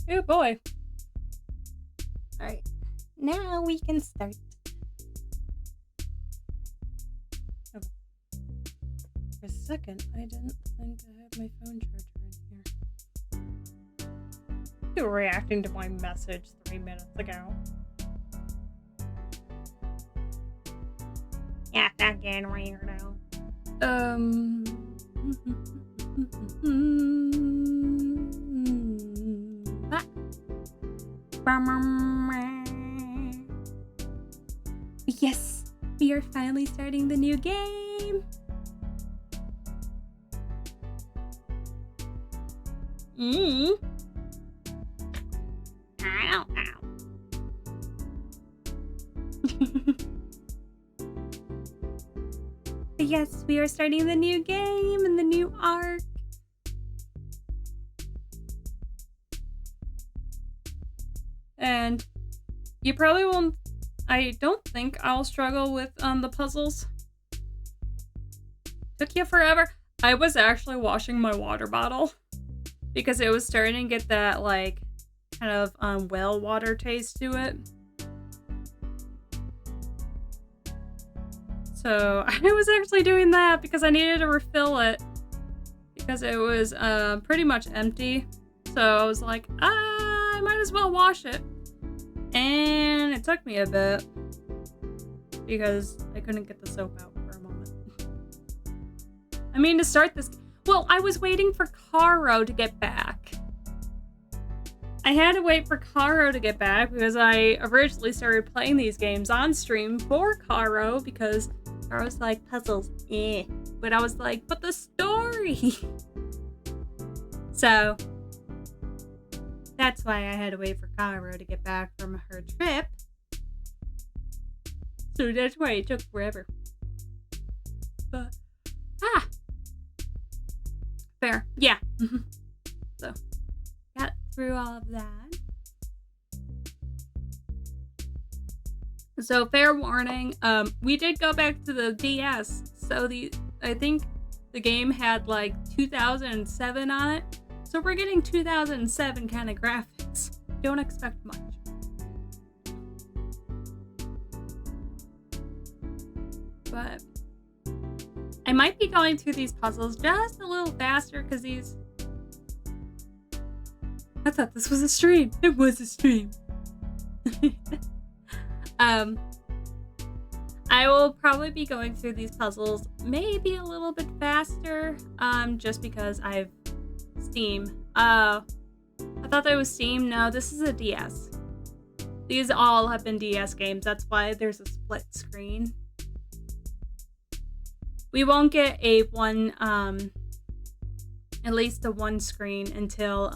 Oh boy. Alright. Now we can start. Okay. For a second, I didn't think I had my phone charger in here. You were reacting to my message 3 minutes ago. Yeah, fucking weirdo. Yes, we are finally starting the new game. Ow, ow. Yes, we are starting the new game and the new arc. And you probably won't. I don't think I'll struggle with the puzzles. Took you forever. I was actually washing my water bottle because it was starting to get that like kind of well water taste to it. So I was actually doing that because I needed to refill it because it was pretty much empty. So I was like, I might as well wash it. And it took me a bit because I couldn't get the soap out for a moment. I mean, to start this, well, I was waiting for Caro to get back. I had to wait for Caro to get back because I originally started playing these games on stream for Caro because Caro's like, puzzles, eh. But I was like, but the story. So that's why I had to wait for Caro to get back from her trip. So that's why it took forever. But, fair. Yeah. So, got through all of that. So, fair warning, we did go back to the DS. So, I think the game had like 2007 on it. So we're getting 2007 kind of graphics. Don't expect much. But I might be going through these puzzles just a little faster because these... I thought this was a stream. It was a stream. I will probably be going through these puzzles maybe a little bit faster, just because I've Steam. I thought that was Steam. No, this is a DS. These all have been DS games. That's why there's a split screen. We won't get a one, at least a one screen until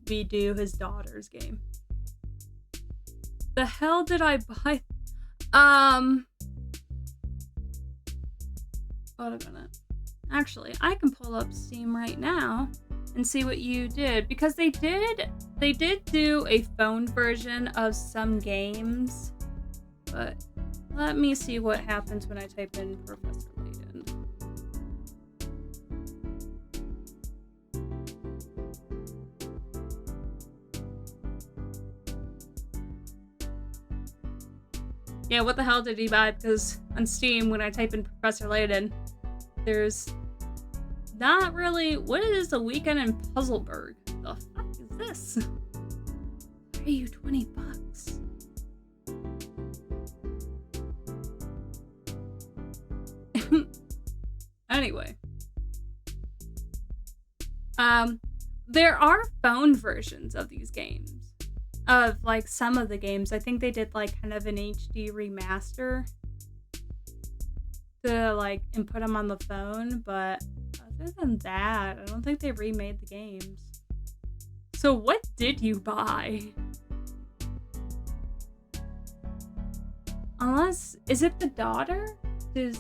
we do his daughter's game. The hell did I buy? Hold a minute. Actually, I can pull up Steam right now and see what you did, because they did do a phone version of some games, but let me see what happens when I type in Professor Layton. Yeah, what the hell did he buy? Because on Steam, when I type in Professor Layton, there's not really... What is a weekend in Puzzleburg? The fuck is this? Why are you $20? Anyway. There are phone versions of these games. Of like some of the games. I think they did like kind of an HD remaster to like and put them on the phone, but other than that, I don't think they remade the games. So what did you buy? Unless, is it the daughter? Does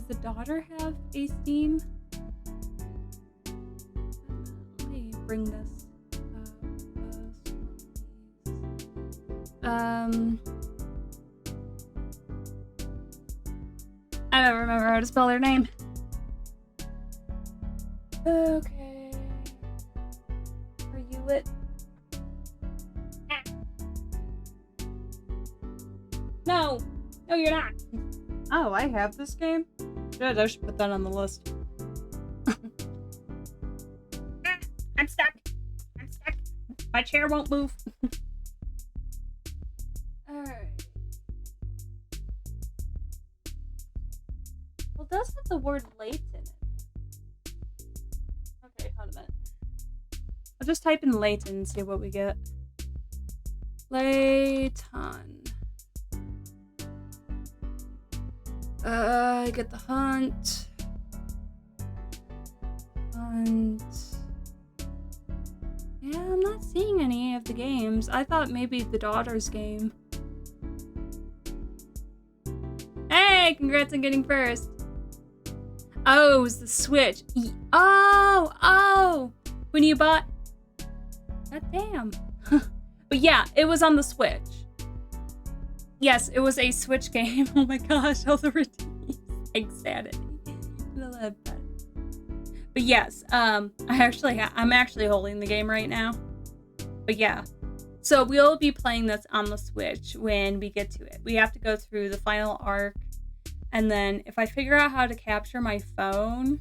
the daughter have a Steam? Let me bring this up. I don't remember how to spell their name. Okay. Are you it? No, you're not. Oh, I have this game? Good, I should put that on the list. I'm stuck. I'm stuck. My chair won't move. Alright. Well, does have the word Layton in it? Okay, hold a minute. I'll just type in Layton and see what we get. Layton. I get the hunt. Yeah, I'm not seeing any of the games. I thought maybe the daughter's game. Hey, congrats on getting first. Oh, it was the Switch. Oh! When you bought... God damn. But yeah, it was on the Switch. Yes, it was a Switch game. Oh my gosh, all the ridiculous insanity. But yes, I'm actually holding the game right now. But yeah, so we'll be playing this on the Switch when we get to it. We have to go through the final arc, and then if I figure out how to capture my phone,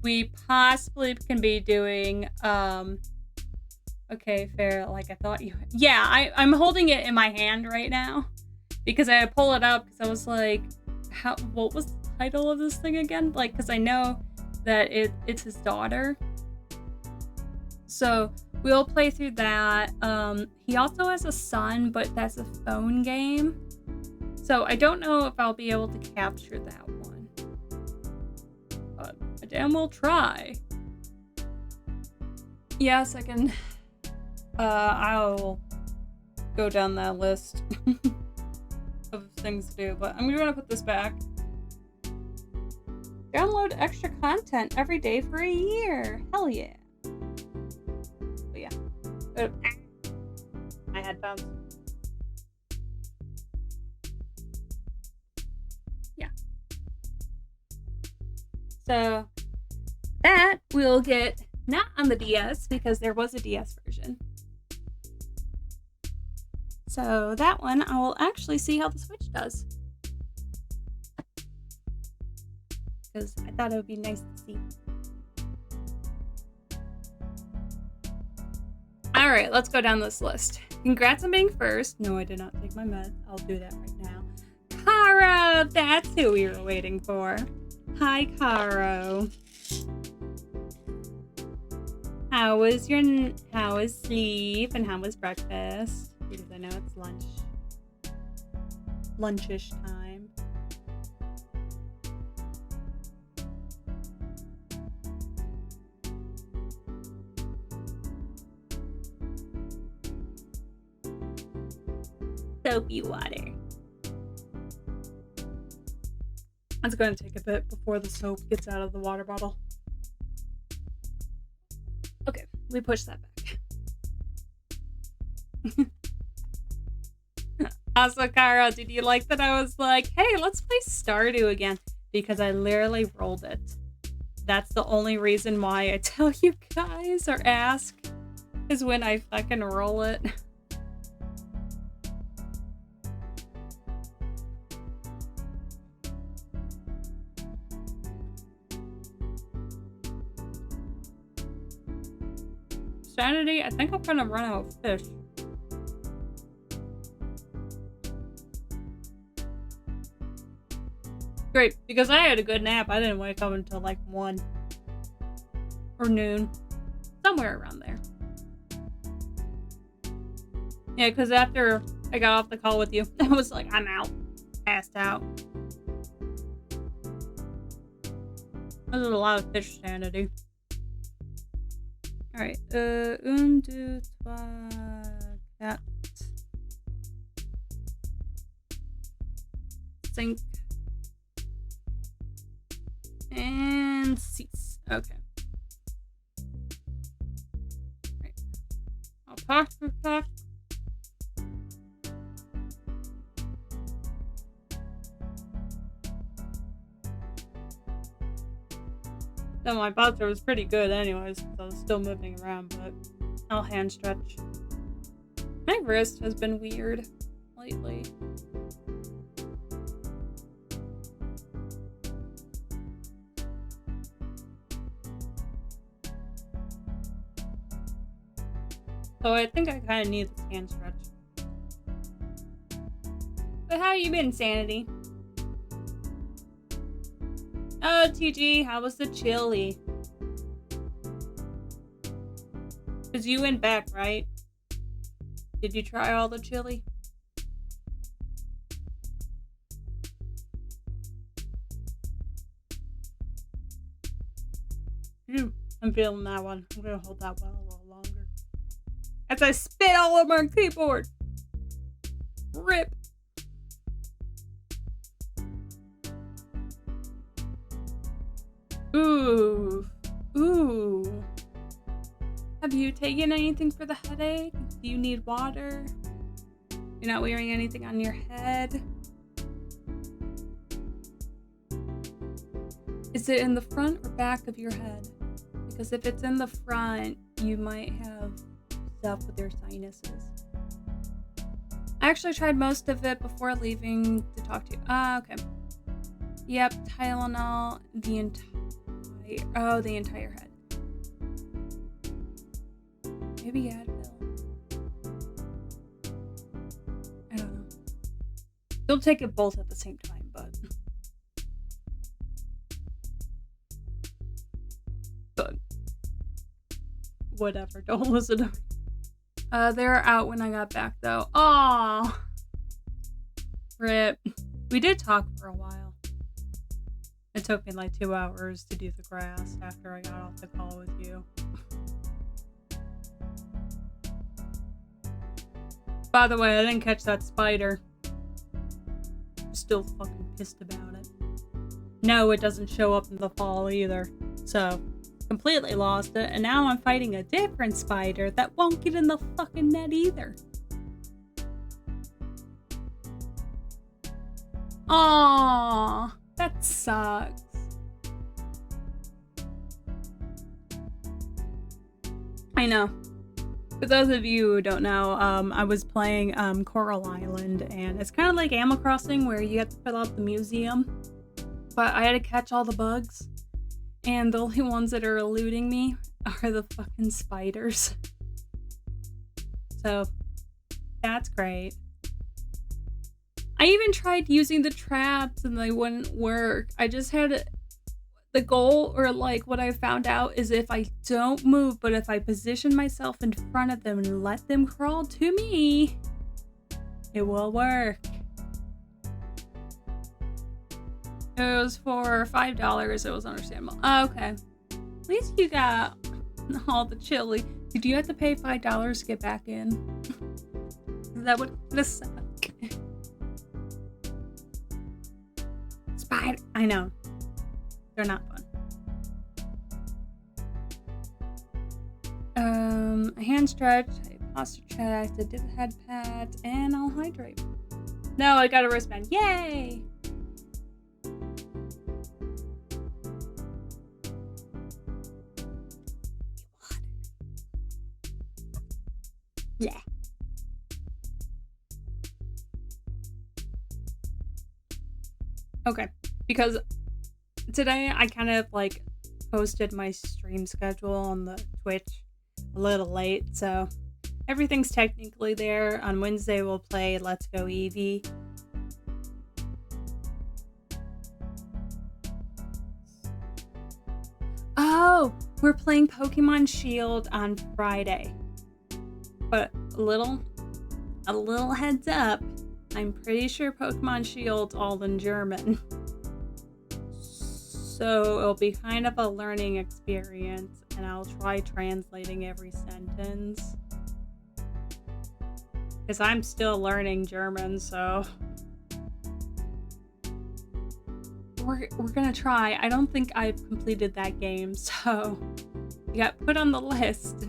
we possibly can be doing, okay, fair, like I thought you... Yeah, I'm holding it in my hand right now, because I had to pull it up, because I was like, what was the title of this thing again? Like, because I know that it's his daughter. So we'll play through that. He also has a son, but that's a phone game. So I don't know if I'll be able to capture that one. But I damn well try. Yes, I can. I'll go down that list of things to do, but I'm gonna put this back. Download extra content every day for a year. Hell yeah. But yeah. My headphones. Yeah. So that we'll get not on the DS because there was a DS version. So that one I will actually see how the Switch does. Because I thought it would be nice to see. Alright, let's go down this list. Congrats on being first. No, I did not take my meds. I'll do that right now. Caro! That's who we were waiting for. Hi, Caro. How was sleep and how was breakfast? Because I know it's lunchish time. Soapy water. It's going to take a bit before the soap gets out of the water bottle. Okay, we push that back. Also, Kara, did you like that I was like, hey, let's play Stardew again? Because I literally rolled it. That's the only reason why I tell you guys or ask is when I fucking roll it. Sanity, I think I'm gonna run out of fish. Great, because I had a good nap. I didn't wake up until like 1 or noon. Somewhere around there. Yeah, because after I got off the call with you, I was like, I'm out. Passed out. That was a lot of fish sanity. Alright, 1, 2, 3, 4, 5, and 6. Okay. Right. I'll pack. So my posture was pretty good anyways, because I was still moving around, but I'll hand stretch. My wrist has been weird lately. So I think I kind of need this hand stretch. But how you been, Sanity? Oh, TG, how was the chili? Because you went back, right? Did you try all the chili? I'm feeling that one. I'm gonna hold that one a little longer. As I spit all over my keyboard. Rip. Ooh. Ooh. Have you taken anything for the headache? Do you need water? You're not wearing anything on your head? Is it in the front or back of your head? Because if it's in the front, you might have stuff with your sinuses. I actually tried most of it before leaving to talk to you. Okay. Yep, Tylenol, the entire head. Maybe Advil. I don't know. You'll take it both at the same time, but whatever. Don't listen to me. They were out when I got back, though. Aww. Rip. We did talk for a while. It took me like 2 hours to do the grass after I got off the call with you. By the way, I didn't catch that spider. I'm still fucking pissed about it. No, it doesn't show up in the fall either. So, completely lost it, and now I'm fighting a different spider that won't get in the fucking net either. Aww, that sucks. I know. For those of you who don't know, I was playing Coral Island, and it's kind of like Animal Crossing where you have to fill out the museum, but I had to catch all the bugs, and the only ones that are eluding me are the fucking spiders. So, that's great. I even tried using the traps and they wouldn't work. I just had the goal, or like what I found out is if I don't move, but if I position myself in front of them and let them crawl to me, it will work. It was for $5. It was understandable. Okay. At least you got all the chili. Did you have to pay $5 to get back in? That would suck. Spider. I know. They're not fun. A hand stretch, a posture check, I did the head pat, and I'll hydrate. No, I got a wristband. Yay! Yeah. Okay, because today I kind of like posted my stream schedule on the Twitch a little late, so everything's technically there. On Wednesday we'll play Let's Go Eevee. Oh, we're playing Pokemon Shield on Friday. But a little heads up, I'm pretty sure Pokemon Shield's all in German. So it'll be kind of a learning experience, and I'll try translating every sentence. Because I'm still learning German, so we're gonna try. I don't think I've completed that game, so you got put on the list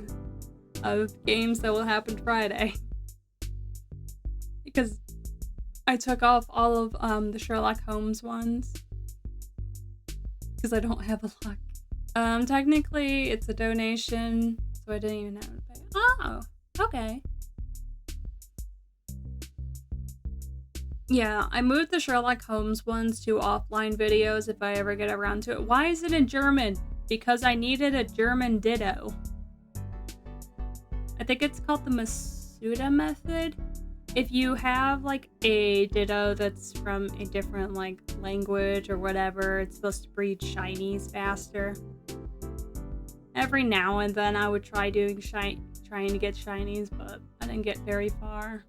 of games that will happen Friday. Because I took off all of the Sherlock Holmes ones. Because I don't have a luck. Technically, it's a donation, so I didn't even have to pay. Oh, okay. Yeah, I moved the Sherlock Holmes ones to offline videos if I ever get around to it. Why is it in German? Because I needed a German ditto. I think it's called the Masuda method. If you have like a ditto that's from a different like language or whatever, it's supposed to breed shinies faster. Every now and then I would try doing trying to get shinies, but I didn't get very far.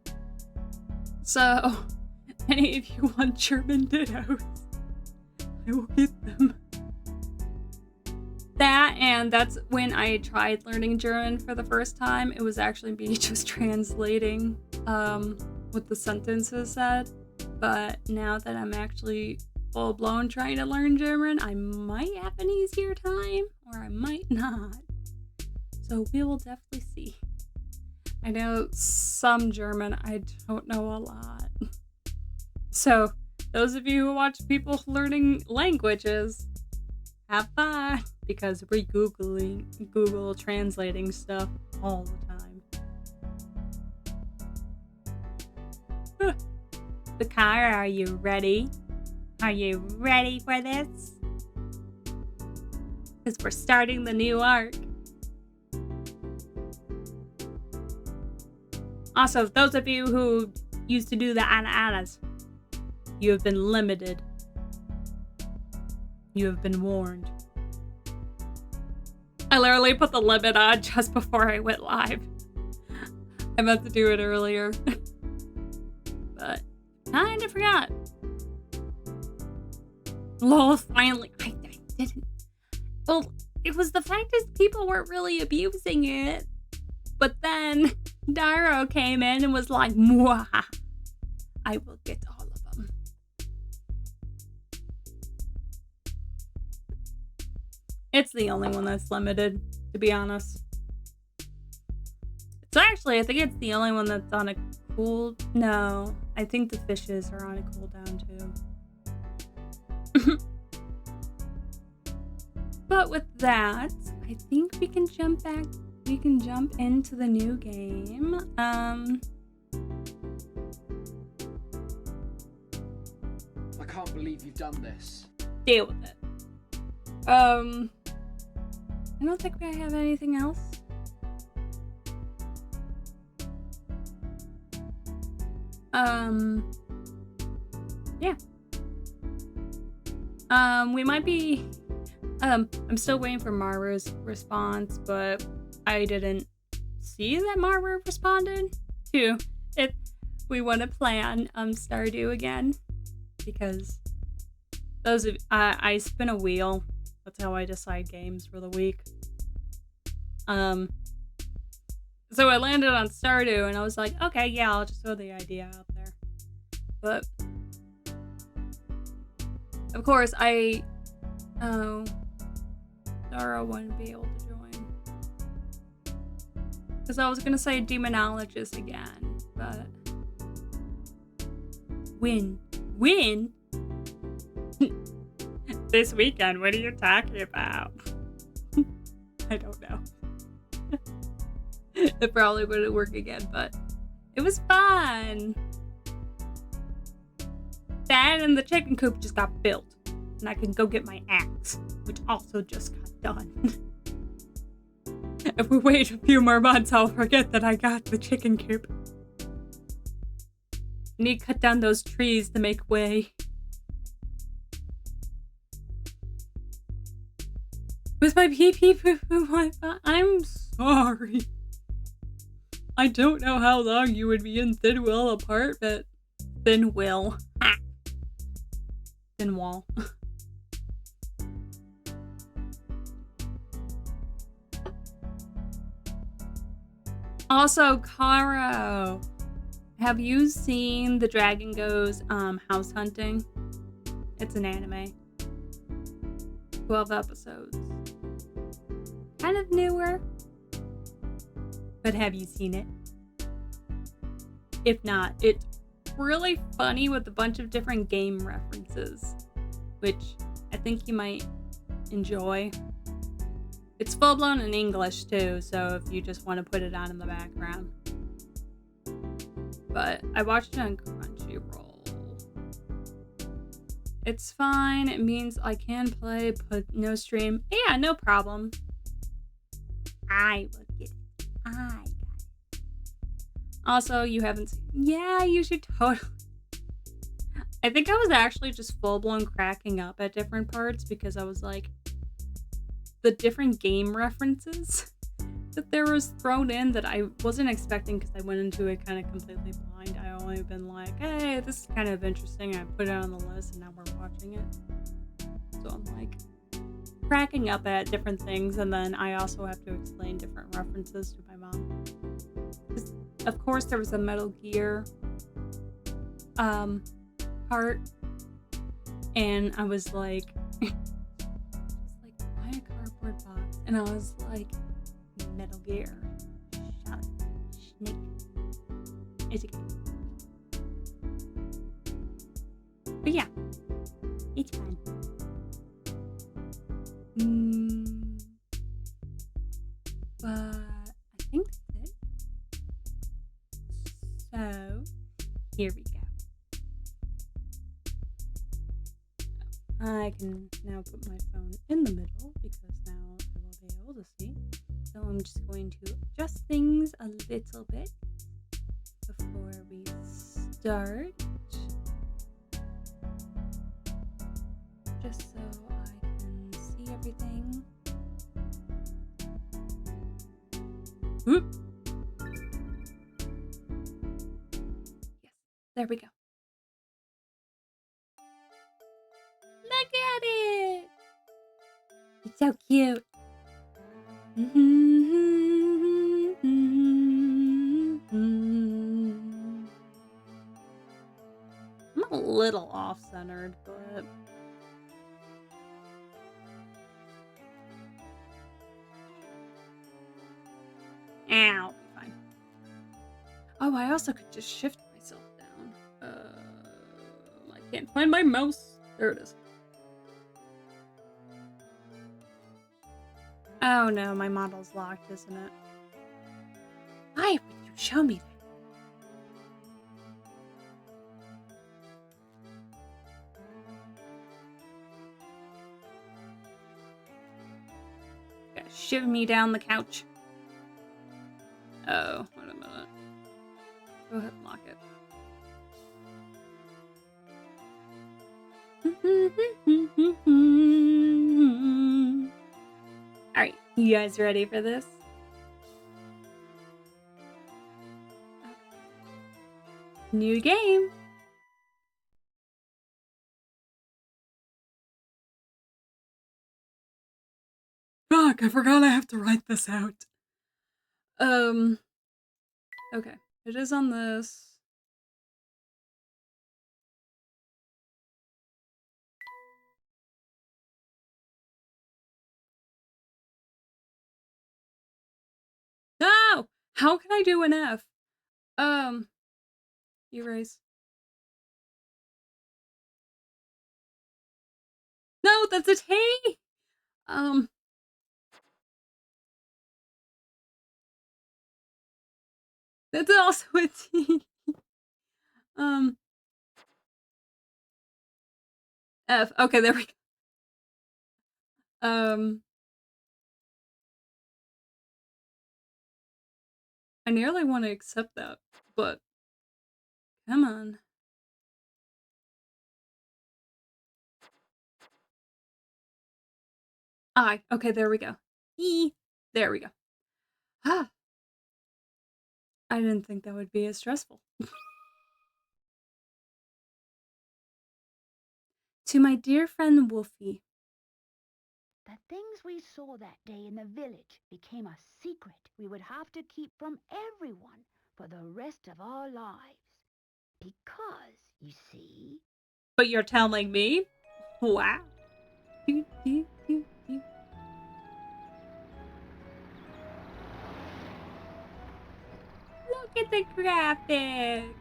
So, any of you want German dittos, I will get them. That, and that's when I tried learning German for the first time. It was actually me just translating what the sentences said. But now that I'm actually full-blown trying to learn German, I might have an easier time, or I might not. So we will definitely see. I know some German, I don't know a lot. So, those of you who watch people learning languages, have fun, because we're Google translating stuff all the time. The car, are you ready? Are you ready for this? Because we're starting the new arc. Also, those of you who used to do the ana-anas, you have been limited. You have been warned. I literally put the limit on just before I went live. I meant to do it earlier. But kinda forgot. Lol, finally. I didn't. Well, it was the fact that people weren't really abusing it. But then Dairo came in and was like, "Mwah, I will get all of them." It's the only one that's limited, to be honest. It's actually, I think it's the only one that's on a cool... No, I think the fishes are on a cooldown too. But with that, I think we can jump back. We can jump into the new game. I can't believe you've done this. Deal with it. I don't think I have anything else. Yeah. We might be... I'm still waiting for Maru's response, but I didn't see that Maru responded to if we want to play on Stardew again, because those of I spin a wheel. That's how I decide games for the week. So I landed on Stardew and I was like, okay, yeah, I'll just throw the idea out there. But of course Dara wouldn't be able to join. Because I was gonna say Demonologist again, but win? This weekend, what are you talking about? I don't know. It probably wouldn't work again, but it was fun. That and the chicken coop just got built, and I can go get my axe, which also just got done. If we wait a few more months, I'll forget that I got the chicken coop. I need to cut down those trees to make way. With my pee-pee poo-poo Wi-Fi, I'm sorry. I don't know how long you would be in Thin Will apart, but Thin Will. Thin Wall. Also, Caro, have you seen The Dragon Goes House Hunting? It's an anime. 12 episodes. Kind of newer. But have you seen it? If not, it's really funny with a bunch of different game references, which I think you might enjoy. It's full-blown in English too, so if you just want to put it on in the background. But I watched it on Crunchyroll. It's fine. It means I can play, but no stream. Yeah, no problem. I will get it. I got it. Also, you haven't seen. Yeah, you should totally. I think I was actually just full-blown cracking up at different parts because I was like, the different game references that there was thrown in that I wasn't expecting because I went into it kind of completely blind. I only been like, hey, this is kind of interesting. I put it on the list and now we're watching it. So I'm like cracking up at different things, and then I also have to explain different references to my mom. Of course, there was a Metal Gear part, and I was like, buy a cardboard box, and I was like, Metal Gear, shut up, snake. It's a game. But yeah, it's fun. But I think that's it. So here we go. I can now put my phone in the middle because now I will be able to see. So I'm just going to adjust things a little bit before we start. Just so I can see everything. Whoop. Yes, there we go. Look at it! It's so cute. I'm a little off-centered, but I'll be fine. Oh, I also could just shift myself down. I can't find my mouse. There it is. Oh no, my model's locked, isn't it? Why would you show me that? Gotta shiv me down the couch. Oh, wait a minute. Go ahead and lock it. Alright, you guys ready for this? New game. Fuck, I forgot I have to write this out. Okay. It is on this. No! How can I do an F? Erase. No, that's a T! That's also a T. F. Okay, there we go. I nearly want to accept that, but come on. I. Okay, there we go. E. There we go. Ah. I didn't think that would be as stressful. To my dear friend Wolfie. The things we saw that day in the village became a secret we would have to keep from everyone for the rest of our lives. Because, you see... But you're telling me? Wow. Look at the graphics.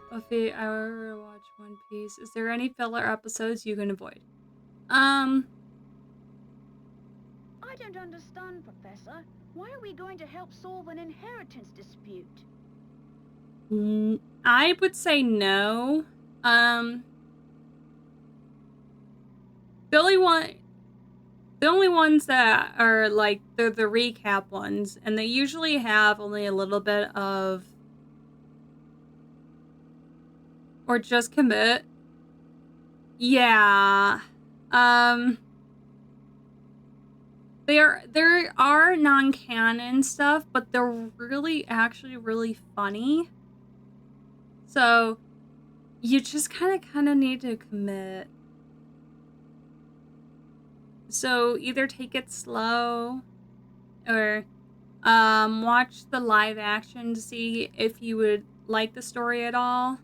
Wolfie, I will watch One Piece. Is there any filler episodes you can avoid? I don't understand, Professor. Why are we going to help solve an inheritance dispute? I would say no. The only ones that are like they're the recap ones, and they usually have only a little bit of or just commit. Yeah. There are non-canon stuff, but they're actually really funny. So you just kind of need to commit. So either take it slow or watch the live action to see if you would like the story at all.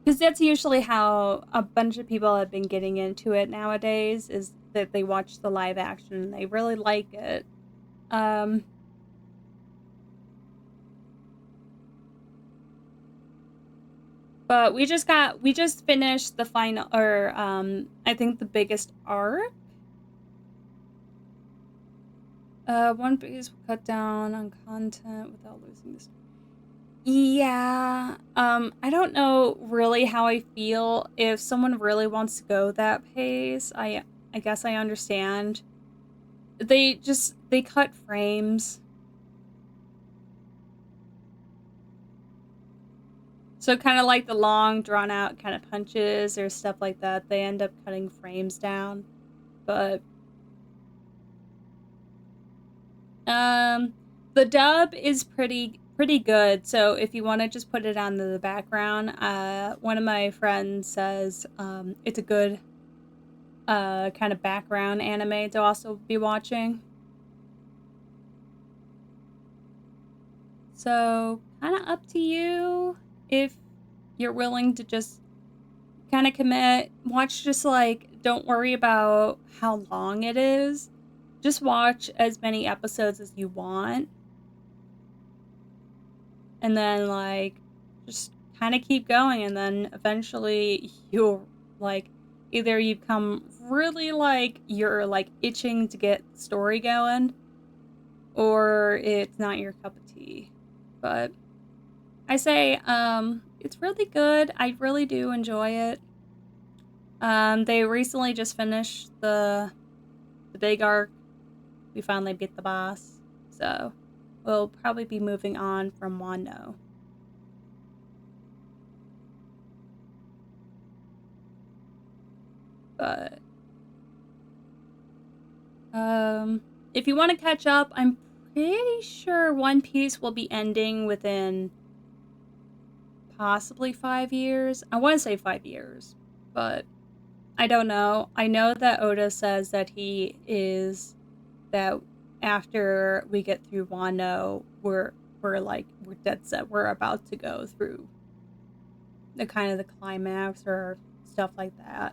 Because that's usually how a bunch of people have been getting into it nowadays, is that they watch the live action and they really like it. But we just finished the final, or I think the biggest arc. One Piece will cut down on content without losing the story. Yeah, I don't know really how I feel. If someone really wants to go that pace, I guess I understand. They cut frames. So kind of like the long, drawn out kind of punches or stuff like that, they end up cutting frames down. But the dub is pretty good. So if you want to just put it on the background, one of my friends says it's a good kind of background anime to also be watching. So kind of up to you if you're willing to just kind of commit. Watch, just like, don't worry about how long it is. Just watch as many episodes as you want. And then, like, just kind of keep going. And then eventually you'll, like, either you come really, like, you're, like, itching to get the story going, or it's not your cup of tea. But I say, it's really good. I really do enjoy it. They recently just finished the big arc. We finally beat the boss. So we'll probably be moving on from Wano. But if you want to catch up, I'm pretty sure One Piece will be ending within possibly 5 years. I want to say 5 years, but I don't know. I know that Oda says that that after we get through Wano, we're dead set. We're about to go through the kind of the climax or stuff like that.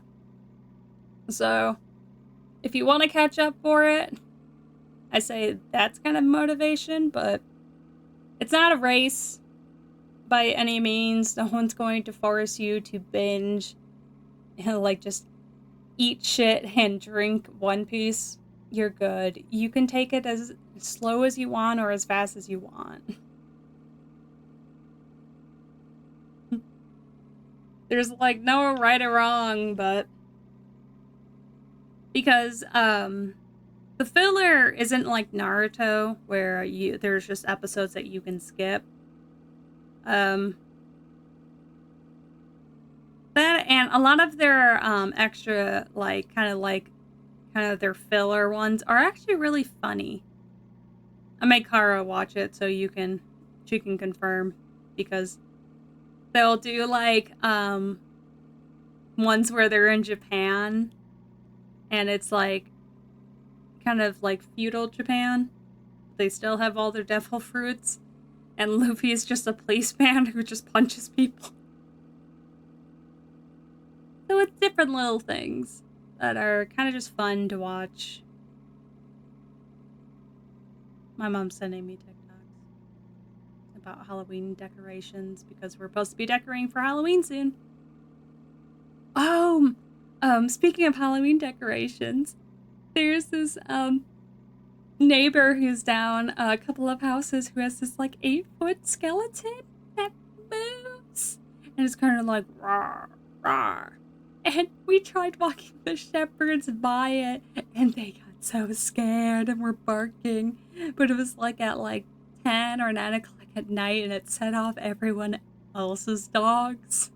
So if you want to catch up for it, I say that's kind of motivation, but it's not a race by any means. No one's going to force you to binge and like just eat shit and drink One Piece. You're good. You can take it as slow as you want or as fast as you want. There's like no right or wrong, but because the filler isn't like Naruto where there's just episodes that you can skip. That and a lot of their extra kind of their filler ones are actually really funny. I made Kara watch it so she can confirm, because they'll do like ones where they're in Japan and it's like kind of like feudal Japan. They still have all their devil fruits and Luffy's just a policeman who just punches people. So it's different little things that are kind of just fun to watch. My mom's sending me TikToks about Halloween decorations because we're supposed to be decorating for Halloween soon. Oh, Speaking of Halloween decorations, there's this neighbor who's down a couple of houses who has this like 8-foot skeleton that moves and it's kind of like rawr, rawr. And we tried walking the shepherds by it and they got so scared and were barking, but it was like at like 10 or 9 o'clock at night and it set off everyone else's dogs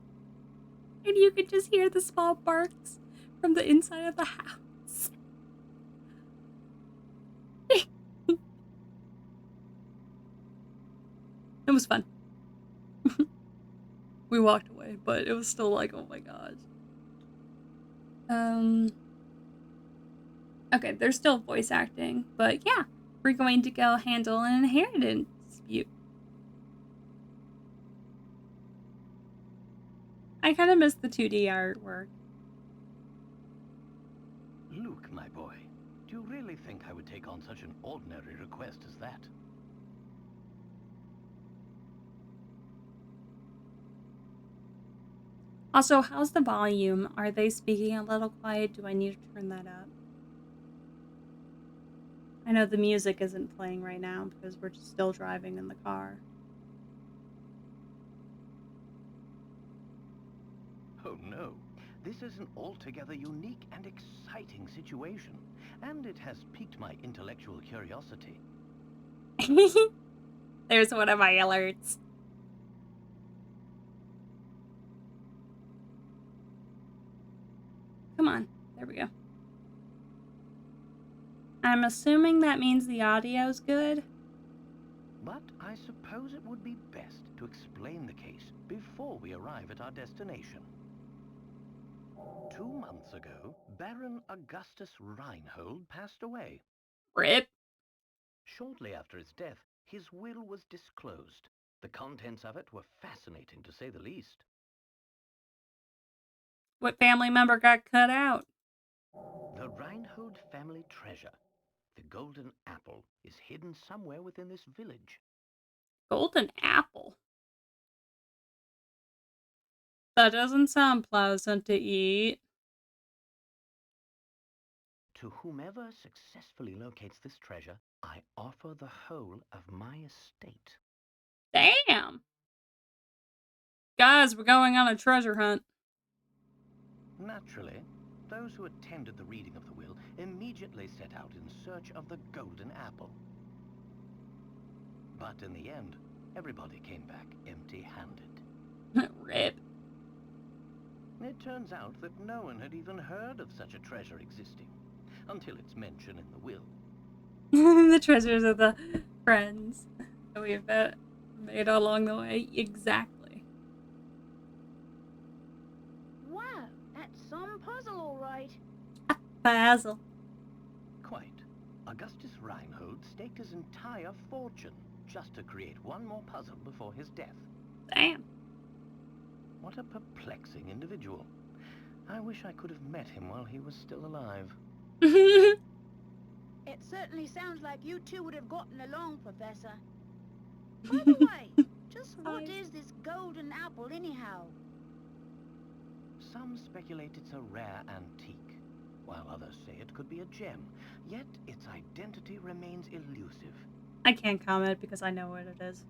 and you could just hear the small barks from the inside of the house. It was fun. We walked away, but it was still like, oh my gosh. Okay, there's still voice acting, but yeah, we're going to go handle an inheritance dispute. I kind of miss the 2D artwork. Luke, my boy, do you really think I would take on such an ordinary request as that? Also, how's the volume? Are they speaking a little quiet? Do I need to turn that up? I know the music isn't playing right now because we're just still driving in the car. Oh no, this is an altogether unique and exciting situation, and it has piqued my intellectual curiosity. There's one of my alerts. Come on, there we go. I'm assuming that means the audio's good. But I suppose it would be best to explain the case before we arrive at our destination. 2 months ago, Baron Augustus Reinhold passed away. RIP. Shortly after his death, his will was disclosed. The contents of it were fascinating, to say the least. What family member got cut out? The Reinhold family treasure, the golden apple, is hidden somewhere within this village. Golden apple? That doesn't sound pleasant to eat. To whomever successfully locates this treasure, I offer the whole of my estate. Damn! Guys, we're going on a treasure hunt. Naturally, those who attended the reading of the will immediately set out in search of the golden apple. But in the end, everybody came back empty-handed. RIP. It turns out that no one had even heard of such a treasure existing, until it's mentioned in the will. The treasures of the friends that we've made along the way. Exactly. Wow, that's some puzzle, all right. Basil. Quite. Augustus Reinhold staked his entire fortune just to create one more puzzle before his death. Damn. What a perplexing individual. I wish I could have met him while he was still alive. It certainly sounds like you two would have gotten along, Professor. By the way, just what is this golden apple anyhow? Some speculate it's a rare antique, while others say it could be a gem, yet its identity remains elusive. I can't comment because I know what it is.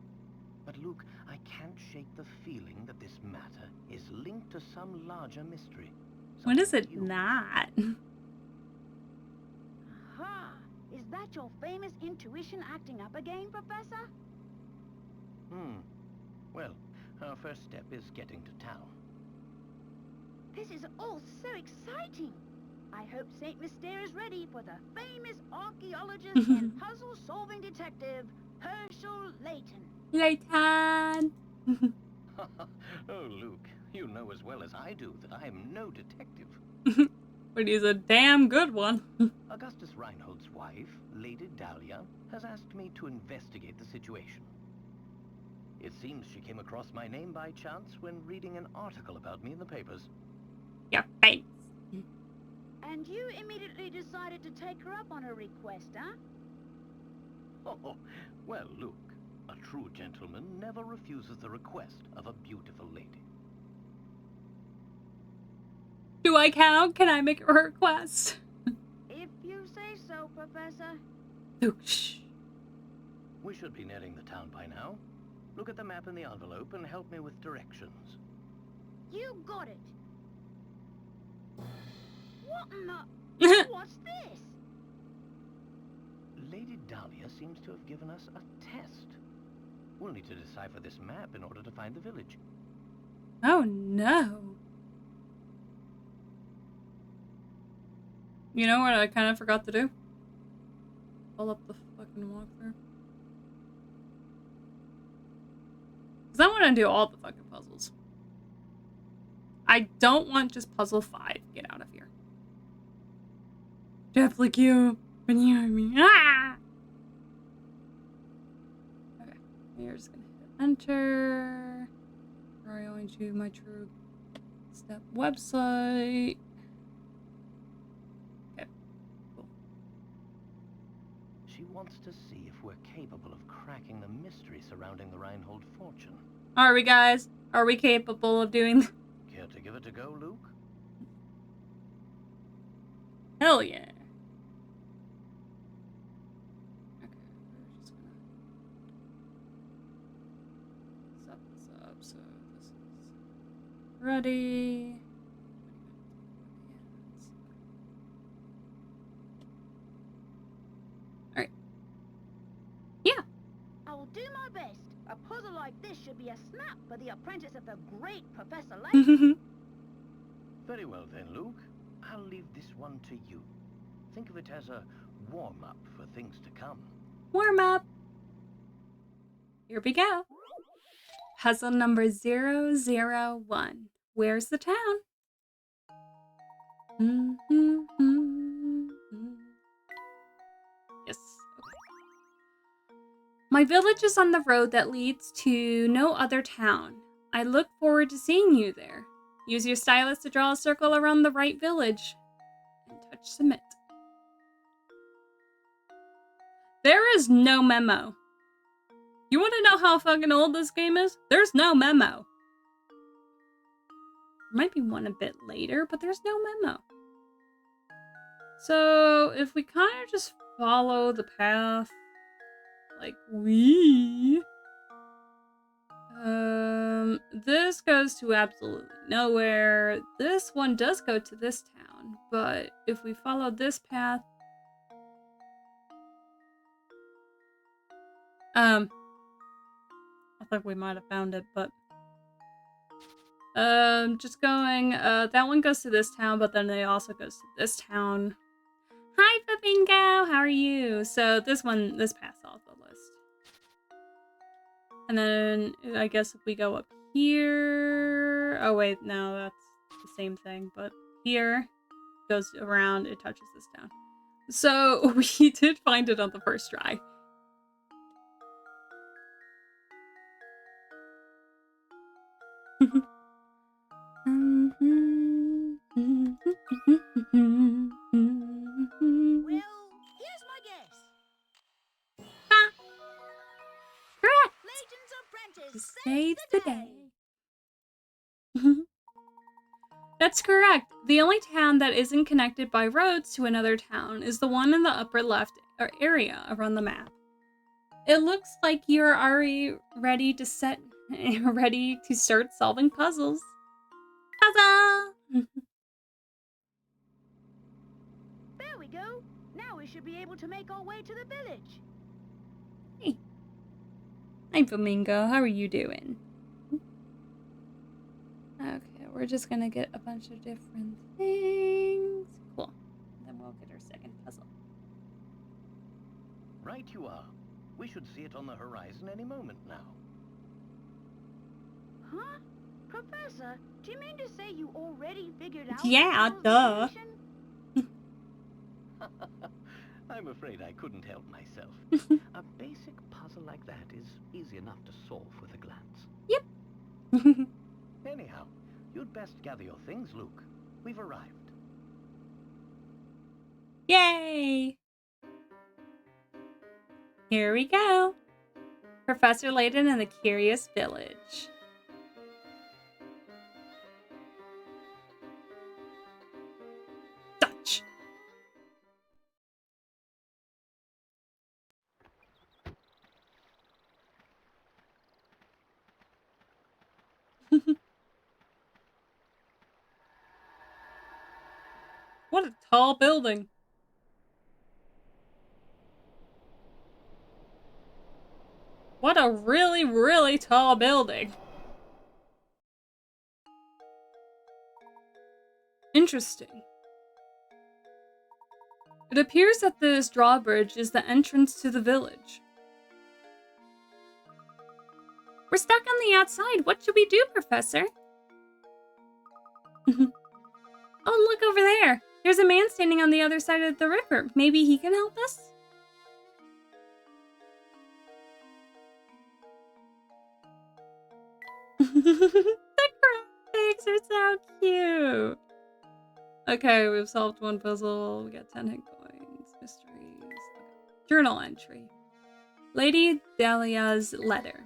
But Luke, I can't shake the feeling that this matter is linked to some larger mystery. When is it not? Aha! Is that your famous intuition acting up again, Professor? Well, our first step is getting to town. This is all so exciting. I hope Saint Mystere is ready for the famous archaeologist and puzzle-solving detective, Herschel Layton. Layton! Oh, Luke, you know as well as I do that I am no detective. But he's a damn good one. Augustus Reinhold's wife, Lady Dahlia, has asked me to investigate the situation. It seems she came across my name by chance when reading an article about me in the papers. Your face. And you immediately decided to take her up on her request, huh? Oh, well, Luke, a true gentleman never refuses the request of a beautiful lady. Do I count? Can I make a request? If you say so, Professor. Oosh. We should be nearing the town by now. Look at the map in the envelope and help me with directions. You got it. What in the... What's this? Lady Dahlia seems to have given us a test. We'll need to decipher this map in order to find the village. Oh no. You know what I kind of forgot to do? Pull up the fucking walkthrough. Because I want to do all the fucking puzzles. I don't want just puzzle 5. Get out of here. Deathly Cube. When you hear me. Ah! Okay. You're just going to hit enter. Sorry, I only do my true step website. Okay. Cool. She wants to see if we're capable of cracking the mystery surrounding the Reinhold fortune. Are we, guys? Are we capable of doing... Care to give it a go, Luke? Hell yeah. Okay, we're just gonna set this up so this is ready. Alright. Yeah. I will do my best. A puzzle like this should be a snap for the apprentice of the great Professor Layton. Very well then, Luke. I'll leave this one to you. Think of it as a warm-up for things to come. Warm up. Here we go. Puzzle number 001. Where's the town? Yes. Okay. My village is on the road that leads to no other town. I look forward to seeing you there. Use your stylus to draw a circle around the right village. And touch submit. There is no memo. You want to know how fucking old this game is? There's no memo. There might be one a bit later, but there's no memo. So, if we kind of just follow the path, like this goes to absolutely nowhere. This one does go to this town, but if we follow this path, I think we might have found it, but just going, that one goes to this town, but then it also goes to this town. Hi, Fabingo! How are you? So this path's off the list. And then, I guess if we go up here... Oh, wait, no, that's the same thing. But here, goes around, it touches this town. So, we did find it on the first try. Well, here's my guess. Correct! Layton's apprentice Saves the day. That's correct. The only town that isn't connected by roads to another town is the one in the upper left area around the map. It looks like you're already ready to start solving puzzles. Puzzle! There we go. Now we should be able to make our way to the village. Hey. Hi, Flamingo. How are you doing? Okay, we're just gonna get a bunch of different things. Cool. Then we'll get our second puzzle. Right you are. We should see it on the horizon any moment now. Huh? Professor, do you mean to say you already figured out... Yeah, the duh. solution? I'm afraid I couldn't help myself. A basic puzzle like that is easy enough to solve with a glance. Yep. Anyhow, you'd best gather your things, Luke. We've arrived. Yay! Here we go. Professor Layton and the Curious Village. What a tall building. What a really, really tall building. Interesting. It appears that this drawbridge is the entrance to the village. We're stuck on the outside. What should we do, Professor? Oh, look over there. There's a man standing on the other side of the river. Maybe he can help us? The graphics are so cute. Okay, we've solved one puzzle. We got 10 hit coins. Mysteries. Okay. Journal entry. Lady Dahlia's letter.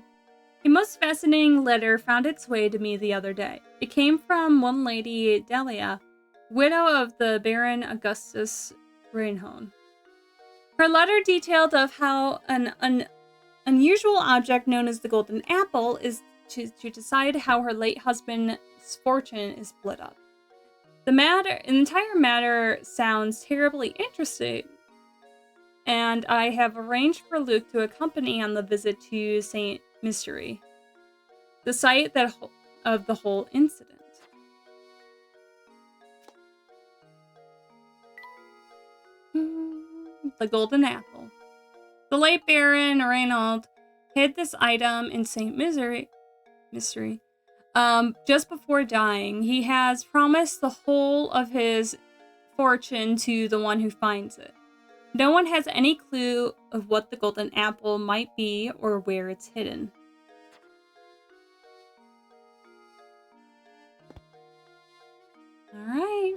A most fascinating letter found its way to me the other day. It came from one Lady Dahlia, widow of the Baron Augustus Reinhold. Her letter detailed of how an unusual object known as the Golden Apple is to decide how her late husband's fortune is split up. The entire matter sounds terribly interesting, and I have arranged for Luke to accompany on the visit to St. Mystery, the site of the whole incident. The Golden Apple. The late Baron Reinhold hid this item in St. Mystery. Just before dying, he has promised the whole of his fortune to the one who finds it. No one has any clue of what the Golden Apple might be or where it's hidden. Alright.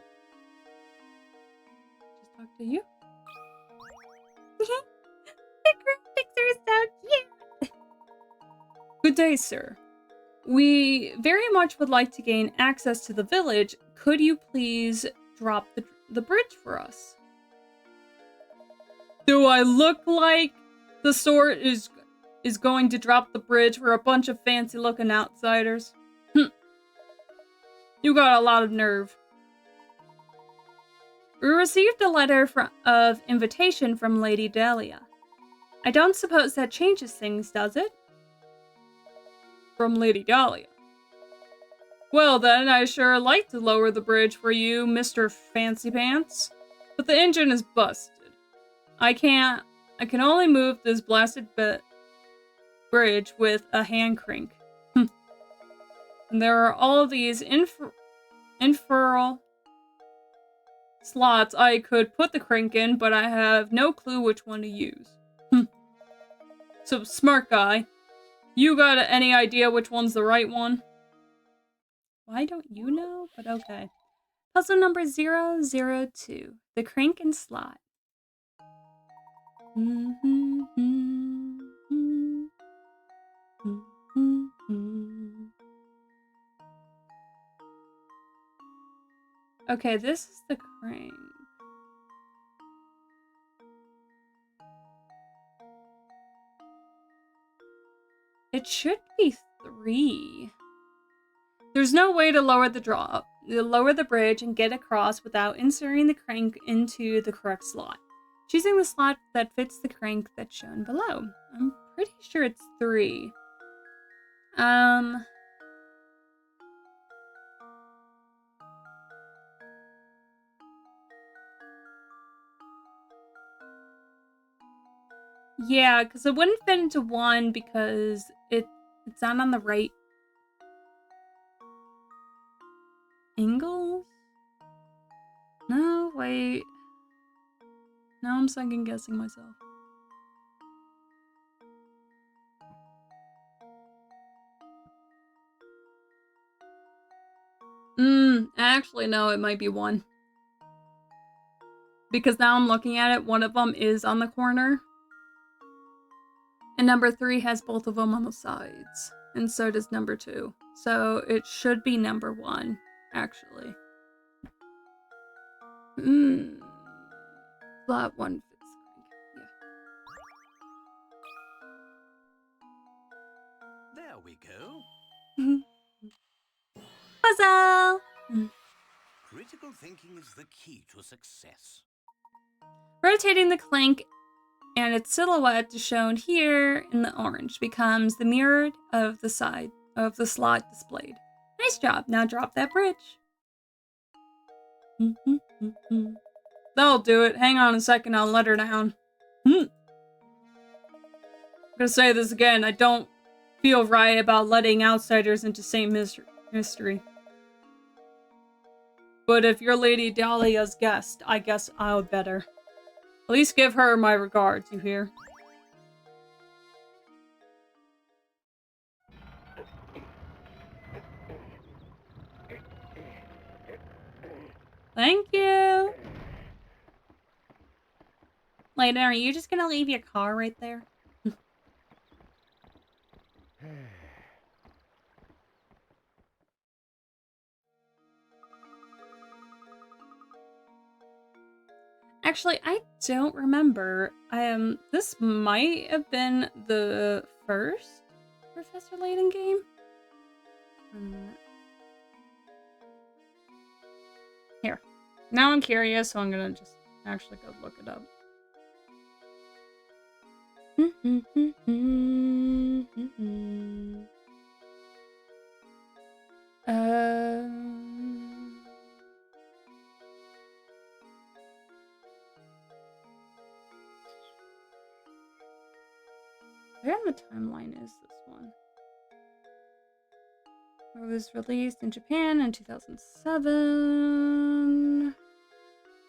Just talk to you. The graphics are so cute! Good day, sir. We very much would like to gain access to the village. Could you please drop the bridge for us? Do I look like the sort is going to drop the bridge for a bunch of fancy-looking outsiders? You got a lot of nerve. We received a letter of invitation from Lady Dahlia. I don't suppose that changes things, does it? From Lady Dahlia. Well then, I sure like to lower the bridge for you, Mr. Fancy Pants. But the engine is busted. I can only move this blasted bridge with a hand crank. And there are all of these infernal slots I could put the crank in, but I have no clue which one to use. So, smart guy, you got any idea which one's the right one? Why don't you know? But okay. Puzzle number 002. The crank and slot. Okay, this is the crank. It should be 3. There's no way to lower the bridge and get across without inserting the crank into the correct slot. Choosing the slot that fits the crank that's shown below. I'm pretty sure it's 3. Yeah, because it wouldn't fit into 1 because it's not on the right angle? No, wait. Now I'm second guessing myself. Actually, no, it might be 1. Because now I'm looking at it, one of them is on the corner. And number 3 has both of them on the sides. And so does number 2. So it should be number 1, actually. Slot 1 fits. Yeah. There we go. puzzle! Critical thinking is the key to success. Rotating the clank and its silhouette shown here in the orange becomes the mirror of the side of the slot displayed. Nice job. Now drop that bridge. That'll do it. Hang on a second. I'll let her down. I'm gonna say this again. I don't feel right about letting outsiders into St. Mystery. But if you're Lady Dahlia's guest, I guess I'll better. At least give her my regards, you hear? Thank you! Layton, are you just gonna leave your car right there? Actually, I don't remember. This might have been the first Professor Layton game. Here. Now I'm curious, so I'm gonna just actually go look it up. Where on the timeline is this one? It was released in Japan in 2007.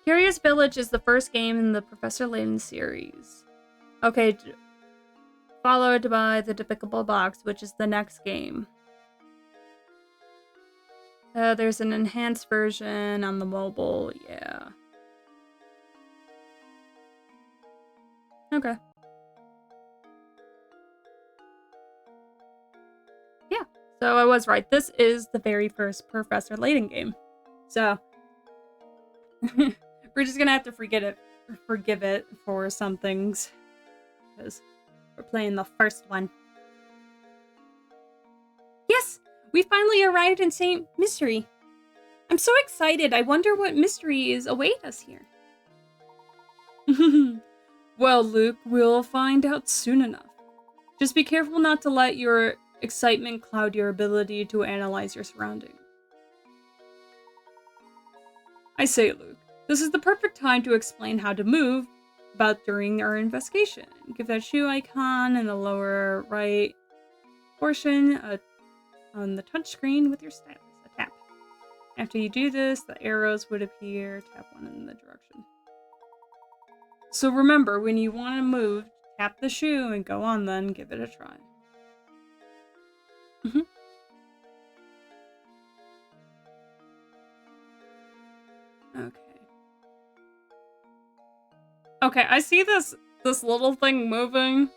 Curious Village is the first game in the Professor Layton series. Okay, followed by The Despicable Box, which is the next game. There's an enhanced version on the mobile, yeah. Okay. Yeah, so I was right. This is the very first Professor Layton game. So, we're just gonna have to forgive it for some things. Because we're playing the first one. Yes! We finally arrived in St. Mystery. I'm so excited. I wonder what mysteries await us here. Well, Luke, we'll find out soon enough. Just be careful not to let your excitement cloud your ability to analyze your surroundings. I say, Luke, this is the perfect time to explain how to move about during our investigation. Give that shoe icon in the lower right portion on the touchscreen with your stylus. A tap. After you do this, the arrows would appear. Tap one in the direction. So remember, when you want to move, tap the shoe and go on then. Give it a try. Okay. Okay, I see this little thing moving.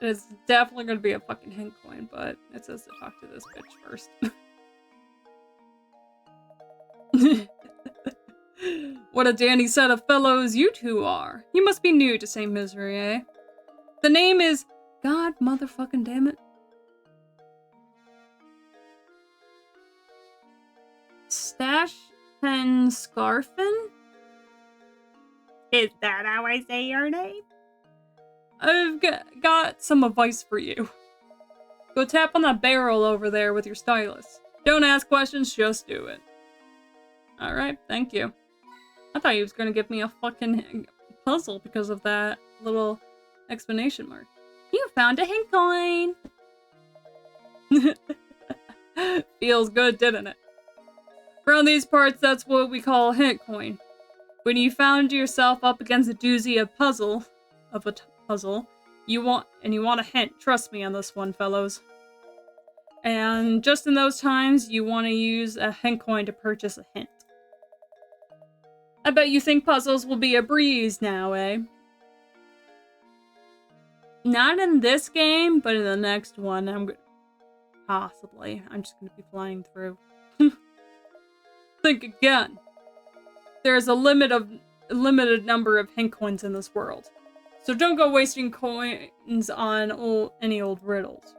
It's definitely gonna be a fucking hint coin, but it says to talk to this bitch first. What a dandy set of fellows you two are. You must be new to St. Misery, eh? The name is... God motherfucking damn it. Stash Pen Scarfin? Is that how I say your name? I've got some advice for you. Go tap on that barrel over there with your stylus. Don't ask questions, just do it. Alright, thank you. I thought he was gonna give me a fucking puzzle because of that little explanation mark. You found a hint coin! Feels good, didn't it? Around these parts, that's what we call a hint coin. When you found yourself up against a doozy of puzzle, you want a hint. Trust me on this one, fellows. And just in those times, you want to use a hint coin to purchase a hint. I bet you think puzzles will be a breeze now, eh? Not in this game, but in the next one, possibly. I'm just gonna be flying through. Think again. There's a limited number of hint coins in this world. So don't go wasting coins on any old riddles.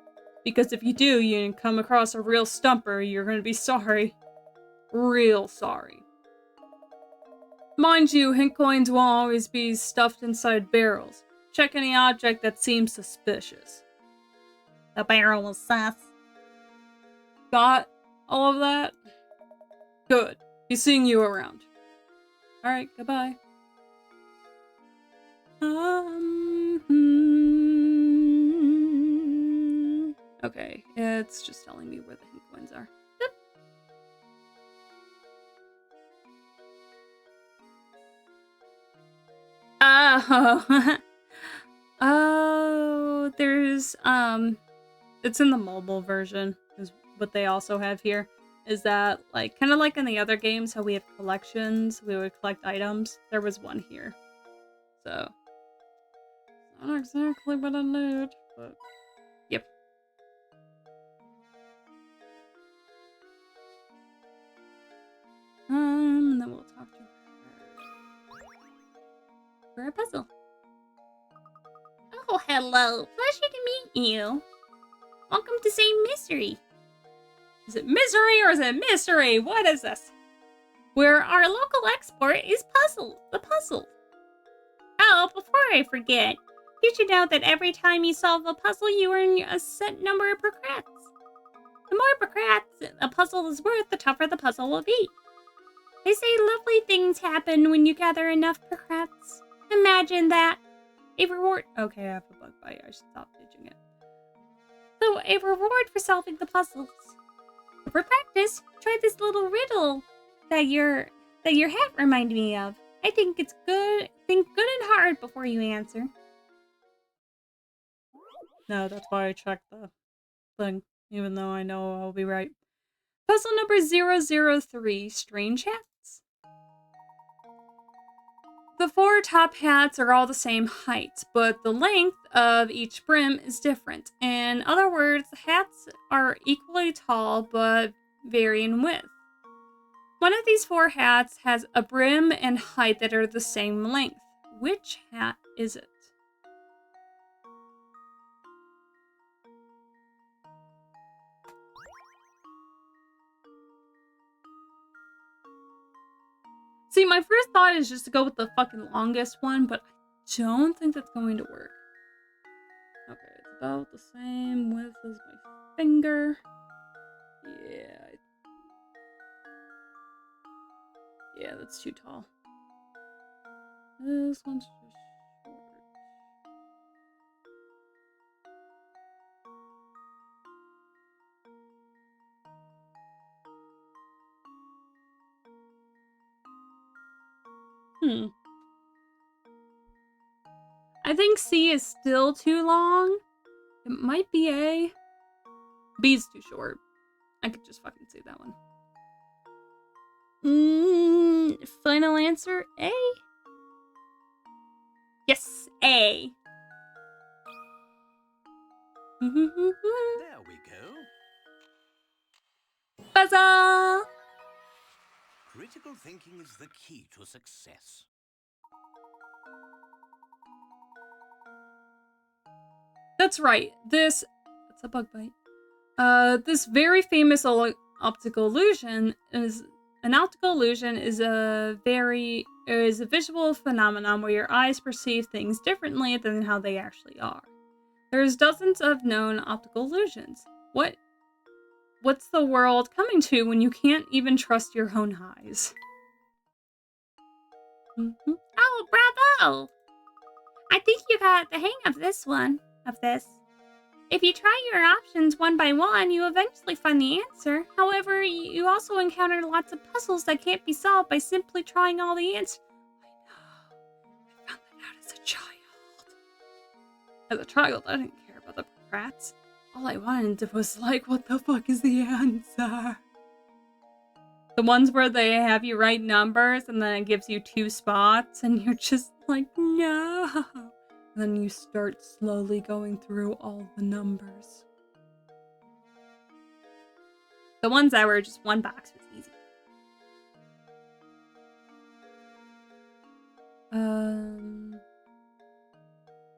Because if you do, you come across a real stumper, you're gonna be sorry. Real sorry. Mind you, hint coins won't always be stuffed inside barrels. Check any object that seems suspicious. The barrel was sus. Got all of that? Good. Be seeing you around. Alright, goodbye. Okay, it's just telling me where the hint coins are. Yep. Oh. Oh, there's, it's in the mobile version, is what they also have here. Is that, like, kind of like in the other games, how we have collections, we would collect items. There was one here. So, not exactly what I need, but, yep. And then we'll talk to her for a puzzle. Oh, hello. Pleasure to meet you. Welcome to Say Mystery. Is it misery or is it mystery? What is this? Where our local export is the puzzle. Oh, before I forget, you should know that every time you solve a puzzle, you earn a set number of procrats. The more procrats a puzzle is worth, the tougher the puzzle will be. They say lovely things happen when you gather enough procrats. Imagine that. A reward. Okay, I have a bug bite. I should stop ditching it. So, a reward for solving the puzzles. For practice, try this little riddle that your hat reminded me of. I think it's good. Think good and hard before you answer. No, that's why I checked the thing, even though I know I'll be right. Puzzle number 003, Strange Hats. The 4 top hats are all the same height, but the length of each brim is different. In other words, the hats are equally tall, but vary in width. One of these 4 hats has a brim and height that are the same length. Which hat is it? See, my first thought is just to go with the fucking longest one, but I don't think that's going to work. Okay, it's about the same width as my finger. Yeah, that's too tall. This one's just short. I think C is still too long. It might be A. B's too short. I could just fucking say that one. Final answer, A? Yes, A. There we go. Buzzer! Critical thinking is the key to success. That's right. That's a bug bite. This very famous optical illusion is a visual phenomenon where your eyes perceive things differently than how they actually are. There's dozens of known optical illusions. What's the world coming to when you can't even trust your own eyes? Oh, bravo! I think you got the hang of this. If you try your options one by one, you eventually find the answer. However, you also encounter lots of puzzles that can't be solved by simply trying all the answers. I know. I found that out as a child. As a child, I didn't care about the rats. All I wanted was like, what the fuck is the answer? The ones where they have you write numbers and then it gives you 2 spots and you're just like, no. And then you start slowly going through all the numbers. The ones that were just 1 box was easy.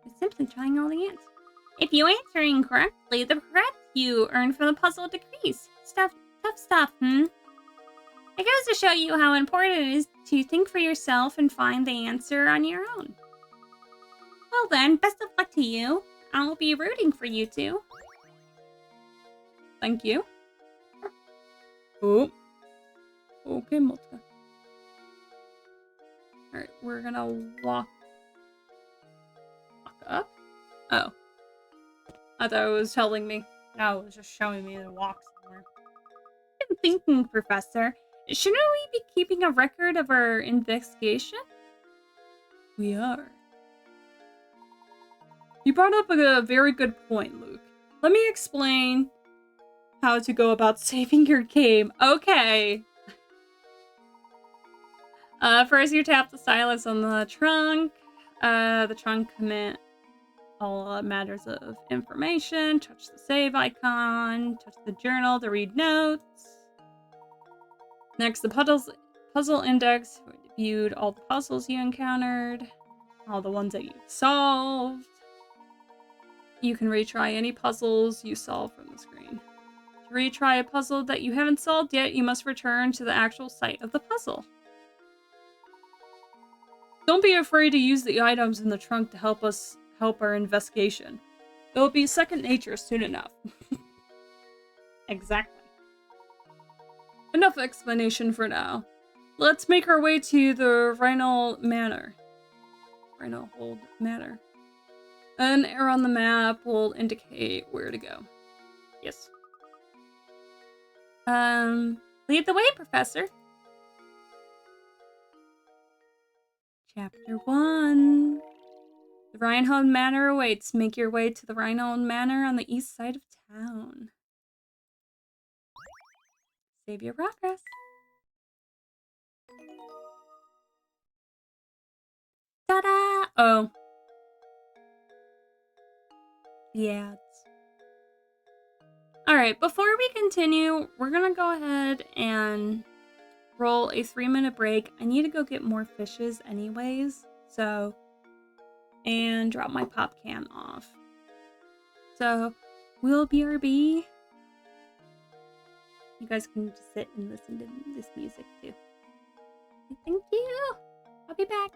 It's simply trying all the answers. If you answer incorrectly, the procrats you earn from the puzzle decrease. Tough stuff, hmm? It goes to show you how important it is to think for yourself and find the answer on your own. Well then, best of luck to you. I'll be rooting for you two. Thank you. Oh. Okay, Motka. Alright, we're gonna walk up. Oh. I thought it was telling me. No, it was just showing me to walk somewhere. I'm thinking, Professor. Shouldn't we be keeping a record of our investigation? We are. You brought up a very good point, Luke. Let me explain how to go about saving your game. Okay. First, you tap the stylus on the trunk. The trunk commit all matters of information. Touch the save icon. Touch the journal to read notes. Next, the puzzle index viewed all the puzzles you encountered, all the ones that you've solved. You can retry any puzzles you solve from the screen. To retry a puzzle that you haven't solved yet, you must return to the actual site of the puzzle. Don't be afraid to use the items in the trunk to help our investigation. It will be second nature soon enough. Exactly. Enough explanation for now. Let's make our way to the Rhinold Manor. An arrow on the map will indicate where to go. Yes. Lead the way, Professor. Chapter 1. The Rhinold Manor awaits. Make your way to the Rhinold Manor on the east side of town. Save your progress. Ta-da! Oh. The ads. Alright, before we continue, we're gonna go ahead and roll a 3-minute break. I need to go get more fishes anyways, so... And drop my pop can off. So, we'll BRB. You guys can just sit and listen to this music too. Thank you! I'll be back.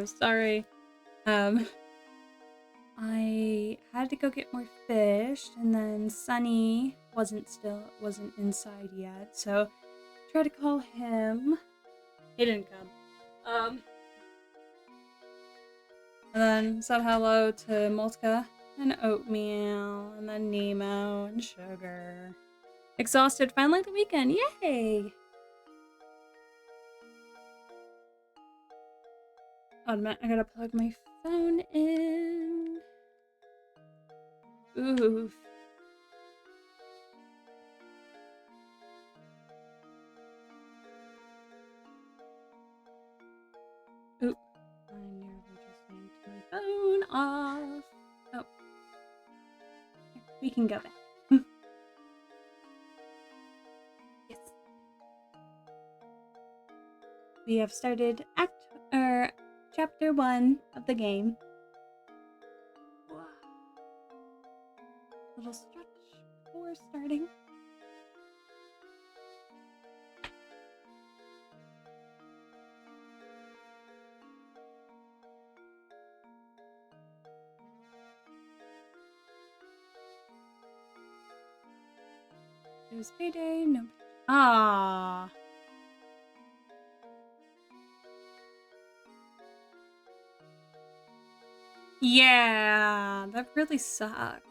sorry. I had to go get more fish, and then Sunny wasn't inside yet, so tried to call him. He didn't come. And then said hello to Moltka and Oatmeal, and then Nemo and Sugar. Exhausted, finally the weekend, yay! Oh, man, I gotta plug my phone in. Oof. Oop. I nearly just yanked my phone off. Oh. We can go back. Yes. We have started chapter 1 of the game. Little stretch before starting. It was payday, no. Ah. Yeah, that really sucks.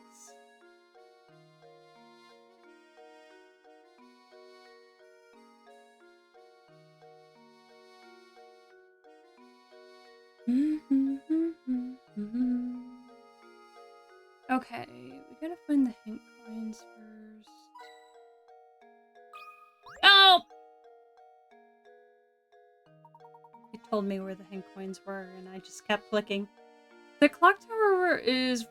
Okay, we gotta find the hint coins first. Oh! It told me where the hint coins were, and I just kept clicking. The clock tower is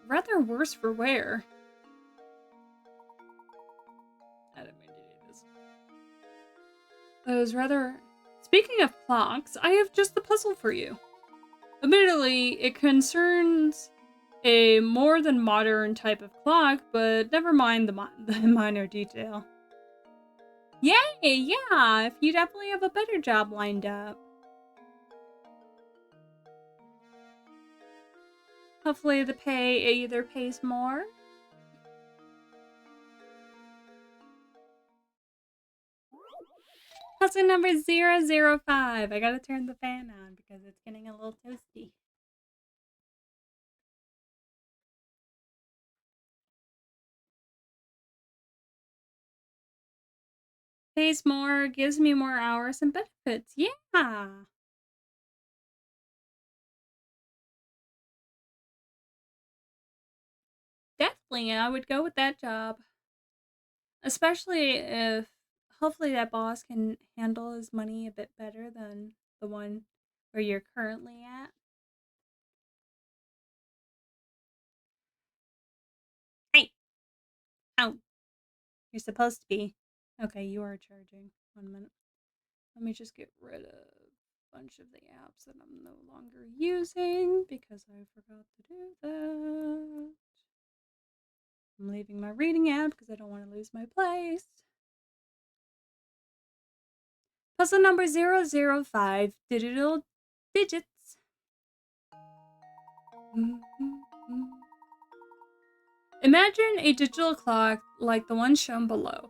rather worse for wear. I didn't mean to do this. It was rather... Speaking of clocks, I have just the puzzle for you. Admittedly, it concerns a more than modern type of clock, but never mind the minor detail. Yay! Yeah, if you definitely have a better job lined up. Hopefully the pay either pays more. Puzzle number 005. I gotta turn the fan on because it's getting a little toasty. Pays more, gives me more hours and benefits. Yeah! Definitely, I would go with that job. Especially if hopefully that boss can handle his money a bit better than the one where you're currently at. Hey! Ow! You're supposed to be. Okay, you are charging. 1 minute. Let me just get rid of a bunch of the apps that I'm no longer using because I forgot to do that. I'm leaving my reading app because I don't want to lose my place. Puzzle number 005, digital digits. Imagine a digital clock like the one shown below.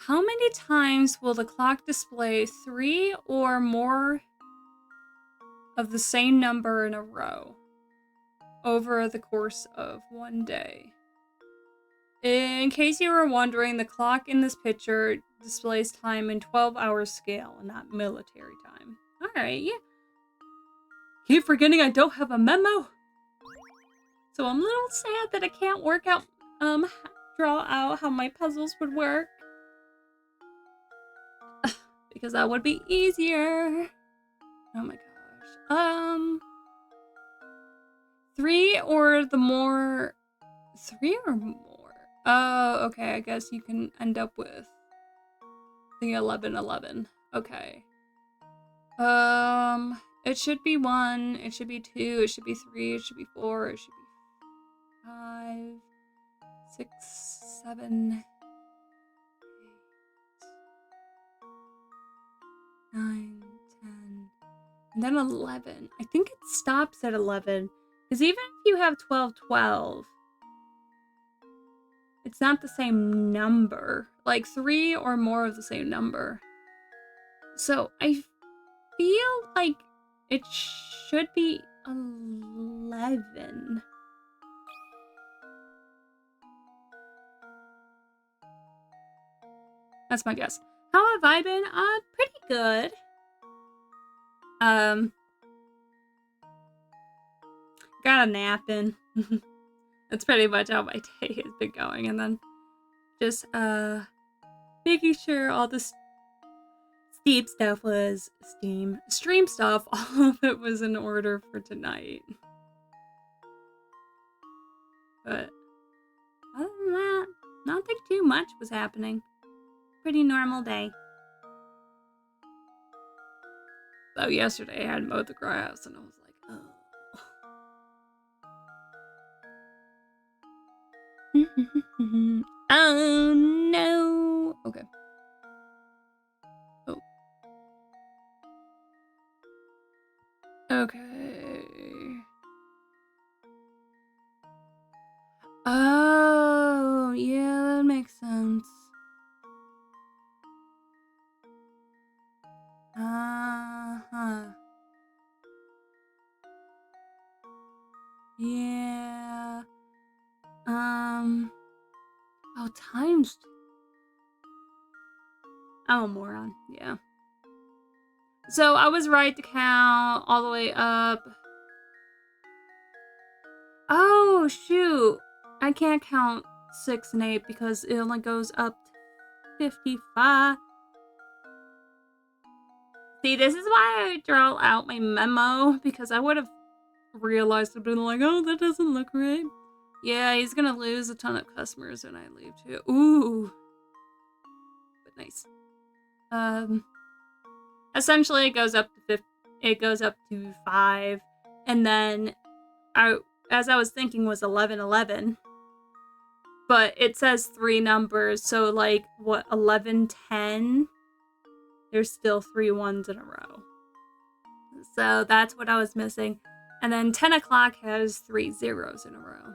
How many times will the clock display 3 or more of the same number in a row over the course of one day? In case you were wondering, the clock in this picture displays time in 12-hour scale, not military time. Alright, yeah. Keep forgetting I don't have a memo. So I'm a little sad that I can't draw out how my puzzles would work. Because that would be easier. Oh my gosh. 3 or more. Oh, okay, I guess you can end up with the 1111. Okay. It should be 1, it should be 2, it should be 3, it should be 4, it should be 5, 6, 7, 8, 9, 10, And then 11. I think it stops at 11. Because even if you have 12, 12, it's not the same number. Like 3 or more of the same number. So I feel like it should be 11. That's my guess. How have I been? Pretty good. Got a nap in. That's pretty much how my day has been going. And then just, making sure all the stream stuff, all of it was in order for tonight. But other than that, I don't think too much was happening. Pretty normal day. So yesterday I had mowed the grass and I was like, oh. Oh no. Okay. Oh. Okay. Oh, yeah, that makes sense. Uh-huh. Yeah. Oh, times. I'm a moron. Yeah. So I was right to count all the way up. Oh, shoot. I can't count 6 and 8 because it only goes up to 55. See, this is why I draw out my memo, because I would have realized and been like, oh, that doesn't look right. Yeah, he's gonna lose a ton of customers when I leave too. Ooh. But nice. Essentially it goes up to 5. And then as I was thinking was 1111. But it says 3 numbers, so like what, 1110? There's still 3 ones in a row. So that's what I was missing. And then 10 o'clock has 3 zeros in a row.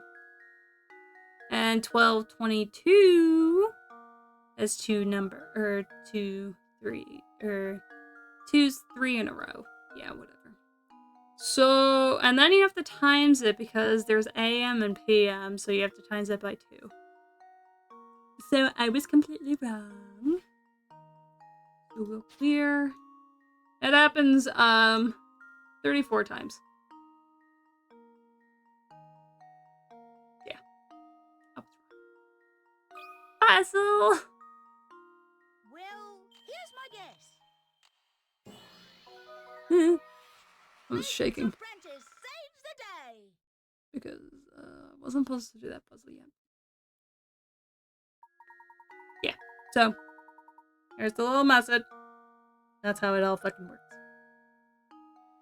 And 1222 has 2 two's 3 in a row. Yeah, whatever. So, and then you have to times it because there's AM and PM, so you have to times it by 2. So I was completely wrong. So we'll clear. It happens 34 times. Yeah. Puzzle. Well, here's my guess. I was shaking Apprentice saves the day. because I wasn't supposed to do that puzzle yet. Yeah, so there's the little message. That's how it all fucking works.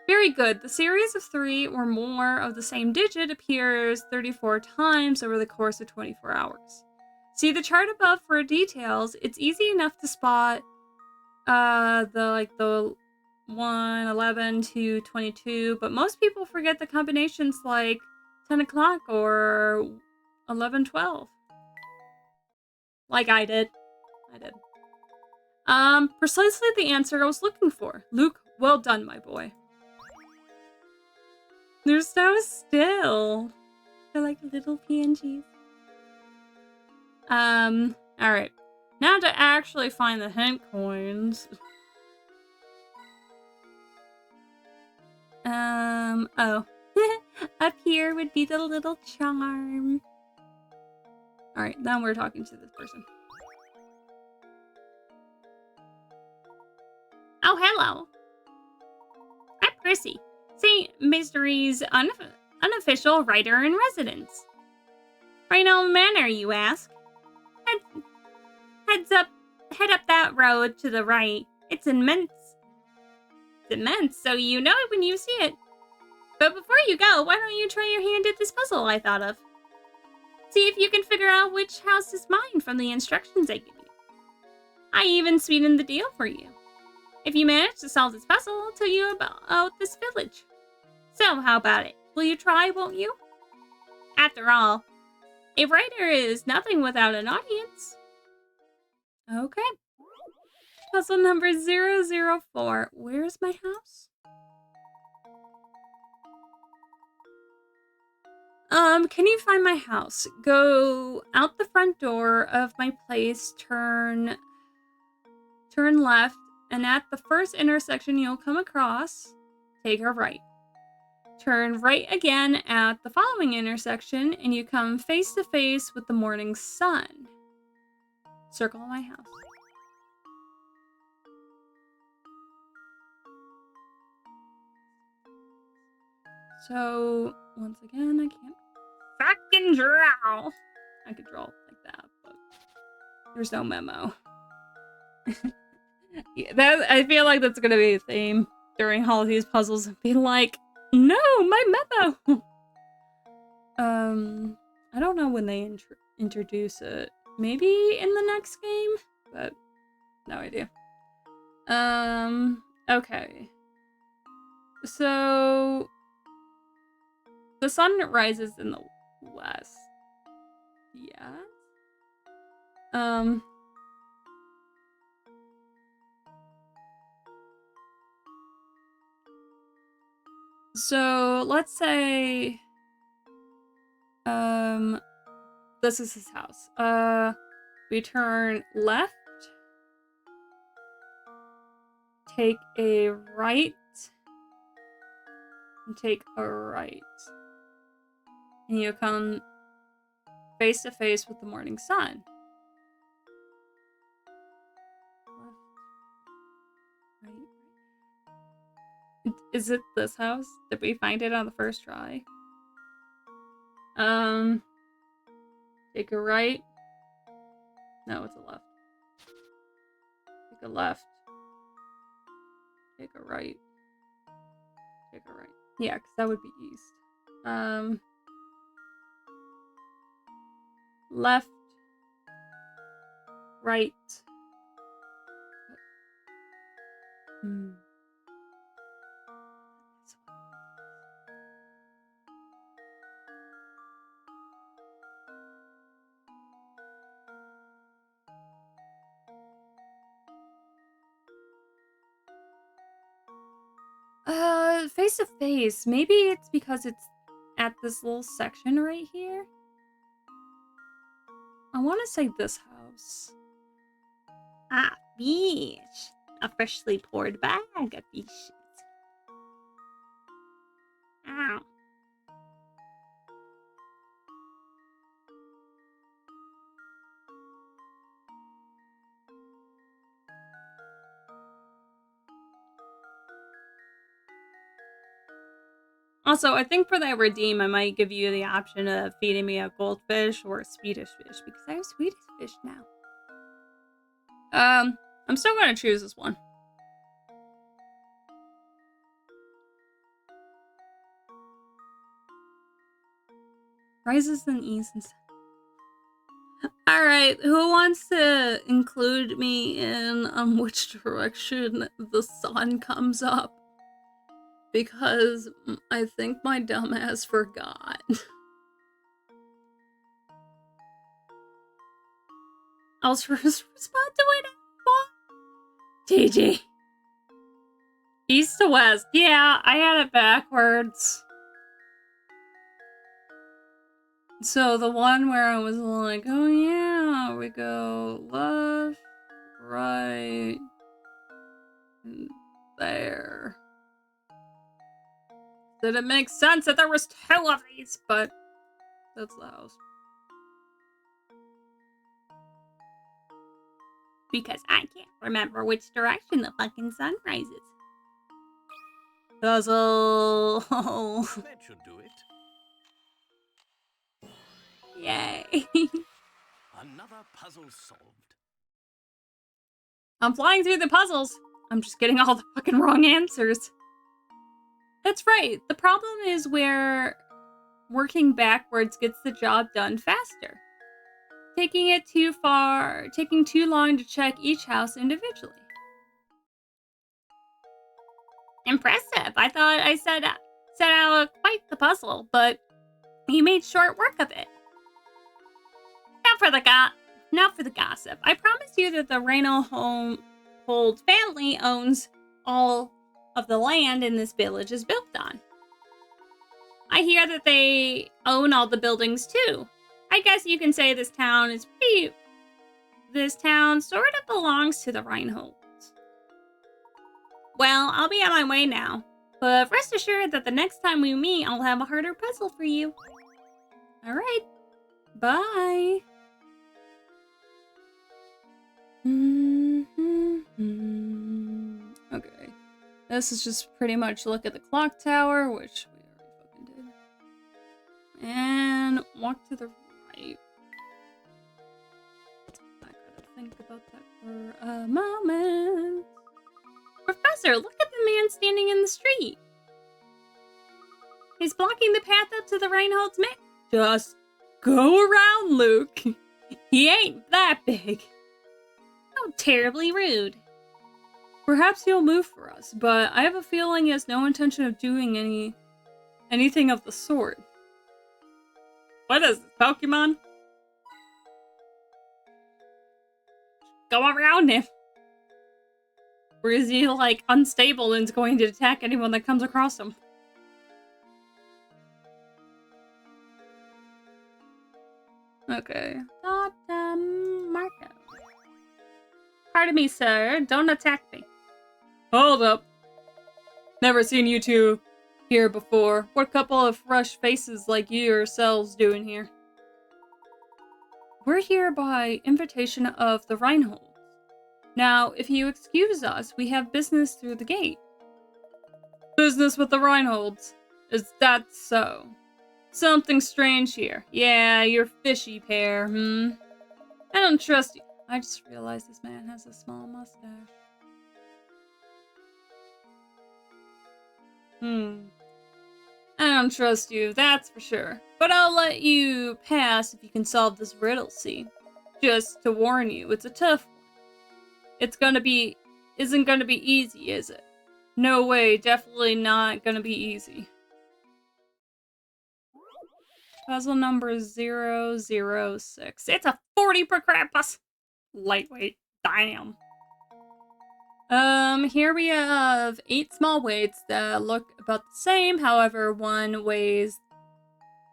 Very good. The series of 3 or more of the same digit appears 34 times over the course of 24 hours. See the chart above for details. It's easy enough to spot the 1, 11, 2, 22, but most people forget the combinations like 10 o'clock or 11, 12. Like I did. Precisely the answer I was looking for. Luke, well done, my boy. They're so still. They're like little PNGs. Alright. Now to actually find the hint coins. Oh. Up here would be the little charm. Alright, now we're talking to this person. Oh, hello. I'm Percy, St. Mystery's unofficial writer in residence. Rhino Manor, you ask? Head up that road to the right. It's immense. It's immense, so you know it when you see it. But before you go, why don't you try your hand at this puzzle I thought of? See if you can figure out which house is mine from the instructions I give you. I even sweetened the deal for you. If you manage to solve this puzzle, I'll tell you about this village. So, how about it? Will you try, won't you? After all, a writer is nothing without an audience. Okay. Puzzle number 004. Where's my house? Can you find my house? Go out the front door of my place, turn left, and at the first intersection you'll come across, take a right. Turn right again at the following intersection, and you come face to face with the morning sun. Circle my house. So, once again, I can't fucking draw. I could draw like that, but there's no memo. Yeah, I feel like that's gonna be a theme during all of these puzzles. Be like, no, my memo! I don't know when they introduce it. Maybe in the next game? But, no idea. Okay. So... the sun rises in the west. Yeah. So let's say this is his house. We turn left, take a right, and take a right. And you come face to face with the morning sun. Left, right. Is it this house? Did we find it on the first try? Take a right. No, it's a left. Take a left. Take a right. Take a right. Yeah, because that would be east. Left. Right. Face to face. Maybe it's because it's at this little section right here. I want to say this house. Ah, fish. A freshly poured bag of fishes. Ow. Also, I think for that redeem, I might give you the option of feeding me a goldfish or a Swedish fish because I have Swedish fish now. I'm still gonna choose this one. Rises and east and Alright, who wants to include me in which direction the sun comes up? Because I think my dumbass forgot. I'll just respond to it. TG. East to west. Yeah, I had it backwards. So the one where I was like, oh yeah, we go left, right, and there. Didn't make sense that there was two of these, but that's the house. Because I can't remember which direction the fucking sun rises. Puzzle. That should do it. Yay. Another puzzle solved. I'm flying through the puzzles. I'm just getting all the fucking wrong answers. That's right. The problem is where working backwards gets the job done faster. Taking too long to check each house individually. Impressive. I thought I set out quite the puzzle, but you made short work of it. Now for the gossip. I promise you that the Reinhold family owns all of the land in this village is built on. I hear that they own all the buildings too. I guess you can say this town sort of belongs to the Reinholds. Well, I'll be on my way now, but rest assured that the next time we meet, I'll have a harder puzzle for you. Alright, bye. Okay. This is just pretty much look at the clock tower, which we already fucking did. And walk to the right. I gotta think about that for a moment. Professor, look at the man standing in the street. He's blocking the path up to the Reinhold's mill. Just go around, Luke. He ain't that big. How terribly rude. Perhaps he'll move for us, but I have a feeling he has no intention of doing anything of the sort. What is this, Pokemon? Go around him. Or is he, like, unstable and is going to attack anyone that comes across him? Okay. Marco. Pardon me, sir. Don't attack me. Hold up. Never seen you two here before. What couple of fresh faces like you yourselves doing here? We're here by invitation of the Reinholds. Now, if you excuse us, we have business through the gate. Business with the Reinholds? Is that so? Something strange here. Yeah, you're fishy pair, I don't trust you. I just realized this man has a small mustache. I don't trust you, that's for sure. But I'll let you pass if you can solve this riddle, see? Just to warn you, it's a tough one. Isn't gonna be easy, is it? No way, definitely not gonna be easy. Puzzle number 006. It's a 40 per crapus. Lightweight. Damn. Here we have 8 small weights that look about the same. However, one weighs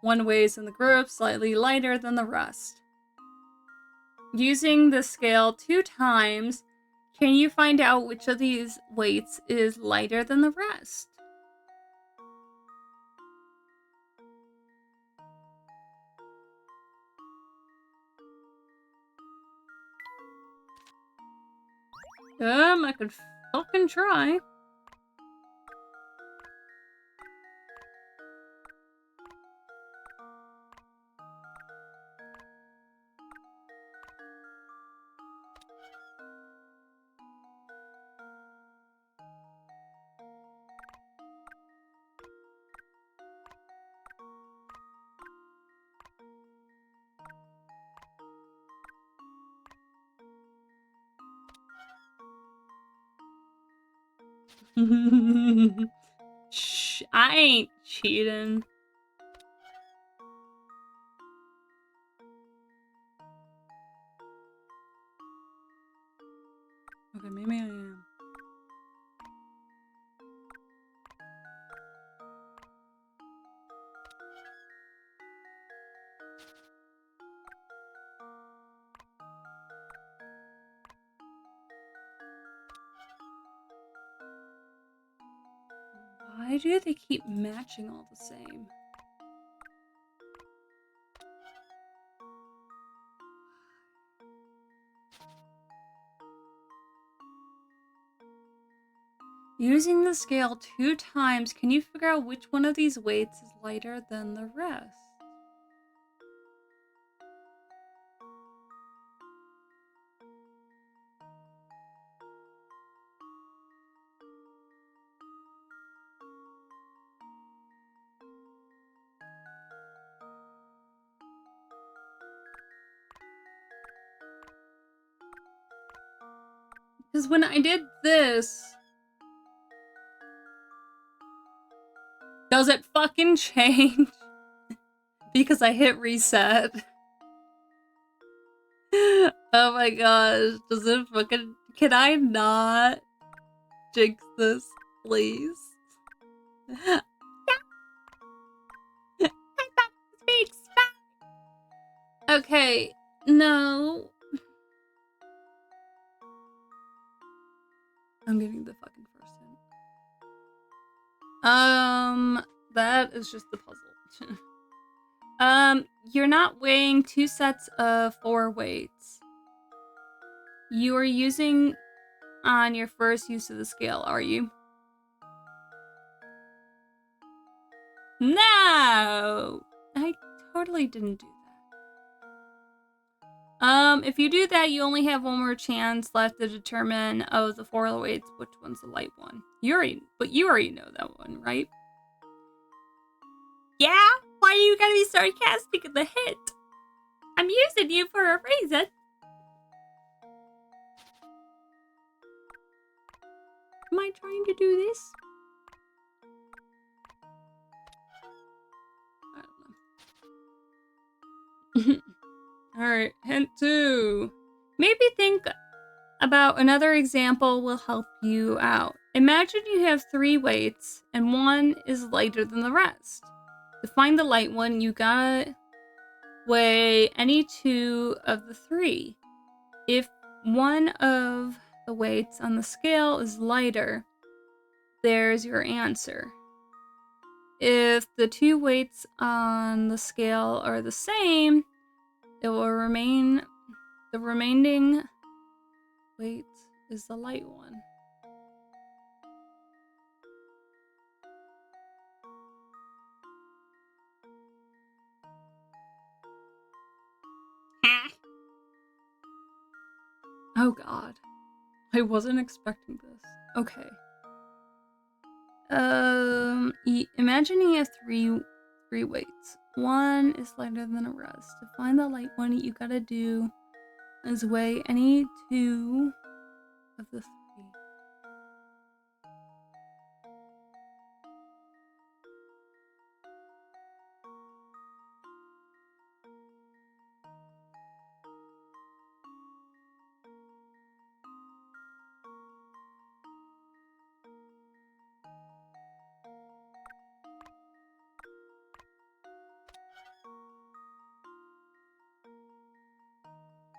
in the group slightly lighter than the rest. Using the scale 2 times, can you find out which of these weights is lighter than the rest? I could fucking try. Shh, I ain't cheating. Okay, maybe I am. Why do they keep matching all the same? Using the scale 2 times, can you figure out which one of these weights is lighter than the rest? Because when I did this, Does it fucking change? Because I hit reset. Oh my gosh. Does it fucking... Can I not jinx this, please? I thought this big spot. Okay. No. I'm getting the fucking first hint. That is just the puzzle. You're not weighing 2 sets of 4 weights. You are using on your first use of the scale, are you? No! I totally didn't do that. If you do that, you only have one more chance left to determine of the 4 weights which one's the light one. You already know that one, right? Yeah? Why do you gotta be sarcastic in the hit? I'm using you for a reason. Am I trying to do this? I don't know. Alright, hint 2. Maybe think about another example will help you out. Imagine you have 3 weights and one is lighter than the rest. To find the light one, you gotta weigh any 2 of the 3. If one of the weights on the scale is lighter, there's your answer. If the 2 weights on the scale are the same, it will remain the remaining weight is the light one. Oh god. I wasn't expecting this. Okay. Imagine you have three weights. One is lighter than the rest. To find the light one, you gotta do is weigh any 2 of the 3.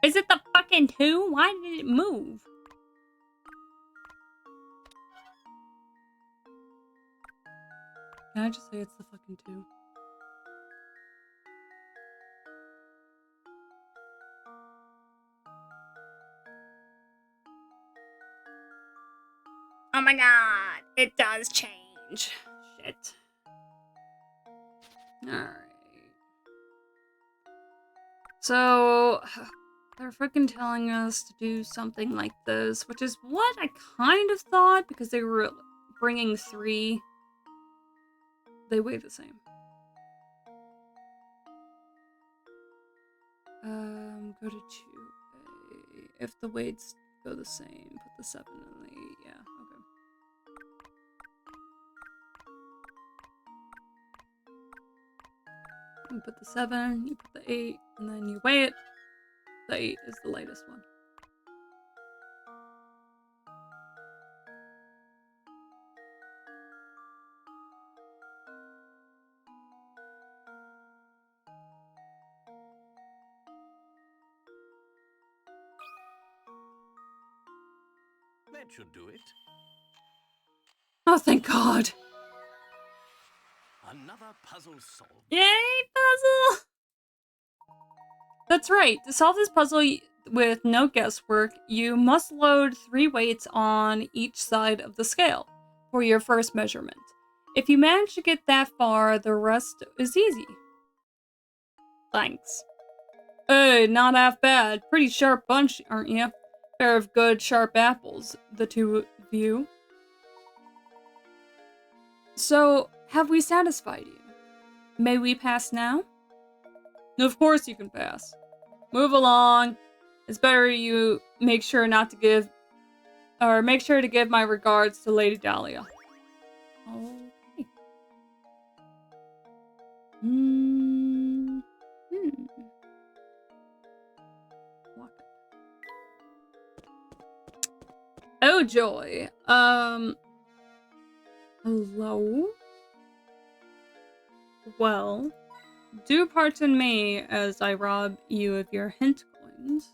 Is it the fucking 2? Why did it move? Can I just say it's the fucking 2? Oh my god, it does change. Shit. Alright. So, they're freaking telling us to do something like this, which is what I kind of thought, because they were bringing 3. They weigh the same. Go to 2. If the weights go the same, put the 7 and the 8. Yeah, okay. You put the 7, you put the 8, and then you weigh it. The 8 is the lightest one. That should do it. Oh, thank God. Another puzzle solved. Yay, puzzle! That's right. To solve this puzzle with no guesswork, you must load 3 weights on each side of the scale for your first measurement. If you manage to get that far, the rest is easy. Thanks. Hey, not half bad. Pretty sharp bunch, aren't you? Pair of good, sharp apples, the 2 of you. So, have we satisfied you? May we pass now? Of course you can pass. Move along. It's better you make sure to give my regards to Lady Dahlia. Okay. Hmm. Lock it. Oh joy. Hello? Well, do pardon me as I rob you of your hint coins.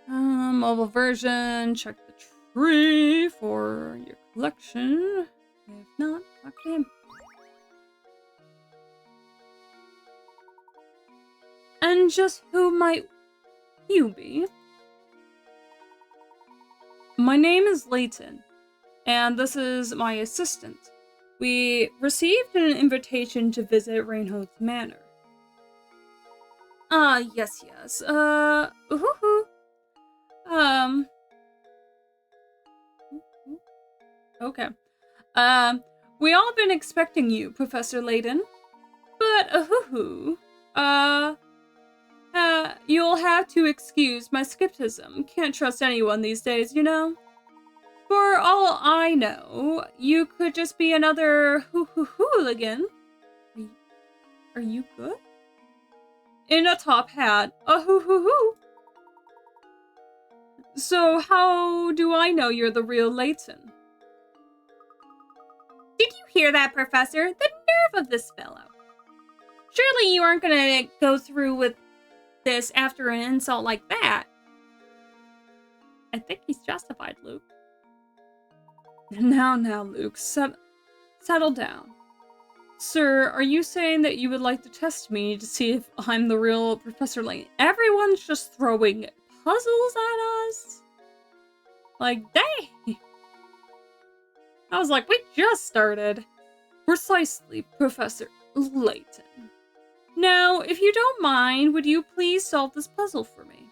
Mobile version, check the tree for your collection. If not, talk to him. And just who might you be? My name is Layton, and this is my assistant. We received an invitation to visit Rainhold's Manor. Yes. Okay. We all been expecting you, Professor Layton. But, you'll have to excuse my skepticism. Can't trust anyone these days, you know? For all I know, you could just be another hooligan. Are you good? In a top hat, a hoo. So how do I know you're the real Layton? Did you hear that, Professor? The nerve of this fellow. Surely you aren't gonna go through with this after an insult like that. I think he's justified, Luke. Now, Luke, settle down. Sir, are you saying that you would like to test me to see if I'm the real Professor Layton? Everyone's just throwing puzzles at us? Like, dang! I was like, we just started. Precisely, Professor Layton. Now, if you don't mind, would you please solve this puzzle for me?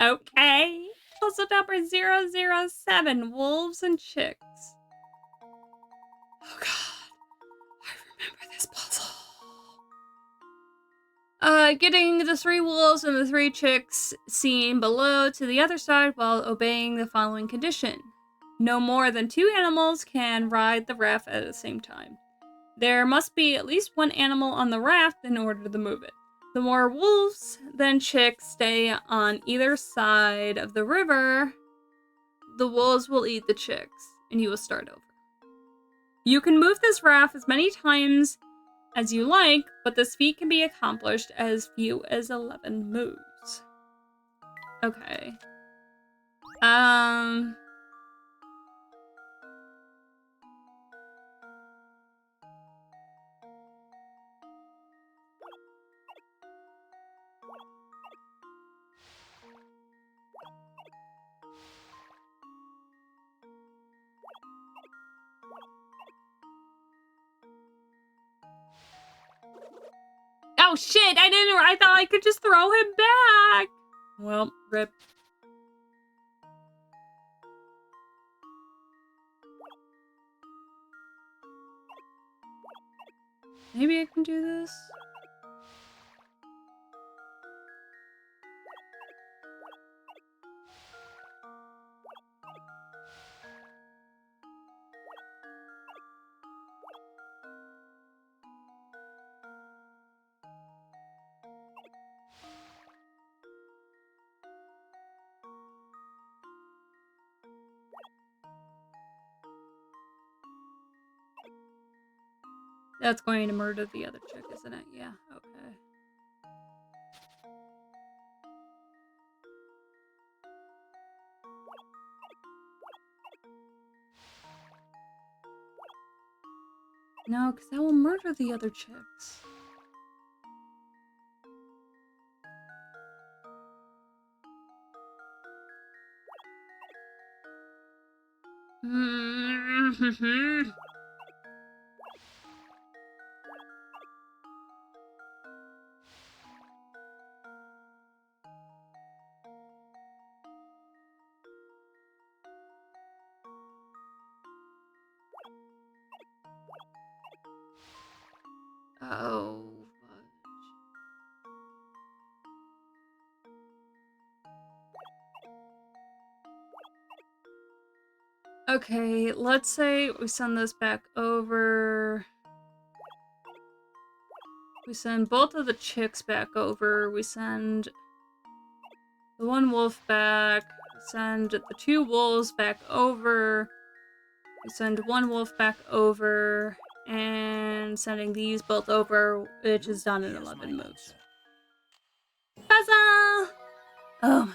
Okay. Puzzle number 007, Wolves and Chicks. Oh god, I remember this puzzle. Getting the 3 wolves and the 3 chicks seen below to the other side while obeying the following condition. No more than 2 animals can ride the raft at the same time. There must be at least 1 animal on the raft in order to move it. The more wolves than chicks stay on either side of the river, the wolves will eat the chicks, and you will start over. You can move this raft as many times as you like, but this feat can be accomplished as few as 11 moves. Okay. Oh shit, I thought I could just throw him back! Well, rip. Maybe I can do this? That's going to murder the other chick, isn't it? Yeah, okay. No, because that will murder the other chicks. Oh, fudge. Okay, let's say we send this back over. We send both of the chicks back over. We send the one wolf back. We send the 2 wolves back over. We send 1 wolf back over. And sending these both over, which is done in Here's 11 my moves. answer. Huzzah! Oh my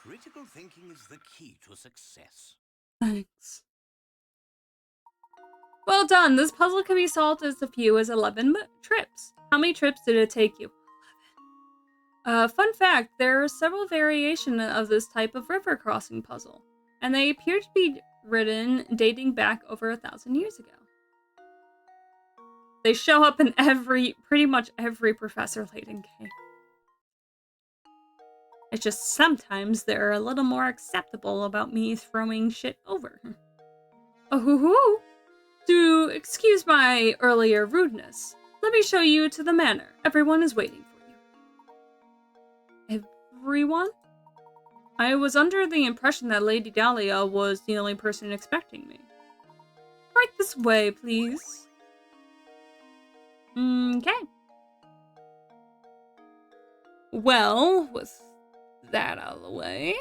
Critical thinking is the key to success. thanks. Well done. This puzzle can be solved as few as 11 trips. How many trips did it take you? 11. Fun fact, there are several variations of this type of river crossing puzzle, and they appear to be written dating back over 1,000 years ago. They show up in pretty much every Professor Layton game. It's just sometimes they're a little more acceptable about me throwing shit over. Oh hoo hoo! To excuse my earlier rudeness, let me show you to the manor. Everyone is waiting for you. Everyone? I was under the impression that Lady Dahlia was the only person expecting me. Right this way, please. Okay. Well, with that out of the way.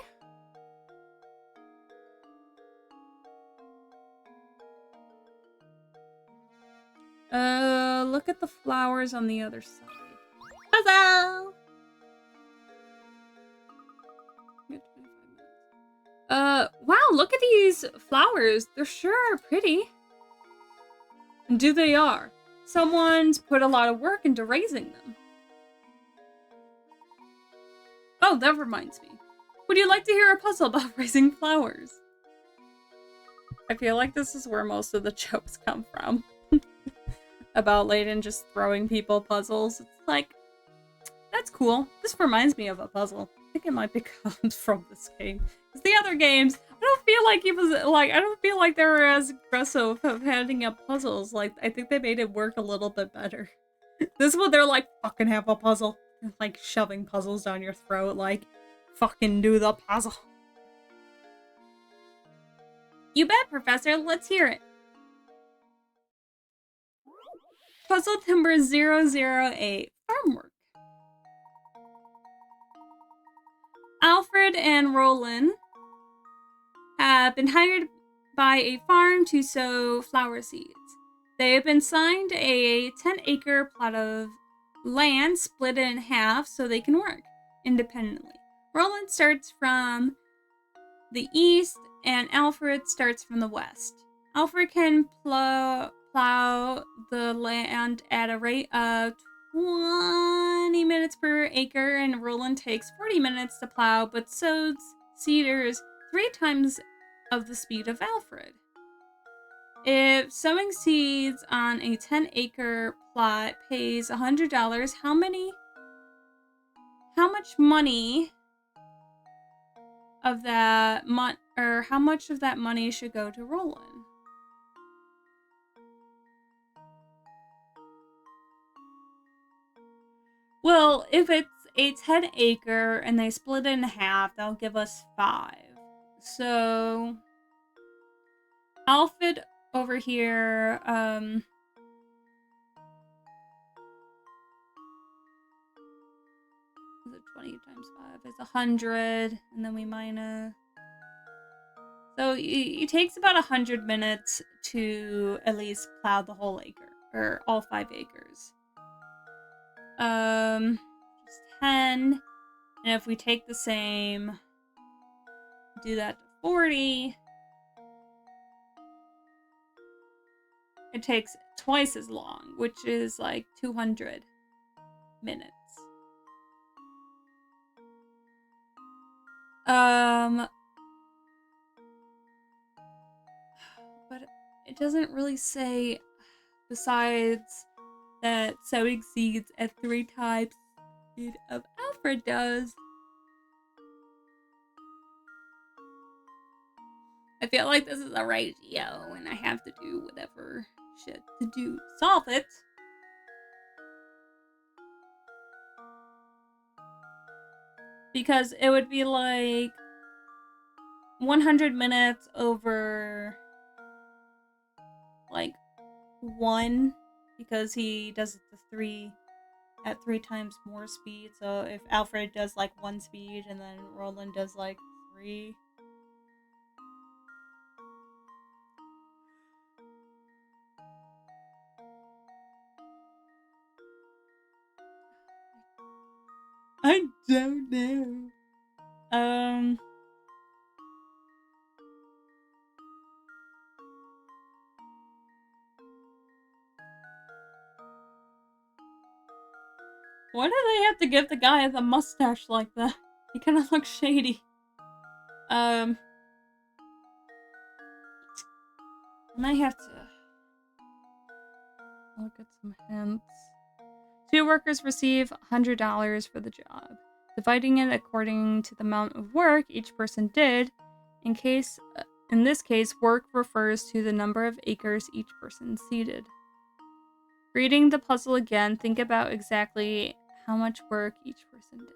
Look at the flowers on the other side. Huzzah! Wow, look at these flowers. They're sure pretty. And they are. Someone's put a lot of work into raising them. Oh, that reminds me. Would you like to hear a puzzle about raising flowers? I feel like this is where most of the jokes come from. About Layton just throwing people puzzles. It's like, that's cool. This reminds me of a puzzle. I think it might be comes from this game. Because the other games, I don't feel like I don't feel like they were as aggressive of handing out puzzles. Like, I think they made it work a little bit better. This one, they're like, fucking have a puzzle. They're like shoving puzzles down your throat, like, fucking do the puzzle. You bet, Professor. Let's hear it. Puzzle number 008. Farm work. Alfred and Roland have been hired by a farm to sow flower seeds. They have been signed a 10-acre plot of land split in half so they can work independently. Roland starts from the east and Alfred starts from the west. Alfred can plow the land at a rate of 20 minutes per acre, and Roland takes 40 minutes to plow, but sows cedars 3 times of the speed of Alfred. If sowing seeds on a 10-acre plot pays $100, how much money of that how much of that money should go to Roland? Well, if it's a 10-acre and they split it in half, that'll give us 5. So Alfred over here, is it 20 times 5? It's 100, and then we minus. So it takes about 100 minutes to at least plow the whole acre, or all 5 acres. Just 10, and if we take the same, do that to 40, it takes twice as long, which is like 200 minutes. But it doesn't really say, besides that sowing seeds at 3 times the speed of Alfred does. I feel like this is a ratio, and I have to do whatever shit to do to solve it. Because it would be like 100 minutes over 1 because he does it at 3 times more speed. So if Alfred does like 1 speed and then Roland does like 3. I don't know. Why do they have to give the guy the mustache like that? He kind of looks shady. And I have to look at some hints. 2 workers receive $100 for the job. Dividing it according to the amount of work each person did. In this case, work refers to the number of acres each person seeded. Reading the puzzle again, think about exactly how much work each person did.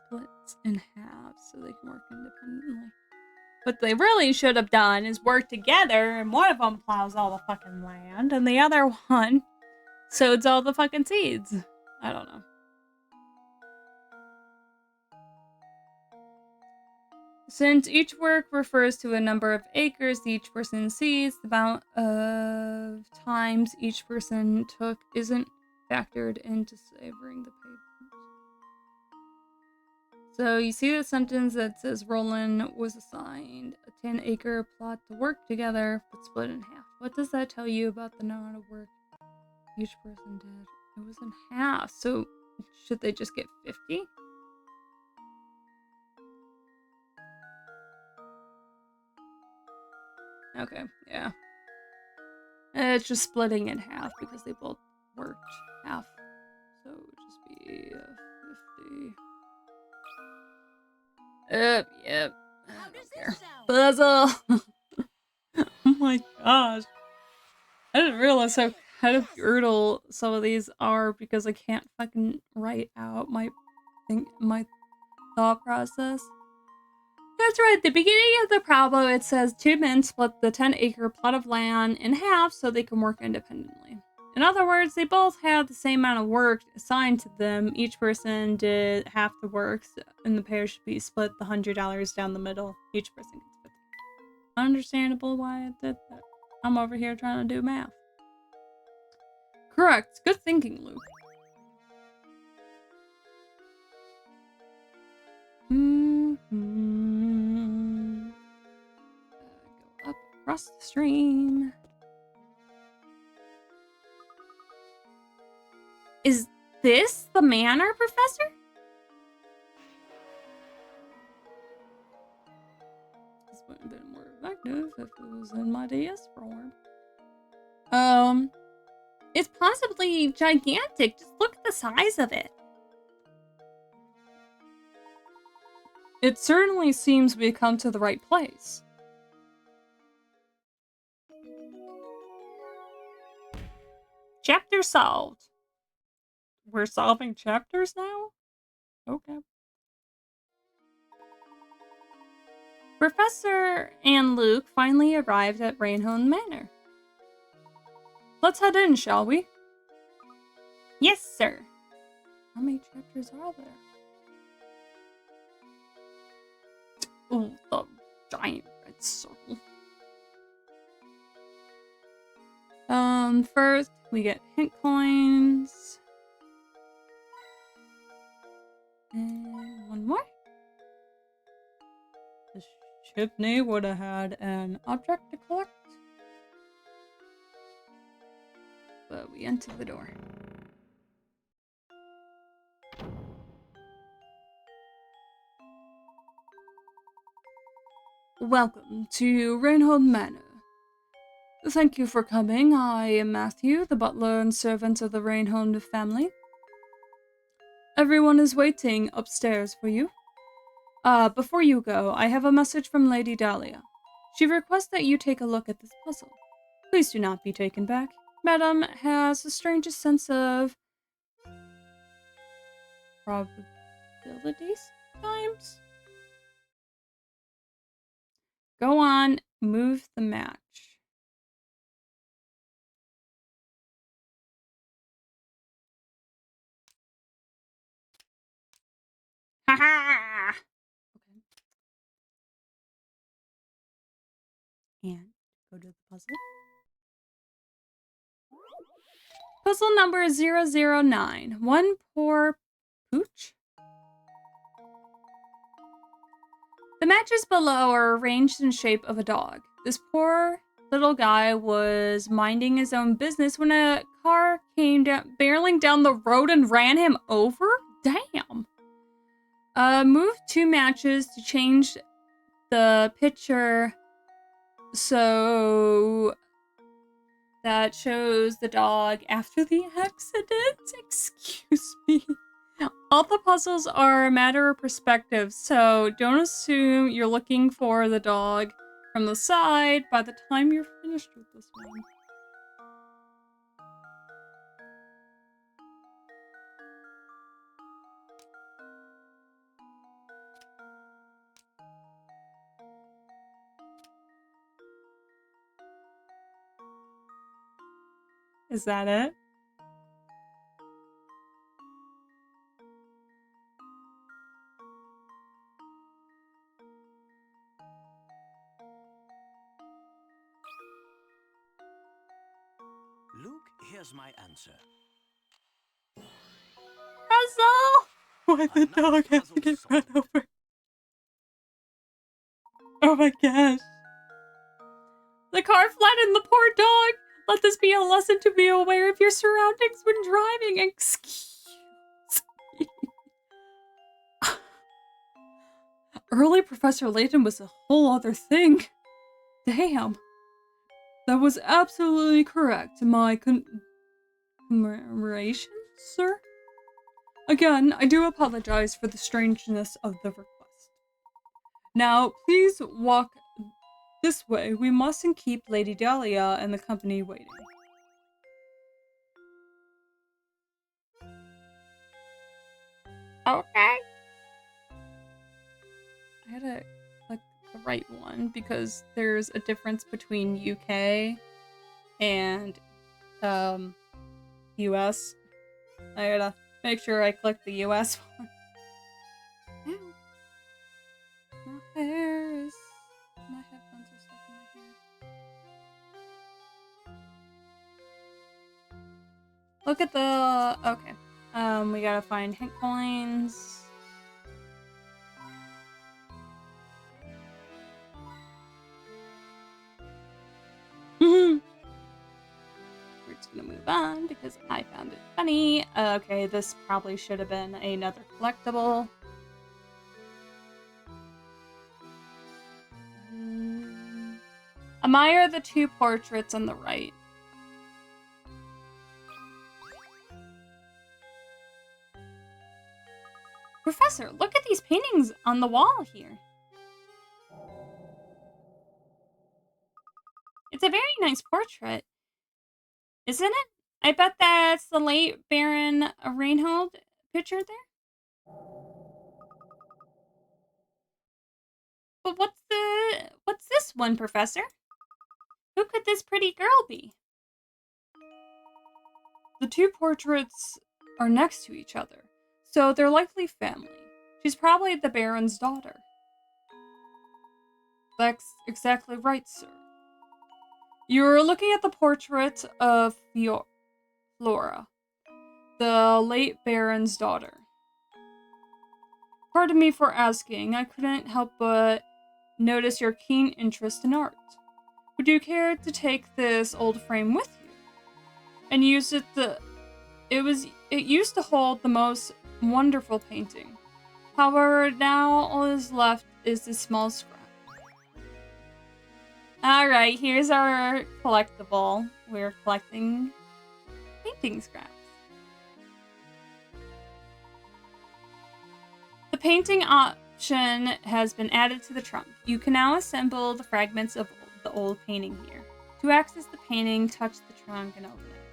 Splits in half so they can work independently. What they really should have done is work together, and one of them plows all the fucking land, and the other one sows all the fucking seeds. I don't know. Since each work refers to a number of acres each person sees, the amount of times each person took isn't factored into savoring the pavement. So you see the sentence that says Roland was assigned a 10-acre plot to work together, but split in half. What does that tell you about the amount of work each person did? It was in half, so should they just get 50? Okay, yeah. It's just splitting in half because they both worked half. So it would just be 50. Yep. How does this sound? Puzzle! Oh my gosh. I didn't realize how kind of brutal some of these are because I can't fucking write out my thought process. That's right, at the beginning of the problem it says 2 men split the 10-acre plot of land in half so they can work independently. In other words, they both had the same amount of work assigned to them. Each person did half the work, and the pair should be split the $100 down the middle. Each person gets 50. Understandable why I did that. I'm over here trying to do math. Correct. Good thinking, Luke. Go up across the stream. Is this the manor, Professor? This would have been more effective if it was in my DS form. It's possibly gigantic. Just look at the size of it. It certainly seems we come to the right place. Chapter solved. We're solving chapters now? Okay. Professor and Luke finally arrived at Rainhome Manor. Let's head in, shall we? Yes, sir. How many chapters are there? Oh, the giant red circle. First, we get hint coins. And one more. The chimney would have had an object to collect. But we enter the door. Welcome to Rainhome Manor. Thank you for coming. I am Matthew, the butler and servant of the Rainhome family. Everyone is waiting upstairs for you. Before you go, I have a message from Lady Dahlia. She requests that you take a look at this puzzle. Please do not be taken back. Madam has the strangest sense of probabilities times. Go on, move the match. Haha! Okay. And go to the puzzle. Puzzle number 009. One poor pooch. The matches below are arranged in shape of a dog. This poor little guy was minding his own business when a car came down, barreling down the road and ran him over? Damn. Move 2 matches to change the picture so that shows the dog after the accident. Excuse me. All the puzzles are a matter of perspective, so don't assume you're looking for the dog from the side by the time you're finished with this one. Is that it? Luke, here's my answer. Puzzle! Why the dog has to get run over? Oh my gosh. The car flattened the poor dog. Let this be a lesson to be aware of your surroundings when driving. Excuse me. Early Professor Layton was a whole other thing. Damn. That was absolutely correct. My commemoration, sir? Again, I do apologize for the strangeness of the request. Now, please walk this way. We mustn't keep Lady Dahlia and the company waiting. Okay. I had to click the right one because there's a difference between UK and US. I gotta make sure I click the US one. Ow. My headphones are stuck in my hair. Look at the, okay. We gotta find hint coins. We're just gonna move on because I found it funny. Okay, this probably should have been another collectible. Admire the 2 portraits on the right. Professor, look at these paintings on the wall here. It's a very nice portrait, isn't it? I bet that's the late Baron Reinhold pictured there. But what's this one, Professor? Who could this pretty girl be? The 2 portraits are next to each other, so they're likely family. She's probably the Baron's daughter. That's exactly right, sir. You're looking at the portrait of Flora, the late Baron's daughter. Pardon me for asking, I couldn't help but notice your keen interest in art. Would you care to take this old frame with you? And use it it used to hold the most wonderful painting. However, now all is left is this small scrap. Alright, here's our collectible. We're collecting painting scraps. The painting option has been added to the trunk. You can now assemble the fragments of the old painting here. To access the painting, touch the trunk and open it.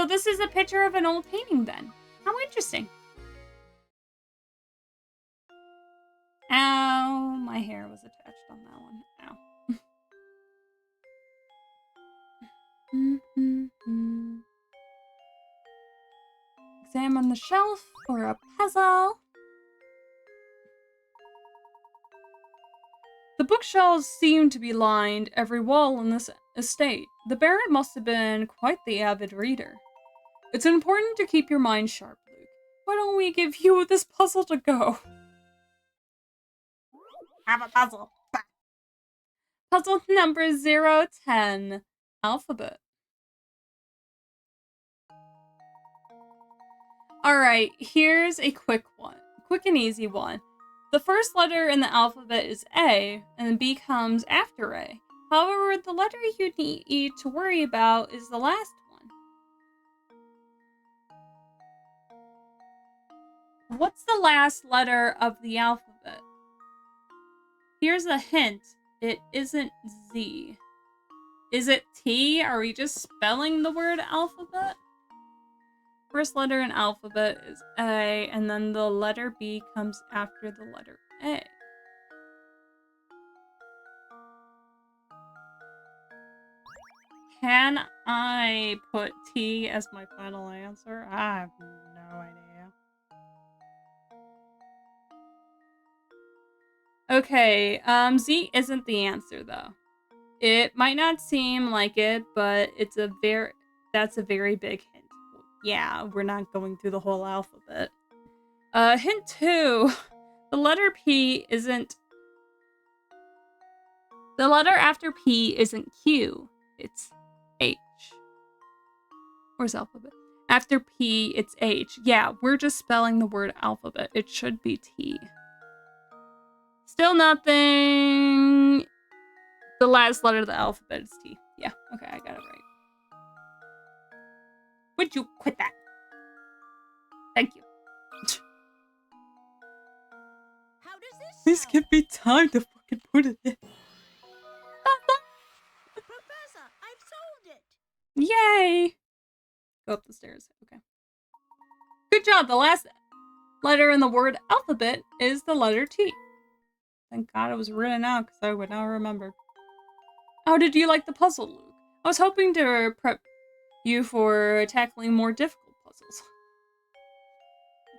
So this is a picture of an old painting then. How interesting. Ow, my hair was attached on that one. Ow. Examine the shelf for a puzzle. The bookshelves seem to be lined every wall in this estate. The Baron must have been quite the avid reader. It's important to keep your mind sharp, Luke. Why don't we give you this puzzle to go? Have a puzzle. Puzzle number 010. Alphabet. Alright, here's a quick one. Quick and easy one. The first letter in the alphabet is A, and B comes after A. However, the letter you need to worry about is the last one. What's the last letter of the alphabet? Here's a hint. It isn't Z. Is it T? Are we just spelling the word alphabet? First letter in alphabet is A, and then the letter B comes after the letter A. Can I put T as my final answer? I have no idea. Okay, Z isn't the answer though. It might not seem like it, but that's a very big hint. Yeah, we're not going through the whole alphabet. Hint 2. The letter after P isn't Q, it's H. Where's alphabet? After P, it's H. Yeah, we're just spelling the word alphabet. It should be T. Still nothing. The last letter of the alphabet is T. Yeah, okay, I got it right. Would you quit that? Thank you. How does this Please sound? give me time to fucking put it in. Professor, I've solved it! Yay! Go up the stairs. Okay. Good job. The last letter in the word alphabet is the letter T. Thank God it was written out because I would not remember. How did you like the puzzle, Luke? I was hoping to prep you for tackling more difficult puzzles.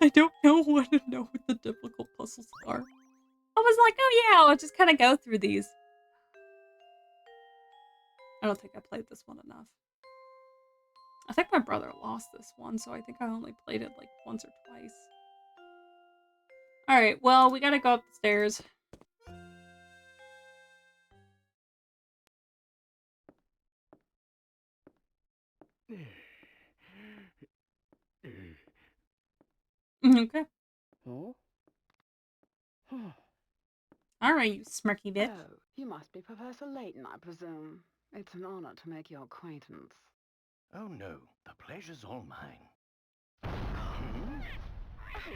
I don't know what the difficult puzzles are. I was like, oh yeah, I'll just kind of go through these. I don't think I played this one enough. I think my brother lost this one, so I think I only played it like once or twice. Alright, well, we gotta go up the stairs. Okay. Oh? Alright, you smirky bitch. Oh, you must be Professor Layton, I presume. It's an honor to make your acquaintance. Oh no, the pleasure's all mine. Oh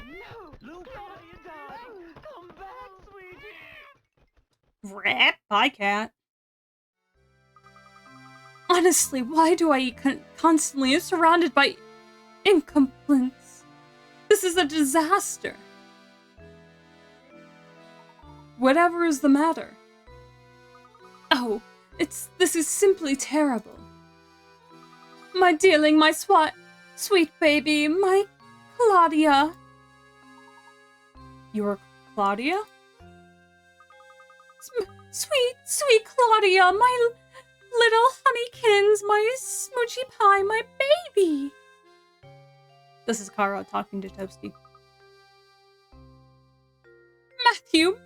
no! Luke, Claudia, darling! Come back, sweetie! Rat. Bye, cat. Honestly, why do I constantly am surrounded by incompetence? This is a disaster. Whatever is the matter? Oh, this is simply terrible. My dearling, my sweet baby, my Claudia. You're Claudia? Sweet Claudia, my little honeykins, my smoochy pie, my baby. This is Kara talking to Toasty. Matthew!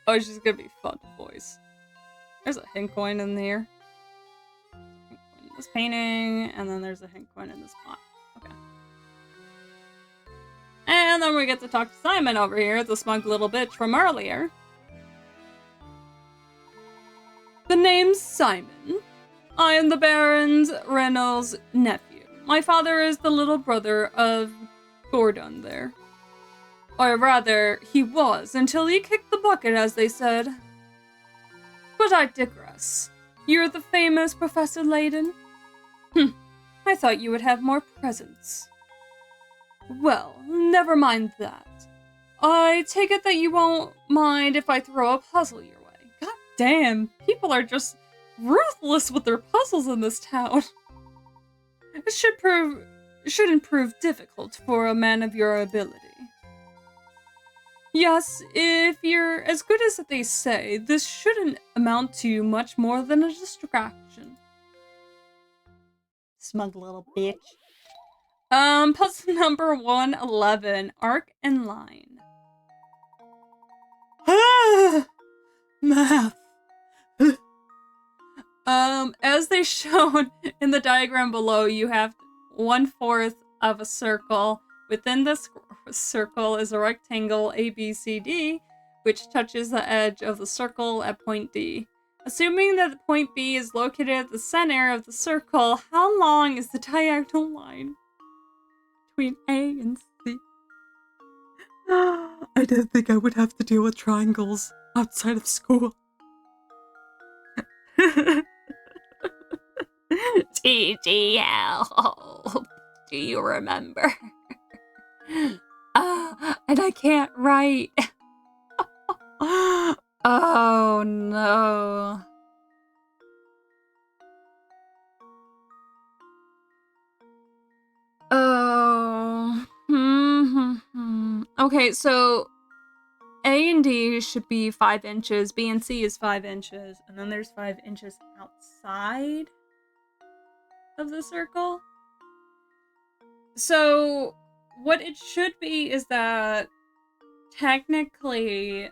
Oh, she's gonna be fun to voice. There's a hint coin in there. There's a hint coin in this painting, and then there's a hint coin in this pot. Okay. And then we get to talk to Simon over here, the smug little bitch from earlier. The name's Simon. I am the Baron's Reynolds' nephew. My father is the little brother of Gordon there. Or rather, he was, until he kicked the bucket, as they said. But I digress. You're the famous Professor Layton? I thought you would have more presence. Well, never mind that. I take it that you won't mind if I throw a puzzle your way. God damn, people are just ruthless with their puzzles in this town. It shouldn't prove difficult for a man of your ability. Yes, if you're as good as they say, this shouldn't amount to much more than a distraction. Smug little bitch. Puzzle number 111, Arc and Line. Math. As they shown in the diagram below, you have 1/4 of a circle. Within this circle is a rectangle ABCD, which touches the edge of the circle at point D. Assuming that the point B is located at the center of the circle, how long is the diagonal line between A and C? I didn't think I would have to deal with triangles outside of school. TGL. Do you remember? And I can't write. Oh no. Oh. Okay, so A and D should be 5 inches, B and C is 5 inches, and then there's 5 inches outside of the circle. So what it should be is that technically,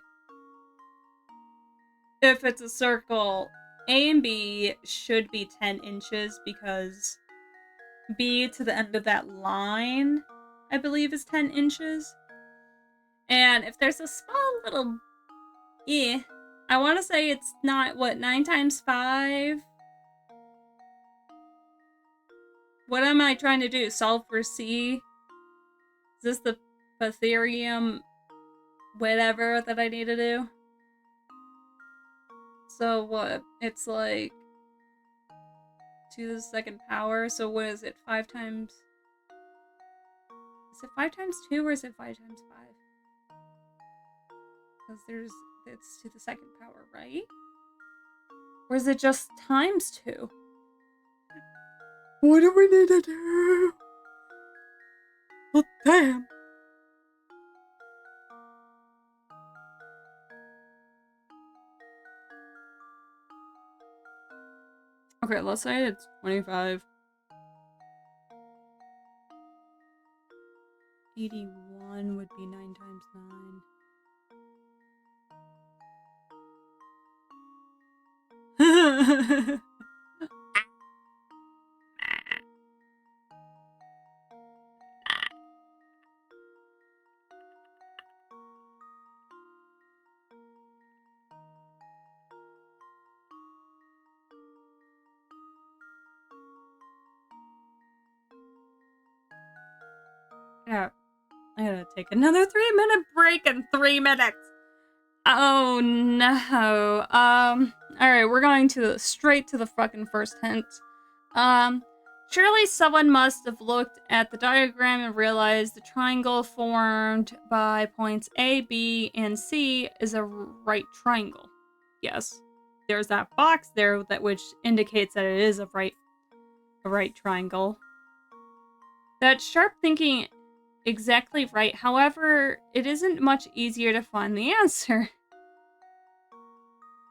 if it's a circle, A and B should be 10 inches because B to the end of that line, I believe, is 10 inches. And if there's a small little I want to say it's not, 9 times 5? What am I trying to do? Solve for C? Is this the Pythagorean whatever that I need to do? So what? It's like 2 to the second power. So what is it? 5 times... Is it 5 times 2 or is it 5 times 5? Because it's to the second power, right? Or is it just times 2? What do we need to do? Well, damn. Okay, let's say it's 25. 81 would be 9 times 9. Yeah, I gotta take another 3-minute break in 3 minutes. Oh no. Alright, we're going straight to the fucking first hint. Surely someone must have looked at the diagram and realized the triangle formed by points A, B, and C is a right triangle. Yes. There's that box there which indicates that it is a right triangle. That sharp thinking exactly right. However, it isn't much easier to find the answer.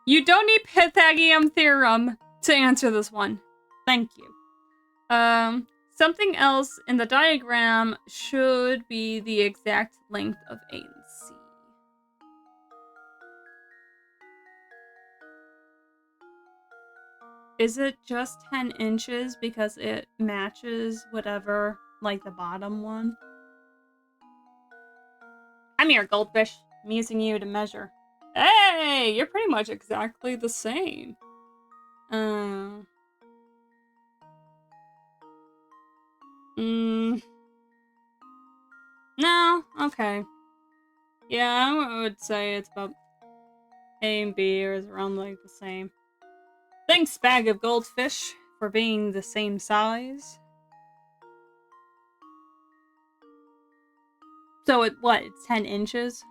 You don't need Pythagorean theorem to answer this one. Thank you. Something else in the diagram should be the exact length of A and C. Is it just 10 inches because it matches whatever, like the bottom one? I'm here, goldfish. I'm using you to measure. Hey, you're pretty much exactly the same. No, okay. Yeah, I would say it's about A and B is around like the same. Thanks, bag of goldfish, for being the same size. So it what? It's 10 inches?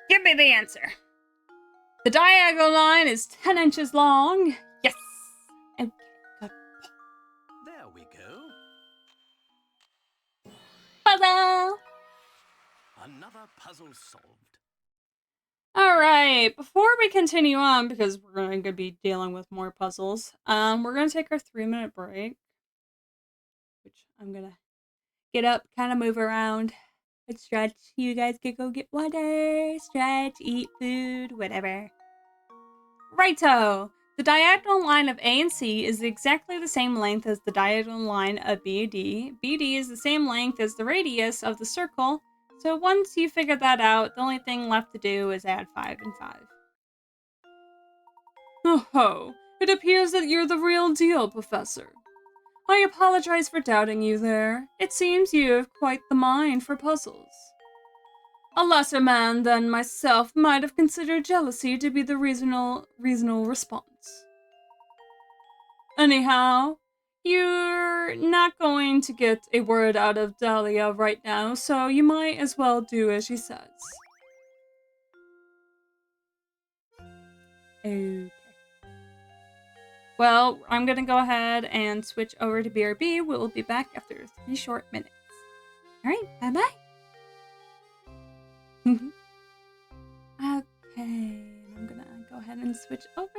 Give me the answer. The diagonal line is 10 inches long. Yes. Okay, good. There we go. Puzzle. Another puzzle solved. All right. Before we continue on, because we're going to be dealing with more puzzles, we're going to take our 3-minute break, which I'm gonna get up, kind of move around, and stretch. You guys can go get water, stretch, eat food, whatever. Righto! The diagonal line of A and C is exactly the same length as the diagonal line of BD. BD is the same length as the radius of the circle, so once you figure that out, the only thing left to do is add 5 and 5. Oh ho! It appears that you're the real deal, Professor. I apologize for doubting you there. It seems you have quite the mind for puzzles. A lesser man than myself might have considered jealousy to be the reasonable response. Anyhow, you're not going to get a word out of Dahlia right now, so you might as well do as she says. Okay. Well, I'm gonna go ahead and switch over to BRB. We'll be back after 3 short minutes. Alright, bye-bye. Okay, I'm gonna go ahead and switch over.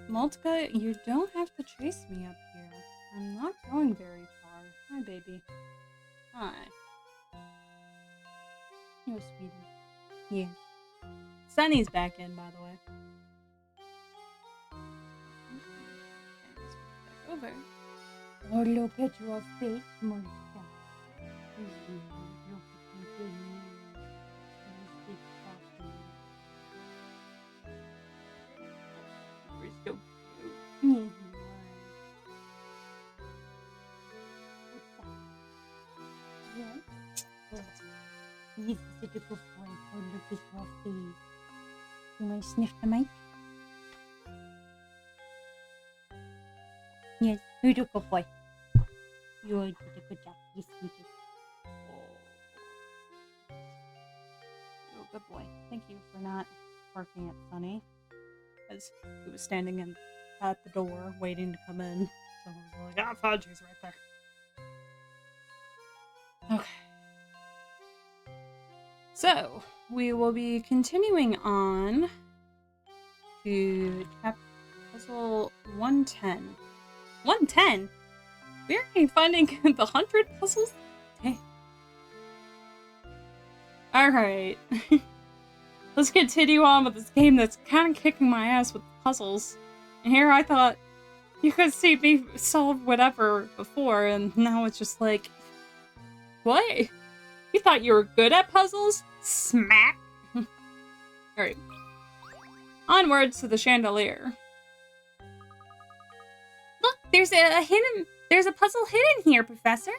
Maltka, you don't have to chase me up here. I'm not going very far. Hi, baby. Hi. You're sweetie. Yeah. Sunny's back in, by the way. Back over. Oh, look at your face, Monica. We're so cute. Yes, such a good boy. Oh, look at your face. You want to sniff the mic? Yes, you're a good boy. You did a good job. Yes, you did. You're a good boy. Thank you for not barking at Sunny. As he was standing at the door waiting to come in. So I was like, Fudgy's right there. Okay. So, we will be continuing on to puzzle 110. 110? We're already finding the 100 puzzles? Dang. Alright. Let's continue on with this game that's kind of kicking my ass with puzzles. And here I thought you could see me solve whatever before, and now it's just like, what? You thought you were good at puzzles? Smack! Alright. Onwards to the chandelier. Look, there's a puzzle hidden here, Professor.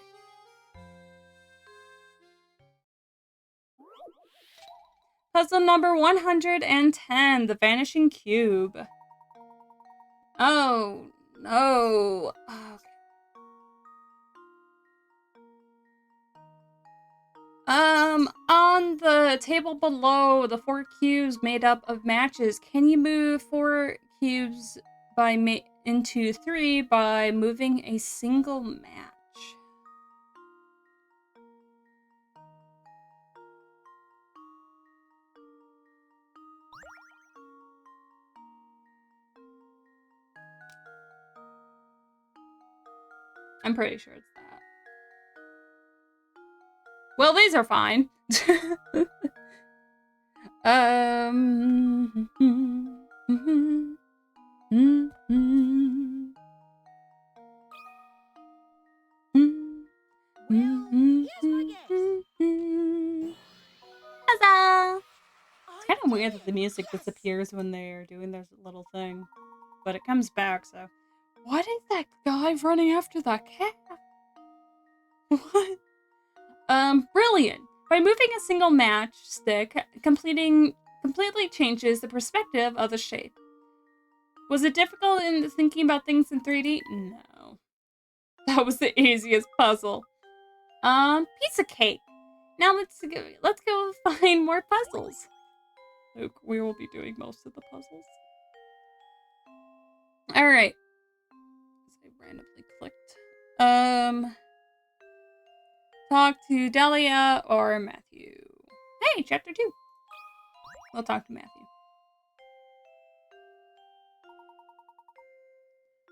Puzzle number 110, the vanishing cube. Oh, no. Okay. On the table below, the 4 cubes made up of matches. Can you move 4 cubes into 3 by moving a single match? I'm pretty sure it's that. Well, these are fine. Huzzah! It's kind of weird that the music disappears when they're doing their little thing. But it comes back, so... What is that guy running after that cat? What? Brilliant. By moving a single matchstick, completely changes the perspective of the shape. Was it difficult in thinking about things in 3D? No. That was the easiest puzzle. Piece of cake. Now let's go find more puzzles. Luke, we will be doing most of the puzzles. Alright. I randomly clicked. Talk to Delia or Matthew. Hey, chapter 2. We'll talk to Matthew.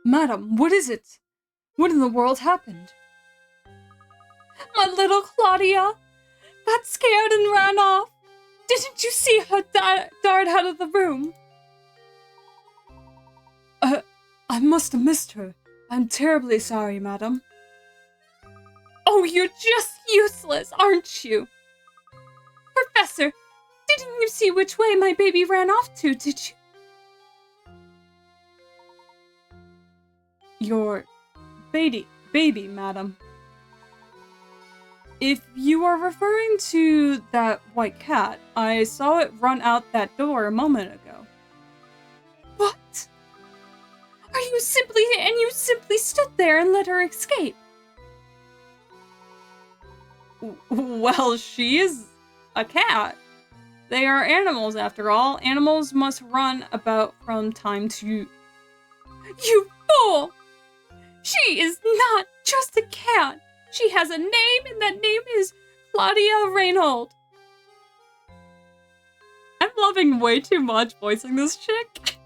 Madam, what is it? What in the world happened? My little Claudia got scared and ran off. Didn't you see her dart out of the room? I must have missed her. I'm terribly sorry, madam. Oh, you're just useless, aren't you? Professor, didn't you see which way my baby ran off to, did you? Your baby, madam. If you are referring to that white cat, I saw it run out that door a moment ago. What? You simply stood there and let her escape? Well, she is a cat. They are animals, after all. Animals must run about from time to... You fool! She is not just a cat. She has a name, and that name is Claudia Reinhold. I'm loving way too much voicing this chick.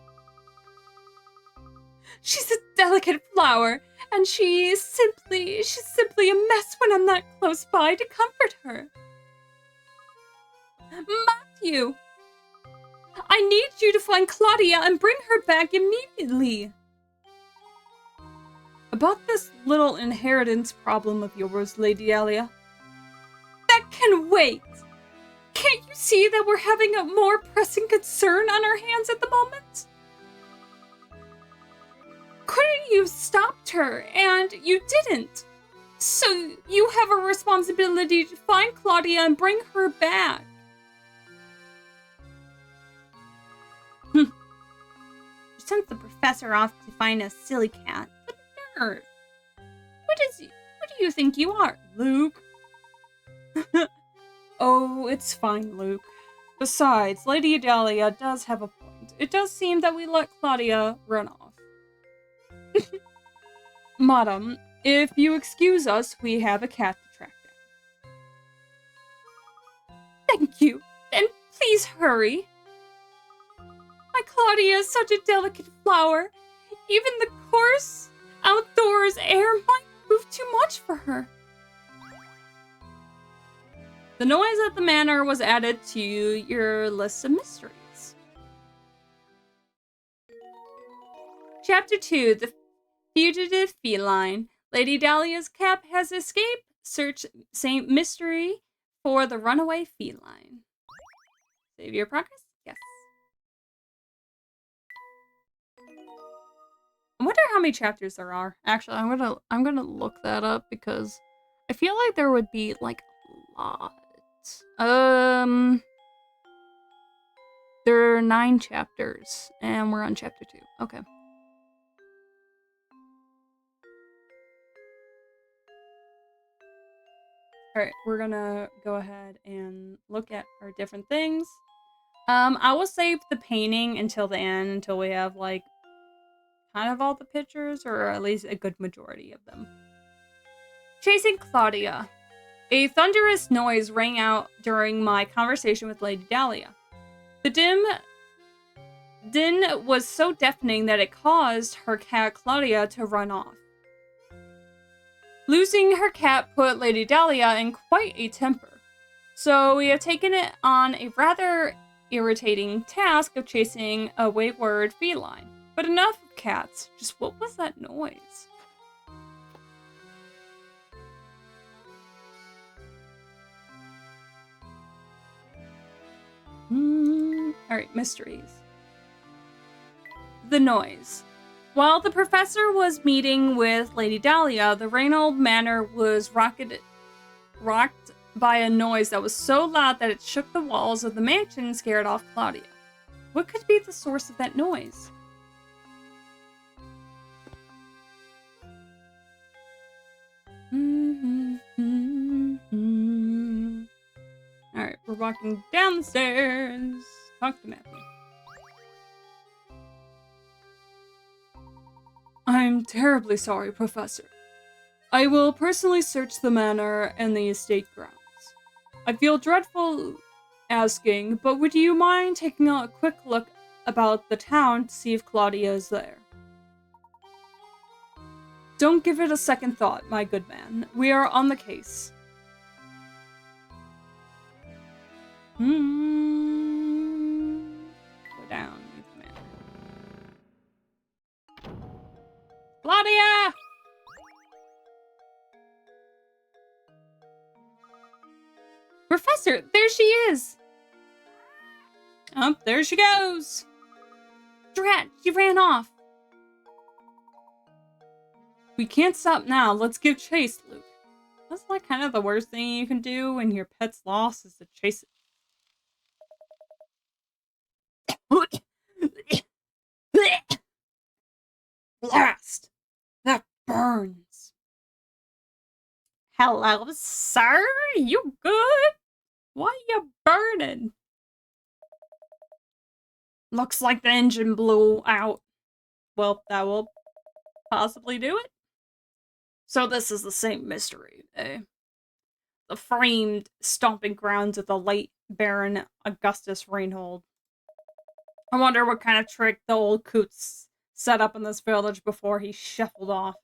She's a delicate flower, and she's simply a mess when I'm not close by to comfort her. Matthew! I need you to find Claudia and bring her back immediately. About this little inheritance problem of yours, Lady Alia. That can wait. Can't you see that we're having a more pressing concern on our hands at the moment? Couldn't you have stopped her, and you didn't? So you have a responsibility to find Claudia and bring her back. You sent the professor off to find a silly cat. What a nerd. What do you think you are, Luke? Oh, it's fine, Luke. Besides, Lady Dahlia does have a point. It does seem that we let Claudia run off. Madam, if you excuse us, we have a cat to track down. Thank you. Then please hurry. My Claudia is such a delicate flower. Even the coarse outdoors air might prove too much for her. The noise at the manor was added to your list of mysteries. Chapter 2, The Fugitive Feline. Lady Dahlia's cat has escaped. Search Saint Mystery for the runaway feline. Save your progress? Yes. I wonder how many chapters there are. Actually, I'm gonna look that up because I feel like there would be like a lot. There are 9 chapters, and we're on chapter 2. Okay. Alright, we're gonna go ahead and look at our different things. I will save the painting until the end, until we have, like, kind of all the pictures, or at least a good majority of them. Chasing Claudia. A thunderous noise rang out during my conversation with Lady Dahlia. The din was so deafening that it caused her cat Claudia to run off. Losing her cat put Lady Dahlia in quite a temper, so we have taken it on a rather irritating task of chasing a wayward feline. But enough of cats. Just what was that noise? Alright, mysteries. The noise. While the professor was meeting with Lady Dahlia, the Reynold Manor was rocked by a noise that was so loud that it shook the walls of the mansion and scared off Claudia. What could be the source of that noise? Alright, we're walking down the stairs. Talk to Matthew. I'm terribly sorry, Professor. I will personally search the manor and the estate grounds. I feel dreadful asking, but would you mind taking a quick look about the town to see if Claudia is there? Don't give it a second thought, my good man. We are on the case. Go down with the manor. Claudia! Professor, there she is! Oh, there she goes! Drat, she ran off! We can't stop now. Let's give chase, Luke. That's like kind of the worst thing you can do when your pet's lost is to chase it. Blast! That burns. Hello, sir? You good? Why you burning? Looks like the engine blew out. Well, that will possibly do it. So this is the same mystery, eh? The framed stomping grounds of the late Baron Augustus Reinhold. I wonder what kind of trick the old coots set up in this village before he shuffled off.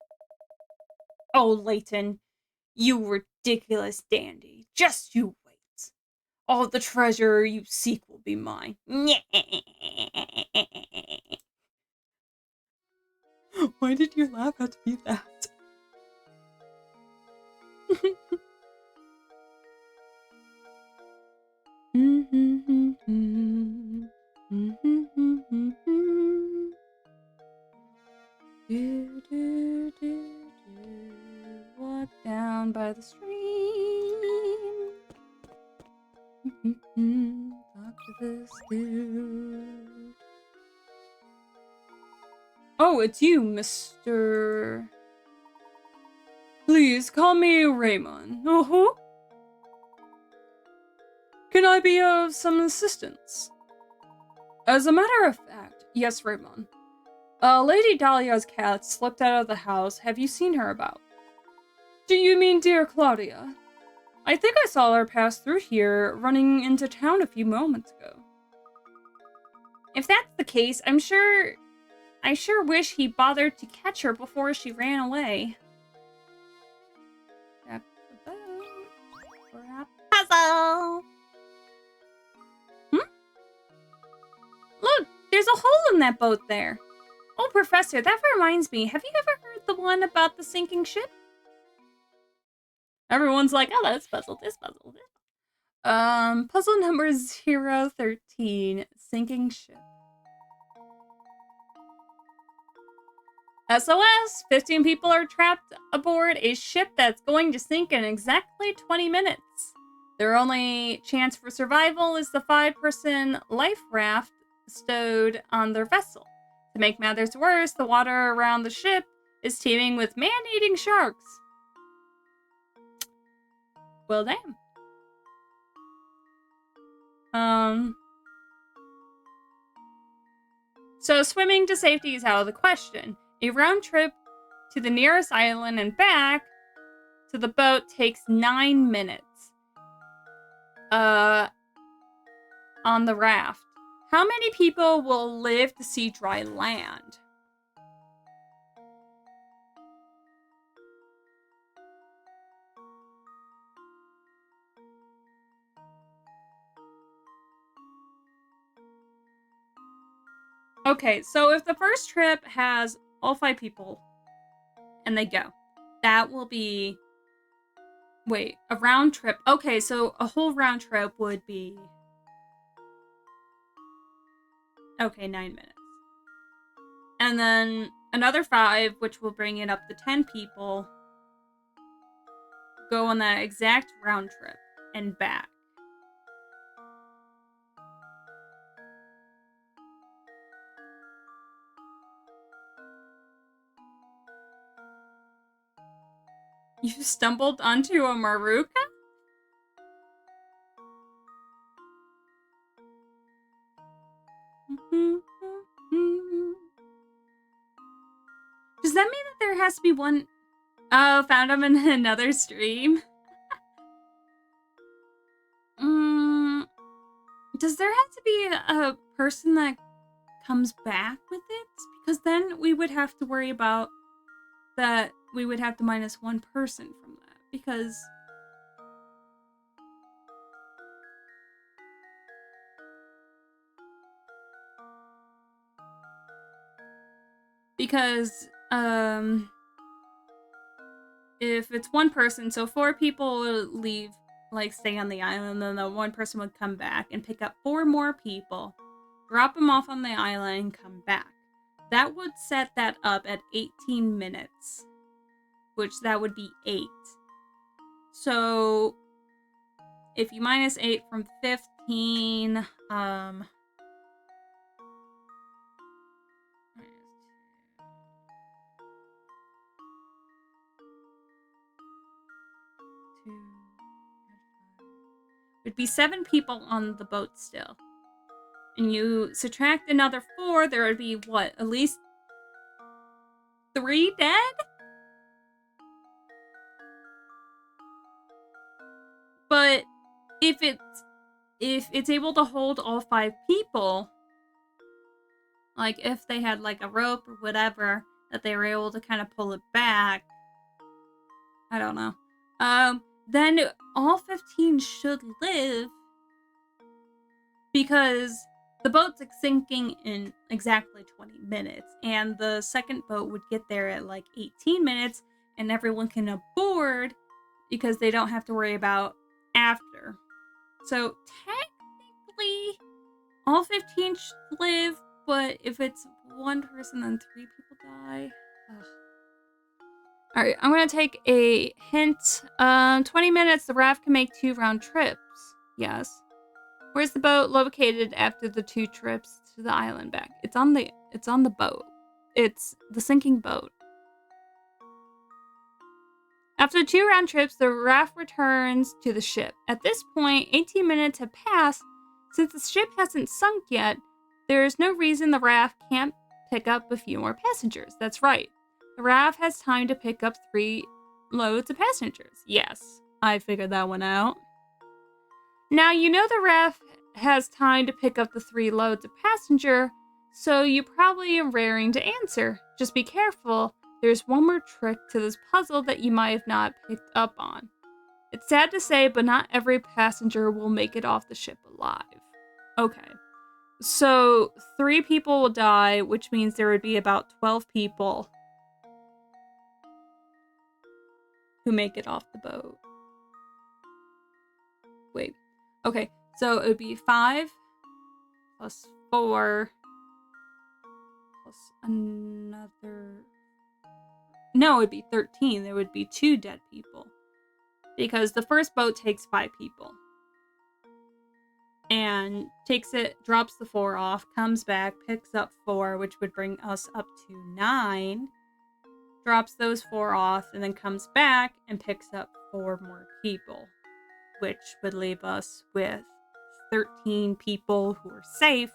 Oh, Layton, you ridiculous dandy. Just you wait. All the treasure you seek will be mine. Why did your laugh have to be that? Walk down by the stream. Talk to this dude. Oh, it's you, Mr. Please call me Raymond. Can I be of some assistance? As a matter of fact, yes, Raymond. Lady Dahlia's cat slipped out of the house. Have you seen her about? Do you mean dear Claudia? I think I saw her pass through here, running into town a few moments ago. If that's the case, I sure wish he bothered to catch her before she ran away. Grab the boat for a puzzle. Look, there's a hole in that boat there. Oh, Professor, that reminds me. Have you ever heard the one about the sinking ship? Everyone's like, oh, that's puzzle, this puzzle, this. Puzzle number 013, sinking ship. SOS! 15 people are trapped aboard a ship that's going to sink in exactly 20 minutes. Their only chance for survival is the 5-person life raft stowed on their vessel. To make matters worse, the water around the ship is teeming with man-eating sharks. Well, damn. So swimming to safety is out of the question. A round trip to the nearest island and back to the boat takes 9 minutes. On the raft. How many people will live to see dry land? Okay, so if the first trip has all 5 people and they go, that will be... Wait, a round trip. Okay, so a whole round trip would be... Okay, 9 minutes. And then another 5, which will bring it up to 10 people, go on that exact round trip and back. You stumbled onto a Maruka? Does that mean that there has to be one... Oh, found him in another stream. Does there have to be a person that comes back with it? Because then we would have to worry about that we would have to minus 1 person from that. Because if it's 1 person, so 4 people will leave, like, stay on the island, then the 1 person would come back and pick up 4 more people, drop them off on the island, and come back. That would set that up at 18 minutes, which that would be 8. So, if you minus 8 from 15, would be 7 people on the boat still. And you subtract another 4, there would be, what, at least 3 dead? But if it's able to hold all 5 people, Like, if they had, like, a rope or whatever, that they were able to kind of pull it back. I don't know. Then all 15 should live because the boat's sinking in exactly 20 minutes, and the second boat would get there at like 18 minutes, and everyone can aboard because they don't have to worry about after. So technically, all 15 should live, but if it's one person, then 3 people die. Ugh. Alright, I'm gonna take a hint. 20 minutes, the raft can make 2 round trips. Yes. Where's the boat located after the 2 trips to the island back? It's on the boat. It's the sinking boat. After 2 round trips, the raft returns to the ship. At this point, 18 minutes have passed. Since the ship hasn't sunk yet, there is no reason the raft can't pick up a few more passengers. That's right. The raft has time to pick up 3 loads of passengers. Yes, I figured that one out. Now, you know the raft has time to pick up the 3 loads of passenger, so you probably are raring to answer. Just be careful. There's one more trick to this puzzle that you might have not picked up on. It's sad to say, but not every passenger will make it off the ship alive. Okay. So, 3 people will die, which means there would be about 12 people who make it off the boat. Wait. Okay, so it would be 5 plus 4 plus another... No, it would be 13. There would be 2 dead people. Because the first boat takes 5 people. And drops the 4 off, comes back, picks up 4, which would bring us up to 9. Drops those 4 off, and then comes back and picks up 4 more people. Which would leave us with 13 people who are safe.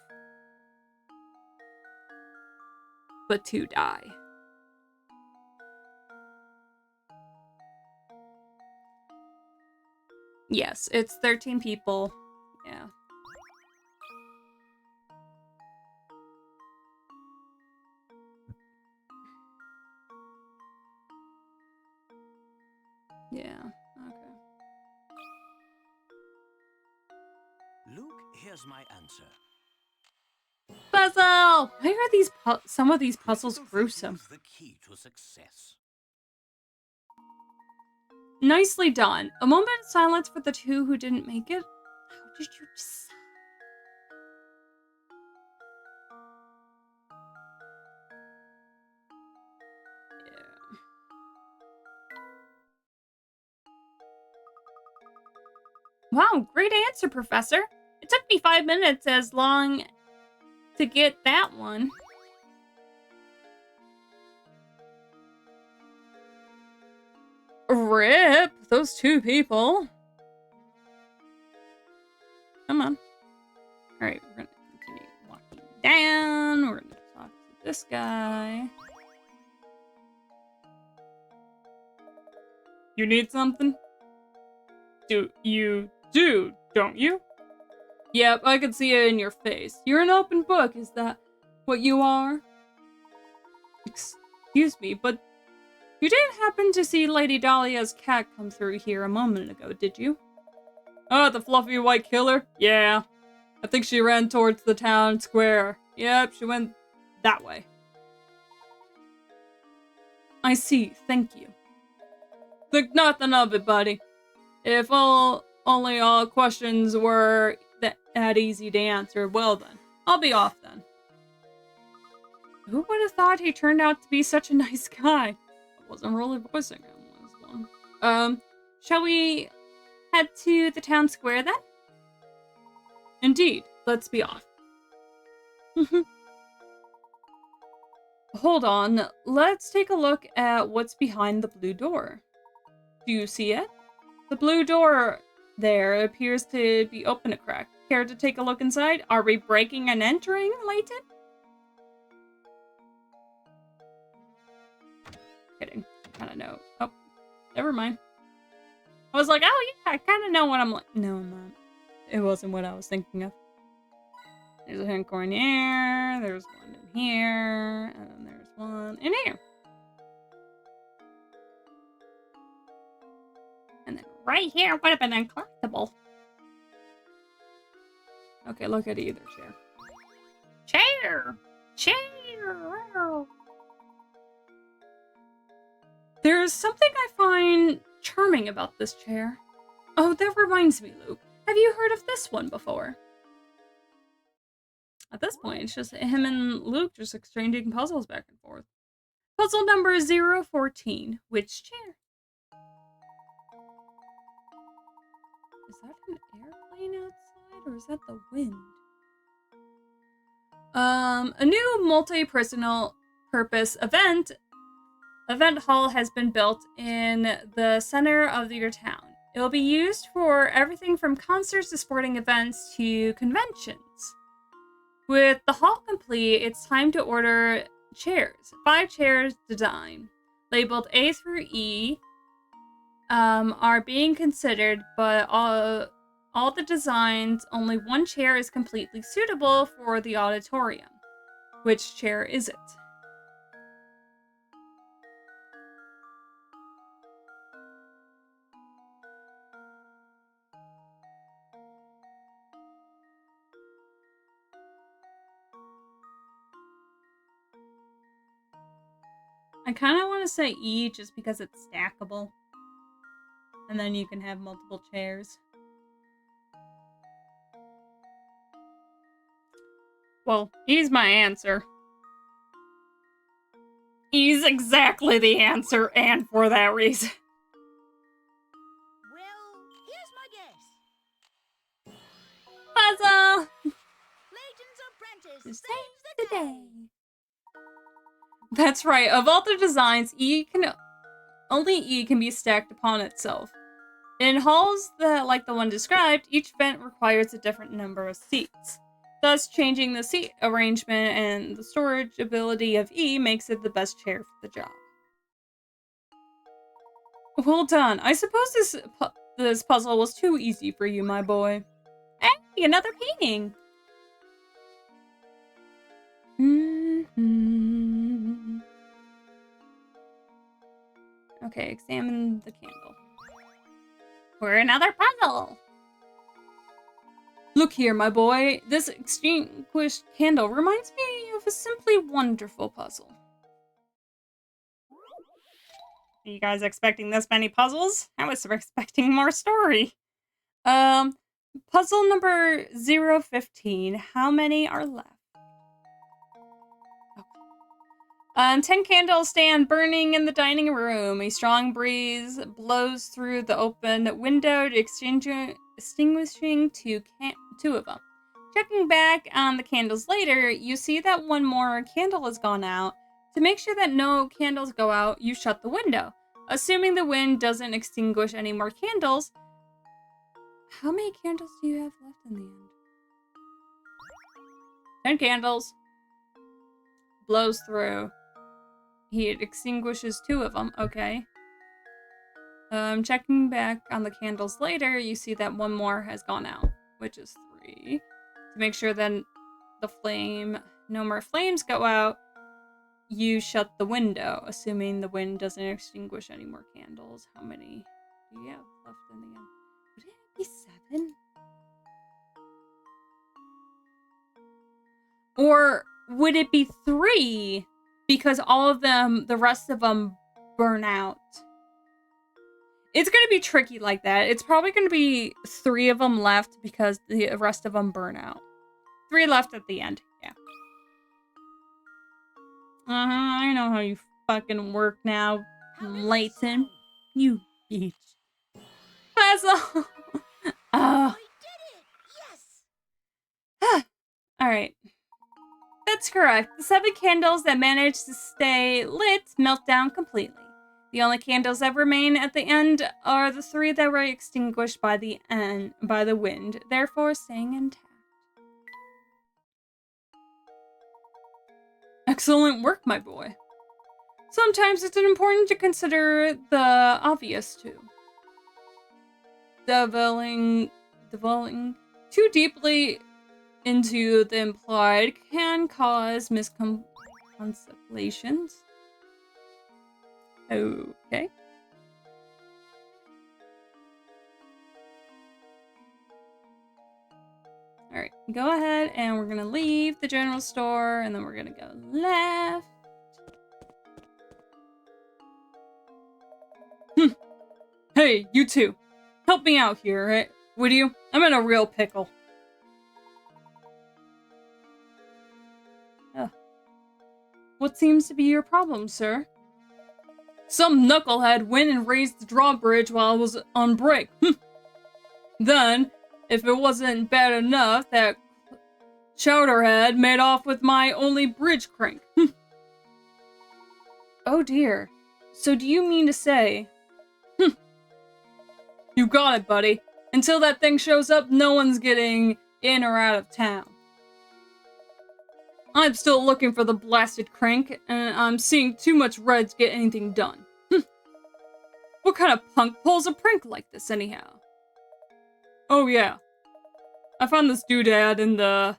But 2 die. Yes, it's 13 people. Yeah. Yeah, okay. Luke, here's my answer. Puzzle! Why are these some of these puzzles Critical gruesome? thinking's the key to success. Nicely done. A moment of silence for the 2 who didn't make it. How did you decide? Wow, great answer, Professor. It took me 5 minutes as long to get that one. Rip, those 2 people. Come on. Alright, we're gonna continue walking down. We're gonna talk to this guy. You need something? You do, don't you? Yep, I can see it in your face. You're an open book, is that what you are? Excuse me, but you didn't happen to see Lady Dahlia's cat come through here a moment ago, did you? Oh, the fluffy white killer? Yeah. I think she ran towards the town square. Yep, she went that way. I see, thank you. Think nothing of it, buddy. If only all questions were that easy to answer, well then, I'll be off then. Who would have thought he turned out to be such a nice guy? I wasn't really voicing him as one. Shall we head to the town square then? Indeed, let's be off. Hold on, let's take a look at what's behind the blue door. Do you see it? The blue door there appears to be open a crack. Care to take a look inside? Are we breaking and entering, Layton? Kidding. I kind of know. Oh, never mind. I was like, oh yeah, I kind of know what I'm like. No, I'm not. It wasn't what I was thinking of. There's a hint corn here. There's one in here, and then there's one in here. And then right here would have been uncollectible. Okay, look at either chair. Chair! Chair! There's something I find charming about this chair. Oh, that reminds me, Luke. Have you heard of this one before? At this point, it's just him and Luke just exchanging puzzles back and forth. Puzzle number 014. Which chair? Is that an airplane outside, or is that the wind? A new multi-personal purpose event hall has been built in the center of your town. It will be used for everything from concerts to sporting events to conventions. With the hall complete, it's time to order chairs. 5 chairs design, labeled A through E, are being considered, but all the designs, only one chair is completely suitable for the auditorium. Which chair is it? I kind of want to say E just because it's stackable. And then you can have multiple chairs. Well, E's my answer. E's exactly the answer, and for that reason. Well, here's my guess. Puzzle! Layton's apprentice Saves saves the day. That's right. Of all the designs, only E can be stacked upon itself. In halls like the one described, each vent requires a different number of seats. Thus, changing the seat arrangement and the storage ability of E makes it the best chair for the job. Well done. I suppose this puzzle was too easy for you, my boy. Hey, another painting! Okay, examine the candle. For another puzzle! Look here, my boy. This extinguished candle reminds me of a simply wonderful puzzle. Are you guys expecting this many puzzles? I was expecting more story. Puzzle number 015. How many are left? Okay. 10 candles stand burning in the dining room. A strong breeze blows through the open window, extinguishing two of them. Checking back on the candles later, you see that one more candle has gone out. To make sure that no candles go out, you shut the window. Assuming the wind doesn't extinguish any more candles, how many candles do you have left in the end? 10 candles. Blows through. He extinguishes 2 of them. Okay. Checking back on the candles later, you see that one more has gone out, which is 3. To make sure that no more flames go out, you shut the window, assuming the wind doesn't extinguish any more candles. How many do you have left in the end? Would it be 7? Or would it be 3? Because the rest of them burn out. It's going to be tricky like that. It's probably going to be 3 of them left because the rest of them burn out. 3 left at the end. Yeah. I know how you fucking work now, Layton. You bitch. Puzzle! Oh. I did it! Yes! Alright. That's correct. The 7 candles that managed to stay lit melt down completely. The only candles that remain at the end are the 3 that were extinguished by the wind, therefore staying intact. Excellent work, my boy. Sometimes it's important to consider the obvious too. Delving too deeply into the implied can cause misconceptions. Okay. Alright, go ahead and we're gonna leave the general store and then we're gonna go left. Hey, you two. Help me out here, right? Would you? I'm in a real pickle. What seems to be your problem, sir? Some knucklehead went and raised the drawbridge while I was on break. Then, if it wasn't bad enough, that chowderhead made off with my only bridge crank. Oh dear. So do you mean to say... You got it, buddy. Until that thing shows up, no one's getting in or out of town. I'm still looking for the blasted crank, and I'm seeing too much red to get anything done. What kind of punk pulls a prank like this, anyhow? Oh yeah. I found this doodad in the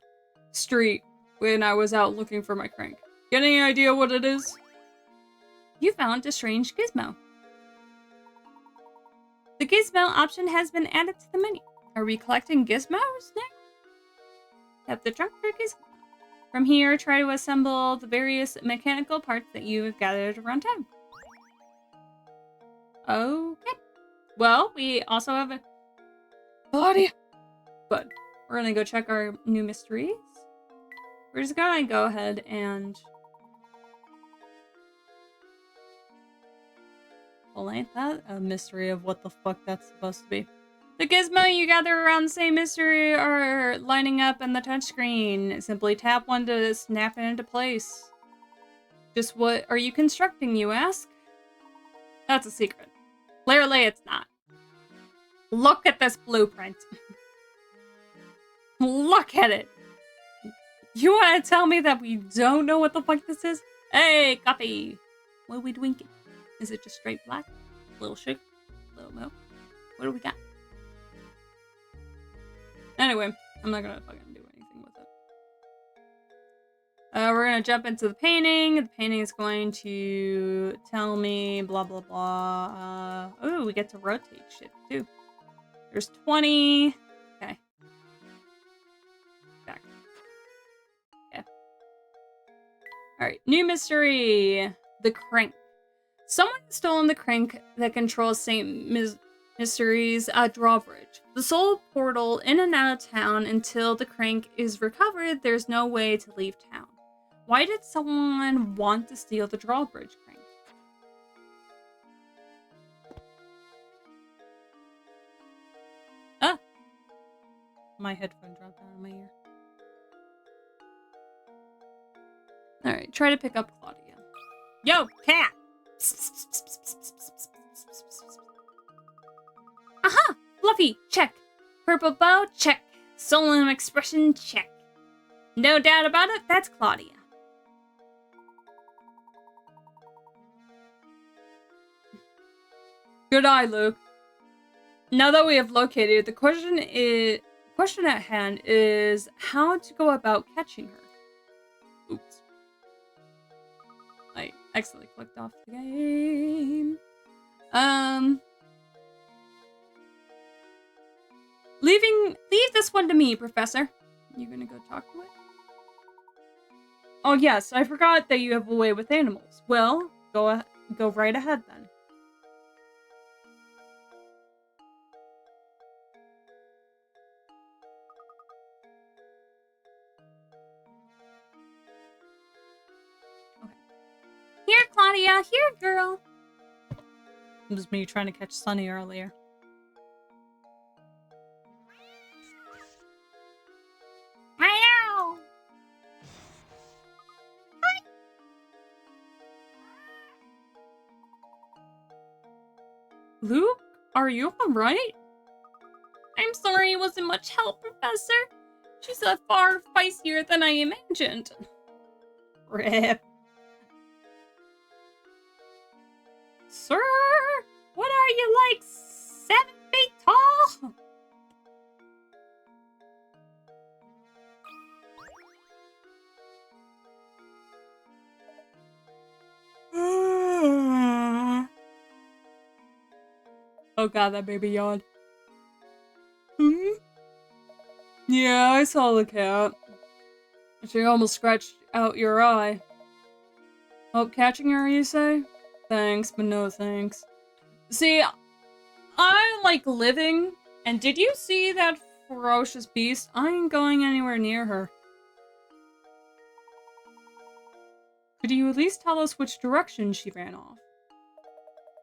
street when I was out looking for my crank. Get any idea what it is? You found a strange gizmo. The gizmo option has been added to the menu. Are we collecting gizmos now? Tap the trunk for gizmo. From here, try to assemble the various mechanical parts that you have gathered around town. Okay. Well, we also have a... Claudia! But we're gonna go check our new mysteries. We're just gonna go ahead and... Well, ain't that a mystery of what the fuck that's supposed to be? The gizmo you gather around the same mystery are lining up in the touchscreen. Simply tap one to snap it into place. Just what are you constructing, you ask? That's a secret. Clearly it's not. Look at this blueprint. Look at it. You want to tell me that we don't know what the fuck this is? Hey, coffee. What are we drinking? Is it just straight black? A little sugar? A little milk? What do we got? Anyway, I'm not gonna fucking do anything with it. We're gonna jump into the painting. The painting is going to tell me blah blah blah. Oh, we get to rotate shit too. There's 20. Okay. Back. Okay. Alright, new mystery. The crank. Someone has stolen the crank that controls St. Mystery's drawbridge. The sole portal in and out of town until the crank is recovered, there's no way to leave town. Why did someone want to steal the drawbridge crank? Ah! My headphone dropped out of my ear. Alright, try to pick up Claudia. Yo, cat! Aha! Fluffy, check. Purple bow, check. Solemn expression, check. No doubt about it, that's Claudia. Good eye, Luke. Now that we have located, the question at hand is how to go about catching her. Oops. I accidentally clicked off the game. Leave this one to me, Professor. You gonna go talk to it? Oh yes, I forgot that you have a way with animals. Well, go right ahead then. Here, Claudia. Here, girl. It was me trying to catch Sunny earlier. Meow. Luke, are you alright? I'm sorry it wasn't much help, Professor. She's far feistier than I imagined. Rip. Sir, what are you, like 7 feet tall? Oh god, that baby yawned. Hmm? Yeah, I saw the cat. She almost scratched out your eye. Hope catching her, you say? Thanks, but no thanks. See, I like living, and did you see that ferocious beast? I ain't going anywhere near her. Could you at least tell us which direction she ran off?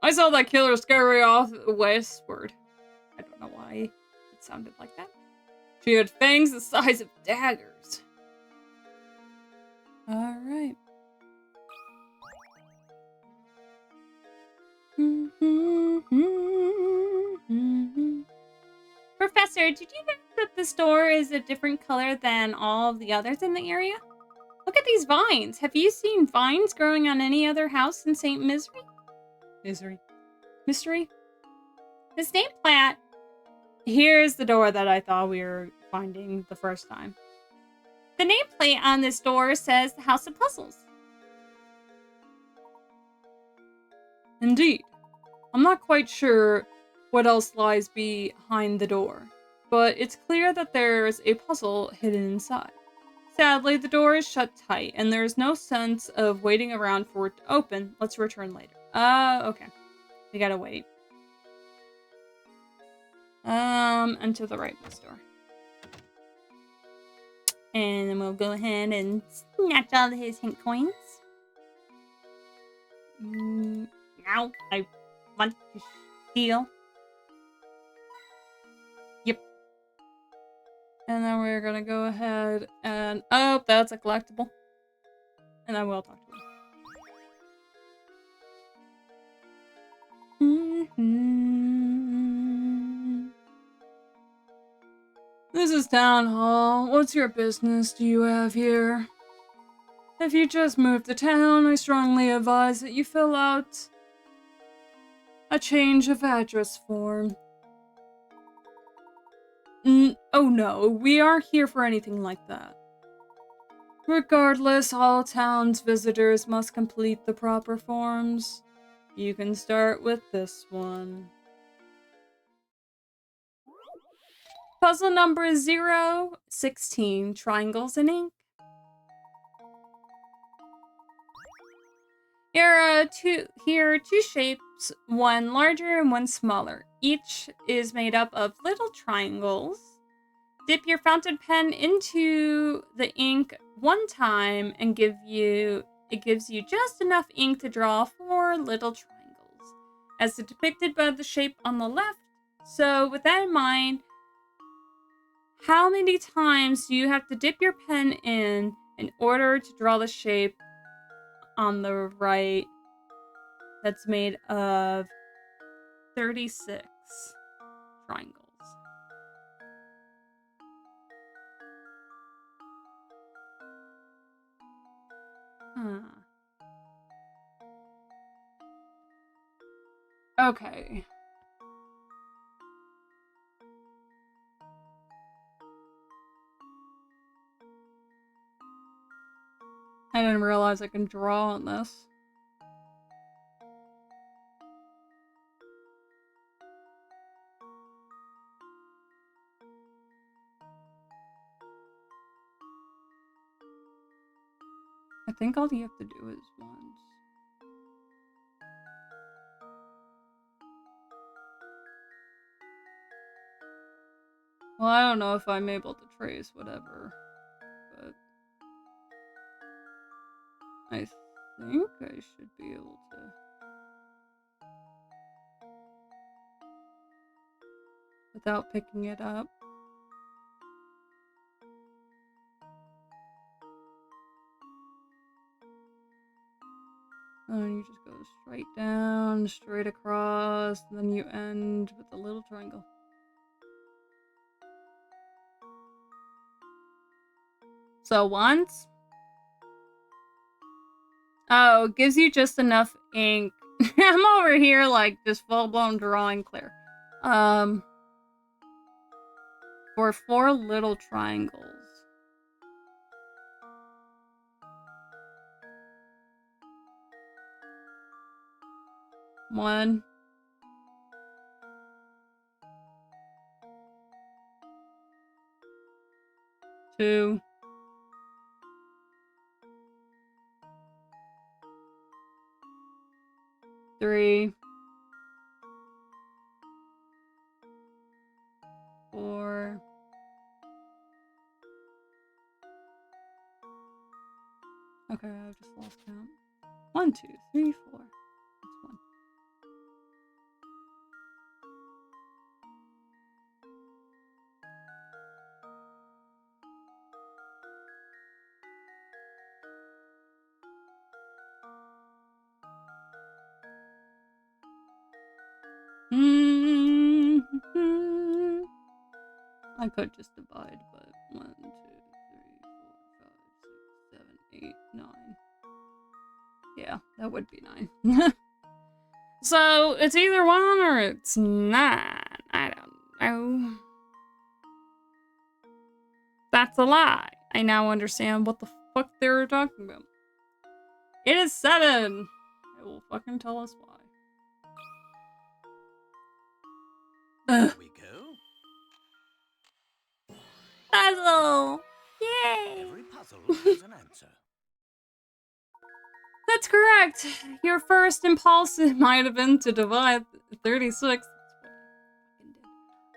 I saw that killer scurry off westward. I don't know why it sounded like that. She had fangs the size of daggers. Alright. Professor, did you notice that this door is a different color than all of the others in the area? Look at these vines. Have you seen vines growing on any other house in St. Misery? Mystery? This nameplate. Here's the door that I thought we were finding the first time. The nameplate on this door says the House of Puzzles. Indeed. I'm not quite sure what else lies behind the door, but it's clear that there's a puzzle hidden inside. Sadly, the door is shut tight, and there's no sense of waiting around for it to open. Let's return later. Okay. We gotta wait. And to the right of this door. And then we'll go ahead and snatch all of his hint coins. Now I want to steal. Yep. And then we're gonna go ahead and... Oh, that's a collectible. And I will talk to him. This is Town Hall. What's your business do you have here? If you just moved to town, I strongly advise that you fill out a change of address form. Oh no, we aren't here for anything like that. Regardless, all town's visitors must complete the proper forms. You can start with this one. Puzzle number 016, Triangles in Ink. Here are two shapes, one larger and one smaller. Each is made up of little triangles. Dip your fountain pen into the ink one time and it gives you just enough ink to draw 4 little triangles, as depicted by the shape on the left. So with that in mind, how many times do you have to dip your pen in order to draw the shape on the right that's made of 36 triangles? Okay. I didn't realize I can draw on this. I think all you have to do is once. Well, I don't know if I'm able to trace whatever, but I think I should be able to. Without picking it up. And you just go straight down, straight across, and then you end with a little triangle. So once. Oh, it gives you just enough ink. I'm over here like just full-blown drawing clear. For 4 little triangles. One. 2. Three. 4. Okay, I just lost count. 1, 2, 3, 4. That's 1. I could just divide, but 1, 2, 3, 4, 5, 6, 7, 8, 9. Yeah, that would be 9. So it's either 1 or it's not. I don't know. That's a lie. I now understand what the fuck they were talking about. It is 7. It will fucking tell us why. Here we go. Puzzle! Yay! Every puzzle has an answer. That's correct. Your first impulse might have been to divide 36.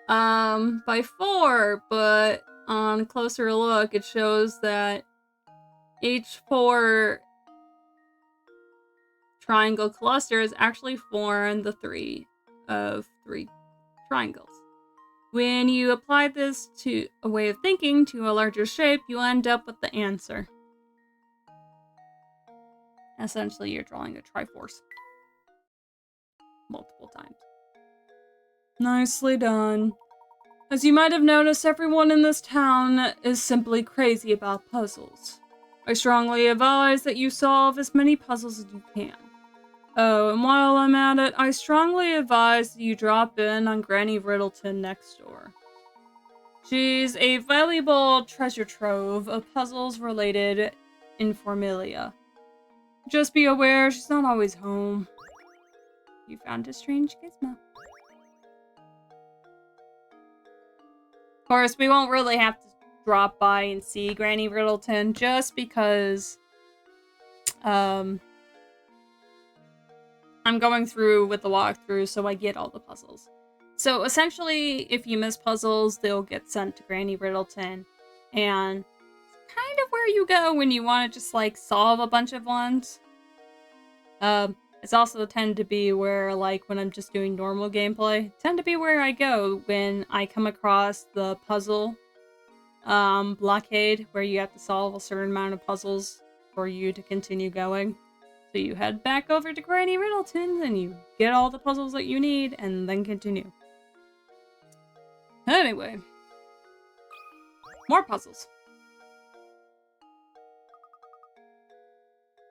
By 4, but on closer look, it shows that each 4 triangle clusters actually form the 3 of 3 triangles. When you apply this to a way of thinking to a larger shape, you end up with the answer. Essentially, you're drawing a triforce. Multiple times. Nicely done. As you might have noticed, everyone in this town is simply crazy about puzzles. I strongly advise that you solve as many puzzles as you can. Oh, and while I'm at it, I strongly advise that you drop in on Granny Riddleton next door. She's a valuable treasure trove of puzzles related informilia. Just be aware she's not always home. You found a strange gizmo. Of course, we won't really have to drop by and see Granny Riddleton just because I'm going through with the walkthrough, so I get all the puzzles. So essentially, if you miss puzzles, they'll get sent to Granny Riddleton, and it's kind of where you go when you want to just like solve a bunch of ones. It's also tend to be where, like, when I'm just doing normal gameplay, tend to be where I go when I come across the puzzle blockade, where you have to solve a certain amount of puzzles for you to continue going. So you head back over to Granny Riddleton, and you get all the puzzles that you need, and then continue. Anyway. More puzzles.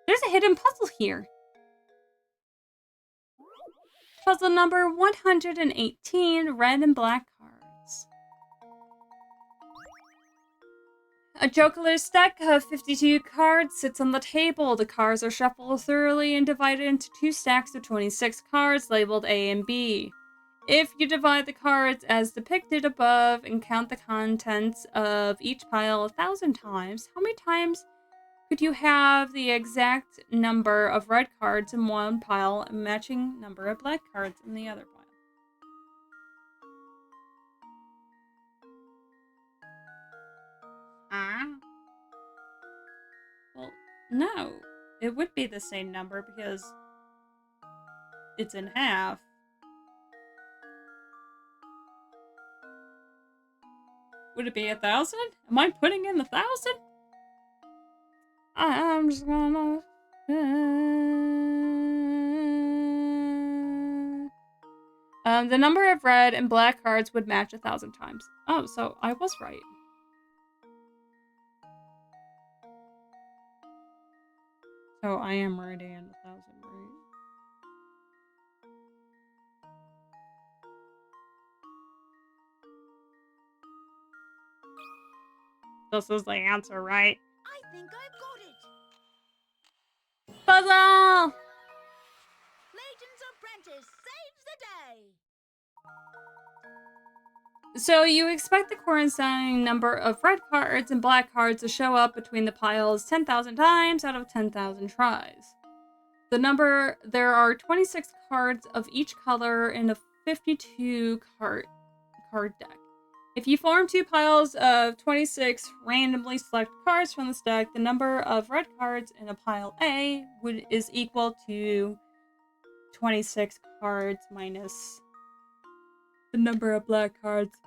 There's a hidden puzzle here. Puzzle number 118, red and black cards. A jokerless deck of 52 cards sits on the table. The cards are shuffled thoroughly and divided into 2 stacks of 26 cards labeled A and B. If you divide the cards as depicted above and count the contents of each pile 1,000 times, how many times could you have the exact number of red cards in one pile and matching number of black cards in the other pile? Well, no. It would be the same number because it's in half. Would it be 1,000? Am I putting in 1,000? I'm just gonna... the number of red and black cards would match 1,000 times. Oh, so I was right. So I am writing in 1,000, right? This is the answer, right? I think I've got it. Puzzle! Layton's apprentice saves the day. So you expect the corresponding number of red cards and black cards to show up between the piles 10,000 times out of 10,000 tries. There are 26 cards of each color in a 52 card deck. If you form two piles of 26 randomly selected cards from the stack, the number of red cards in a pile A is equal to 26 cards minus the number of black cards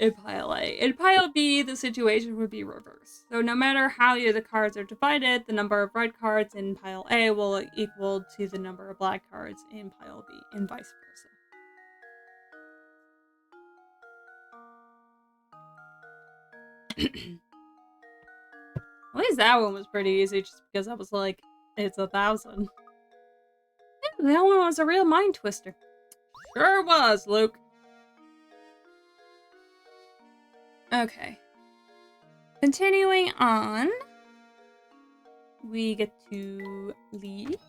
in pile A. In pile B, the situation would be reversed. So no matter how the cards are divided, the number of red cards in pile A will equal to the number of black cards in pile B, and vice versa. At least that one was pretty easy, just because I was like, it's 1,000. Yeah, that one was a real mind twister. Sure was, Luke. Okay. Continuing on, we get to leave.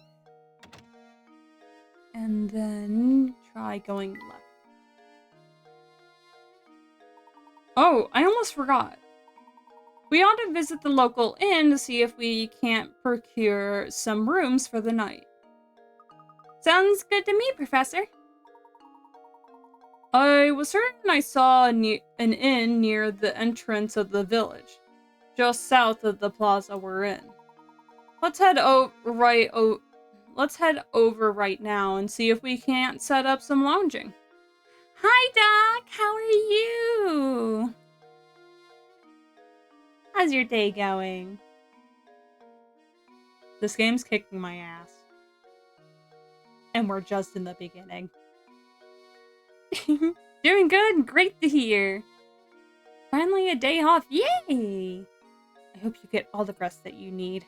And then try going left. Oh, I almost forgot. We ought to visit the local inn to see if we can't procure some rooms for the night. Sounds good to me, Professor. I was certain I saw an inn near the entrance of the village, just south of the plaza we're in. Let's head over right now and see if we can't set up some lounging. Hi, Doc. How are you? How's your day going? This game's kicking my ass. And we're just in the beginning. Doing good. Great to hear. Finally a day off. Yay! I hope you get all the rest that you need.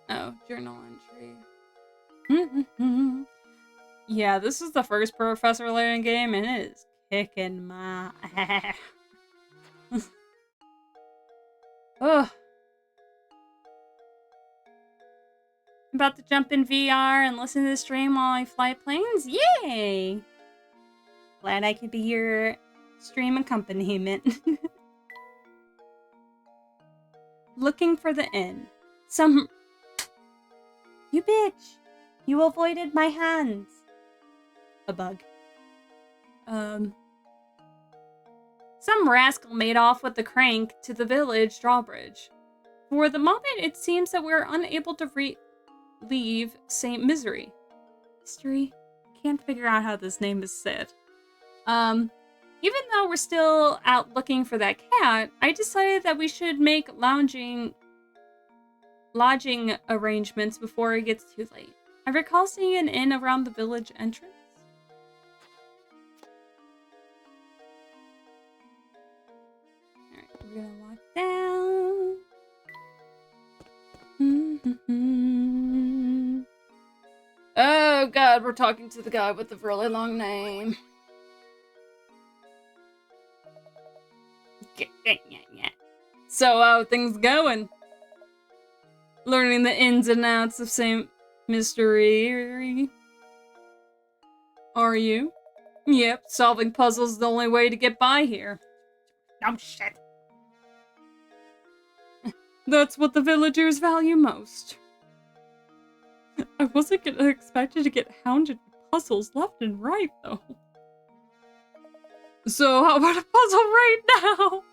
Oh, journal entry. Yeah, this is the first Professor Layton game, and it is kicking my ass. Ugh. About to jump in VR and listen to the stream while I fly planes? Yay! Glad I could be your stream accompaniment. Looking for the inn. You bitch! You avoided my hands. A bug. Some rascal made off with the crank to the village drawbridge. For the moment, it seems that we're unable to leave Saint Misery. Mystery? Can't figure out how this name is said. Even though we're still out looking for that cat, I decided that we should make lodging arrangements before it gets too late. I recall seeing an inn around the village entrance. Alright, we're gonna walk down. Oh god, we're talking to the guy with the really long name. So how things going? Learning the ins and outs of Saint Mystery. Are you? Yep, solving puzzles is the only way to get by here. Oh shit. That's what the villagers value most. I wasn't expected to get hounded with puzzles left and right, though. So how about a puzzle right now?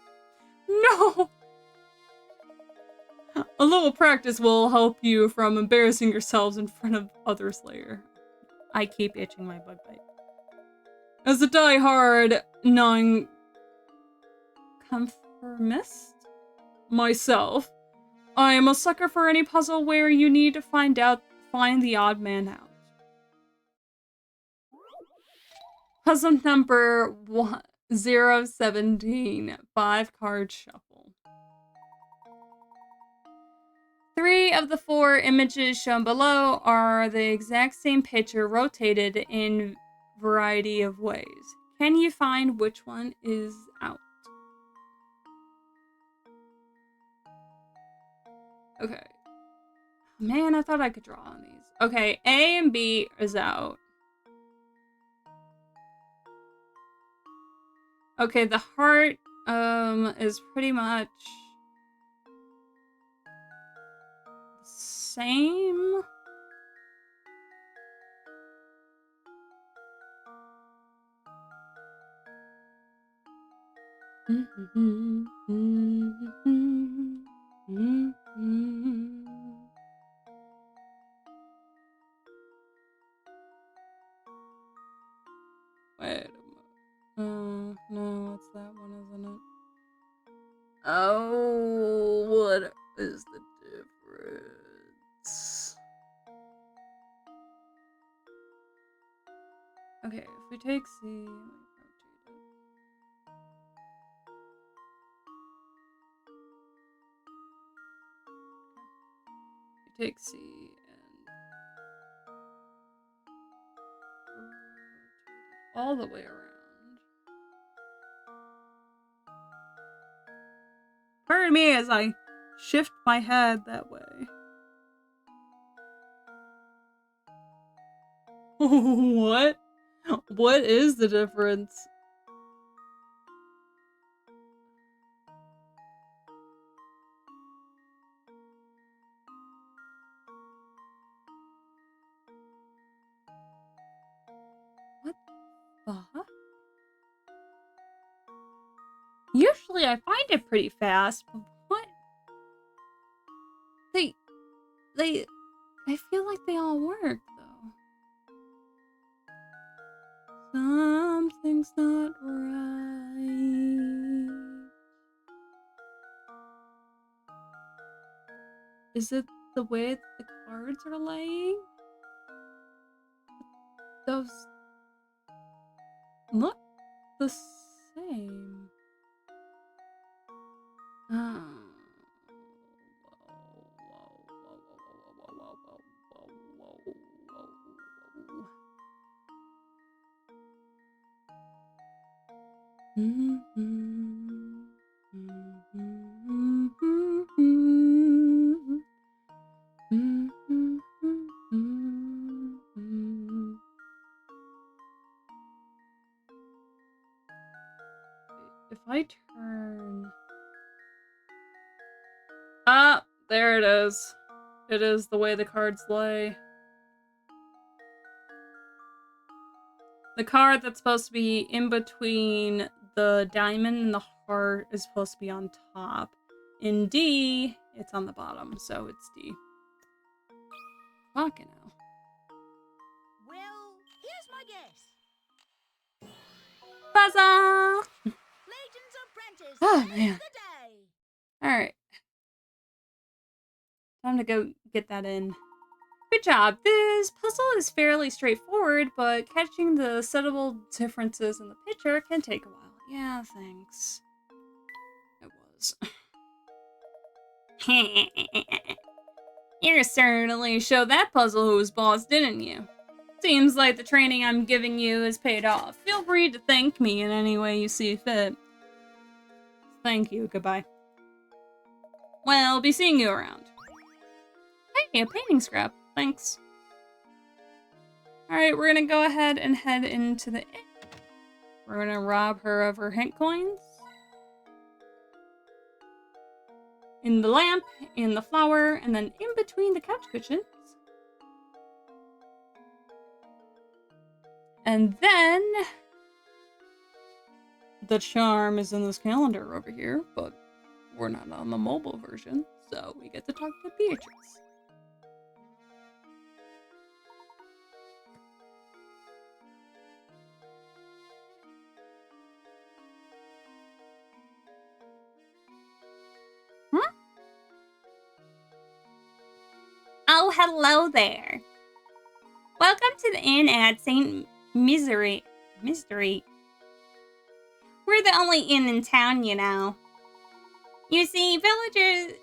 No! A little practice will help you from embarrassing yourselves in front of others later. I keep itching my bug bite. As a die-hard non-conformist myself, I am a sucker for any puzzle where you need to find the odd man out. Puzzle number 017, 5-card shuffle. 3 of the 4 images shown below are the exact same picture rotated in variety of ways. Can you find which one is out? Okay. Man, I thought I could draw on these. Okay, A and B is out. Okay, the heart is pretty much the same. Wait a minute. No, it's that one, isn't it? Oh, what is the difference? Okay, if we take C, let me rotate it. We take C and rotate it all the way around. Pardon me as I shift my head that way. What? What is the difference? What the fuck? Usually I find it pretty fast, but what? I feel like they all work, though. Something's not right. Is it the way the cards are laying? Those look the same. If I turn... Ah, there it is. It is the way the cards lay. The card that's supposed to be in between the diamond and the heart is supposed to be on top. In D, it's on the bottom, so it's D. Fucking hell. Well, here's my guess. Buzzer! Layton's apprentice. Oh, saves man. the day. Alright. Time to go get that in. Good job. This puzzle is fairly straightforward, but catching the subtle differences in the picture can take a while. Yeah, thanks. It was. You certainly showed that puzzle who's boss, didn't you? Seems like the training I'm giving you has paid off. Feel free to thank me in any way you see fit. Thank you. Goodbye. Well, I'll be seeing you around. Hey, a painting scrap. Thanks. Alright, we're gonna go ahead and head into the inn. We're gonna rob her of her hint coins. In the lamp, in the flower, and then in between the couch cushions. And then... the charm is in this calendar over here, but we're not on the mobile version, so we get to talk to Beatrice. Oh, hello there. Welcome to the inn at St. Mystery. We're the only inn in town, you know. You see, visitors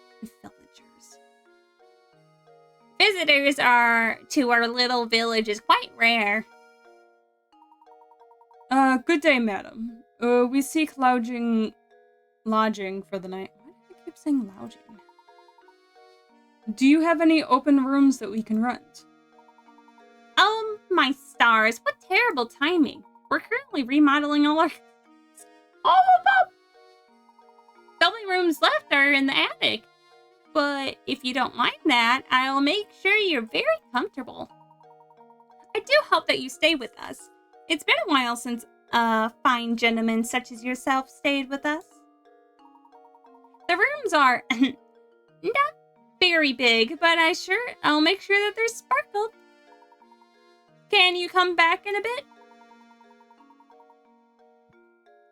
to our little village is quite rare. Good day, madam. We seek lodging for the night. Why do I keep saying lodging? Do you have any open rooms that we can rent? Oh, my stars, what terrible timing. We're currently remodeling all All of them! The only rooms left are in the attic. But if you don't mind that, I'll make sure you're very comfortable. I do hope that you stay with us. It's been a while since a fine gentleman such as yourself stayed with us. The rooms are not very big, but I'll make sure that they're sparkled. Can you come back in a bit?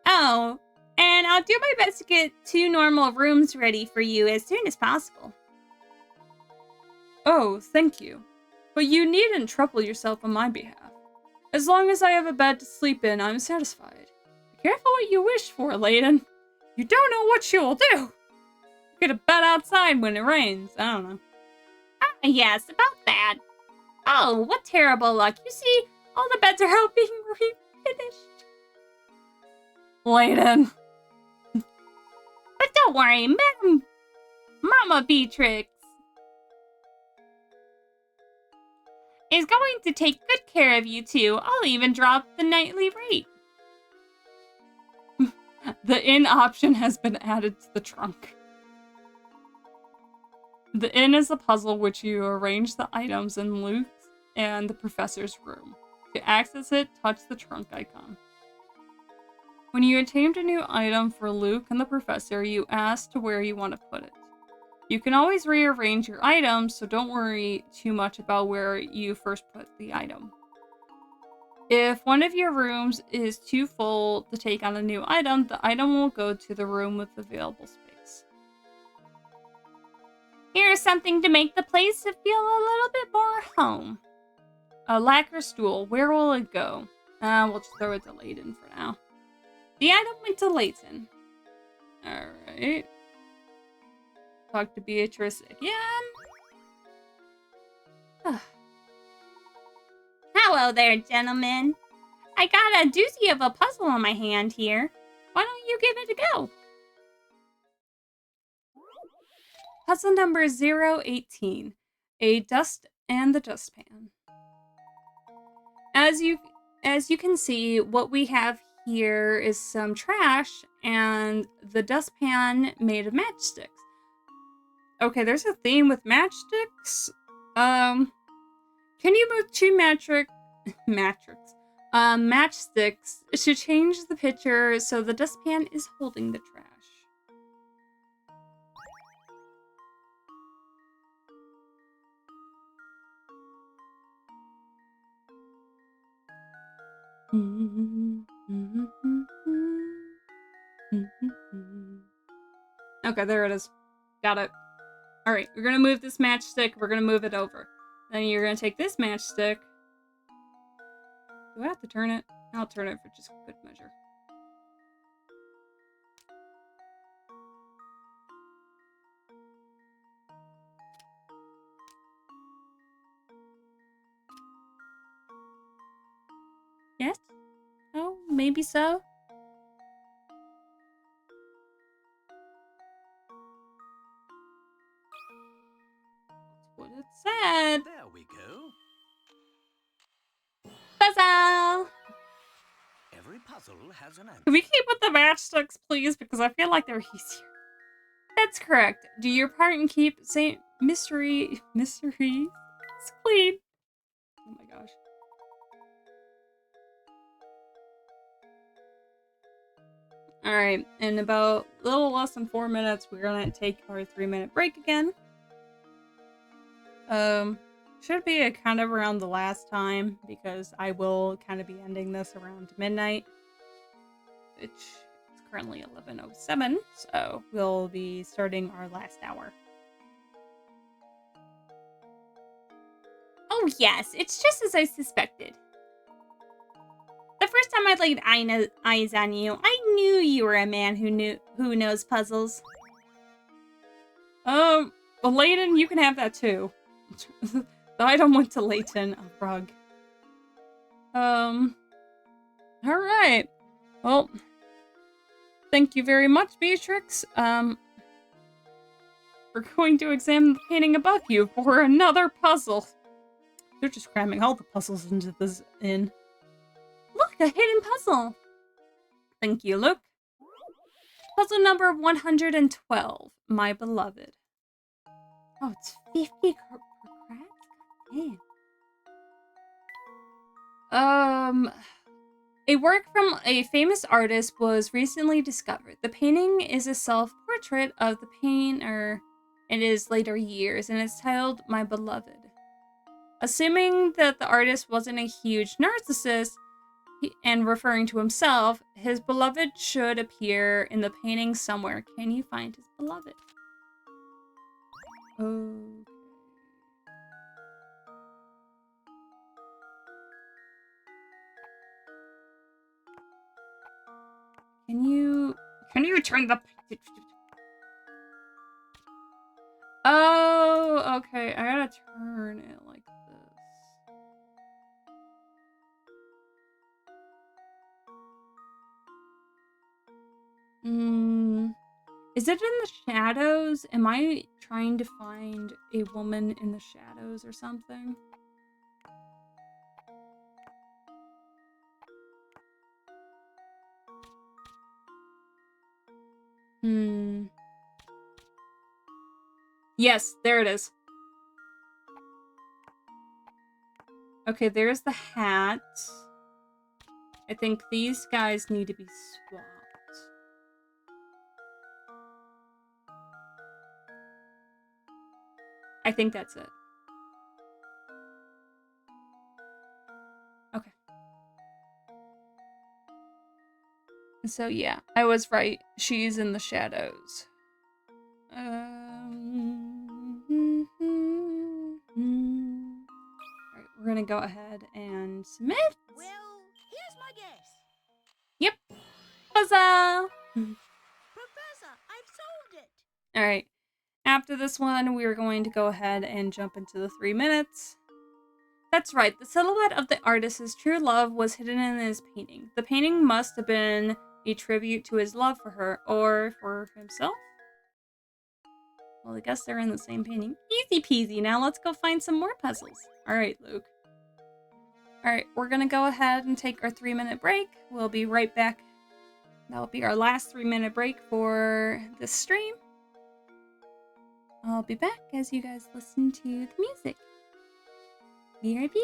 Oh, and I'll do my best to get 2 normal rooms ready for you as soon as possible. Oh, thank you. But you needn't trouble yourself on my behalf. As long as I have a bed to sleep in, I'm satisfied. Be careful what you wish for, Layton. You don't know what she will do. Get a bed outside when it rains. I don't know. Ah, yes, about that. Oh, what terrible luck. You see, all the beds are out being refinished. Layton. But don't worry, Mama Beatrix is going to take good care of you too. I'll even drop the nightly rate. The inn option has been added to the trunk. The inn is a puzzle which you arrange the items in Luke's and the professor's room. To access it, touch the trunk icon. When you attained a new item for Luke and the professor, you ask to where you want to put it. You can always rearrange your items, so don't worry too much about where you first put the item. If one of your rooms is too full to take on a new item, the item will go to the room with available space. Here's something to make the place feel a little bit more home. A lacquer stool. Where will it go? We'll just throw it to Layton for now. The item went to Layton. Alright. Talk to Beatrice again. Hello there, gentlemen. I got a doozy of a puzzle on my hand here. Why don't you give it a go? Puzzle number 018. A dust and the dustpan. As you can see, what we have here is some trash and the dustpan made of matchsticks. Okay, there's a theme with matchsticks. Can you move 2 matchsticks to change the picture so the dustpan is holding the trash? Okay, there it is. Got it. Alright, we're gonna move this matchstick. We're gonna move it over. Then you're gonna take this matchstick. Do I have to turn it? I'll turn it for just good measure. Yes? Oh, maybe so. That's what it said. There we go. Puzzle! Every puzzle has an answer. Can we keep with the matchsticks, please? Because I feel like they're easier. That's correct. Do your part and keep Saint Mystery clean. Oh my gosh. Alright, in about a little less than 4 minutes, we're gonna take our 3-minute break again. Should be kind of around the last time, because I will kind of be ending this around midnight, which is currently 11:07, so we'll be starting our last hour. Oh yes, it's just as I suspected. The first time I laid eyes on you, I knew you were a man who knows puzzles. Well, Layton, you can have that too. The item went to Layton, a rug. Alright. Well, thank you very much, Beatrix. We're going to examine the painting above you for another puzzle. They're just cramming all the puzzles into this inn. Look, a hidden puzzle. Thank you, Luke. Puzzle number 112, My Beloved. Oh, it's 50 per crack? Damn. A work from a famous artist was recently discovered. The painting is a self-portrait of the painter in his later years, and it's titled My Beloved. Assuming that the artist wasn't a huge narcissist and referring to himself, his beloved should appear in the painting somewhere. Can you find his beloved? Okay. Can you turn the... Oh, okay. I gotta turn it like this. Is it in the shadows? Am I trying to find a woman in the shadows or something? Yes, there it is. Okay, there's the hat. I think these guys need to be swapped. I think that's it. Okay. So yeah, I was right. She's in the shadows. Alright, we're gonna go ahead and submit. Well, here's my guess. Yep. Huzzah! Professor, I've solved it. Alright. After this one, we are going to go ahead and jump into the 3 minutes. That's right, the silhouette of the artist's true love was hidden in his painting. The painting must have been a tribute to his love for her, or for himself? Well, I guess they're in the same painting. Easy peasy, now let's go find some more puzzles. Alright, Luke. Alright, we're gonna go ahead and take our 3-minute break. We'll be right back. That will be our last 3-minute break for this stream. I'll be back as you guys listen to the music. BRB.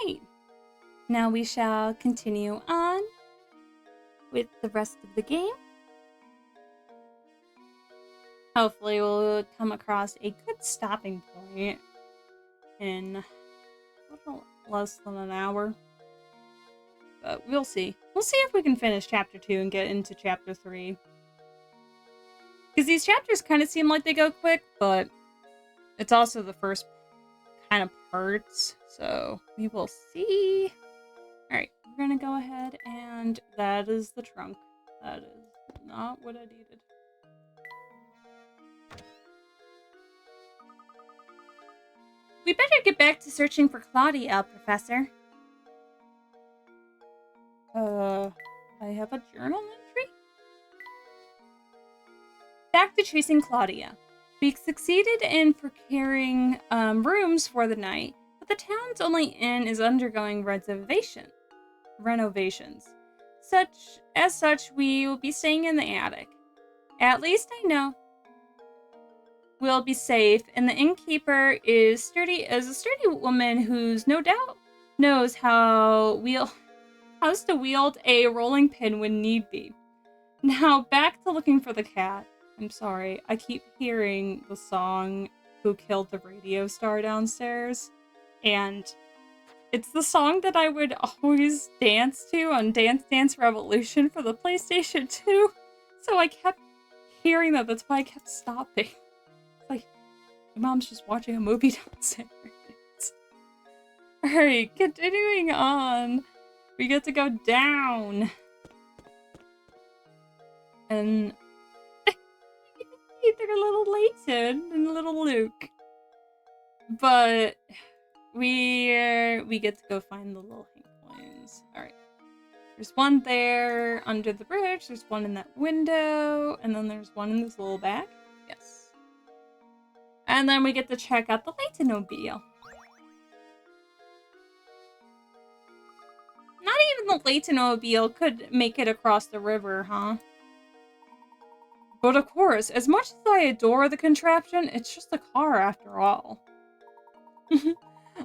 Right. Now we shall continue on with the rest of the game. Hopefully we'll come across a good stopping point in a little less than an hour. But we'll see. We'll see if we can finish Chapter 2 and get into Chapter 3. Because these chapters kind of seem like they go quick, but it's also the first kind of parts, so we will see. Alright, we're gonna go ahead and that is the trunk. That is not what I needed. We better get back to searching for Claudia, Professor. I have a journal entry? Back to tracing Claudia. We succeeded in procuring rooms for the night, but the town's only inn is undergoing renovations. As such, we will be staying in the attic. At least I know we'll be safe, and the innkeeper is a sturdy woman who's no doubt knows how to wield a rolling pin when need be. Now back to looking for the cat. I'm sorry, I keep hearing the song Who Killed the Radio Star downstairs, and it's the song that I would always dance to on Dance Dance Revolution for the PlayStation 2, so I kept hearing that. That's why I kept stopping. It's like, my mom's just watching a movie downstairs. Alright, continuing on. We get to go down. And they're a little Layton and a little Luke. But we get to go find the little Hank coins. Alright. There's one there under the bridge, there's one in that window, and then there's one in this little bag. Yes. And then we get to check out the Layton-mobile. Not even the Layton-mobile could make it across the river, huh? But of course, as much as I adore the contraption, it's just a car after all.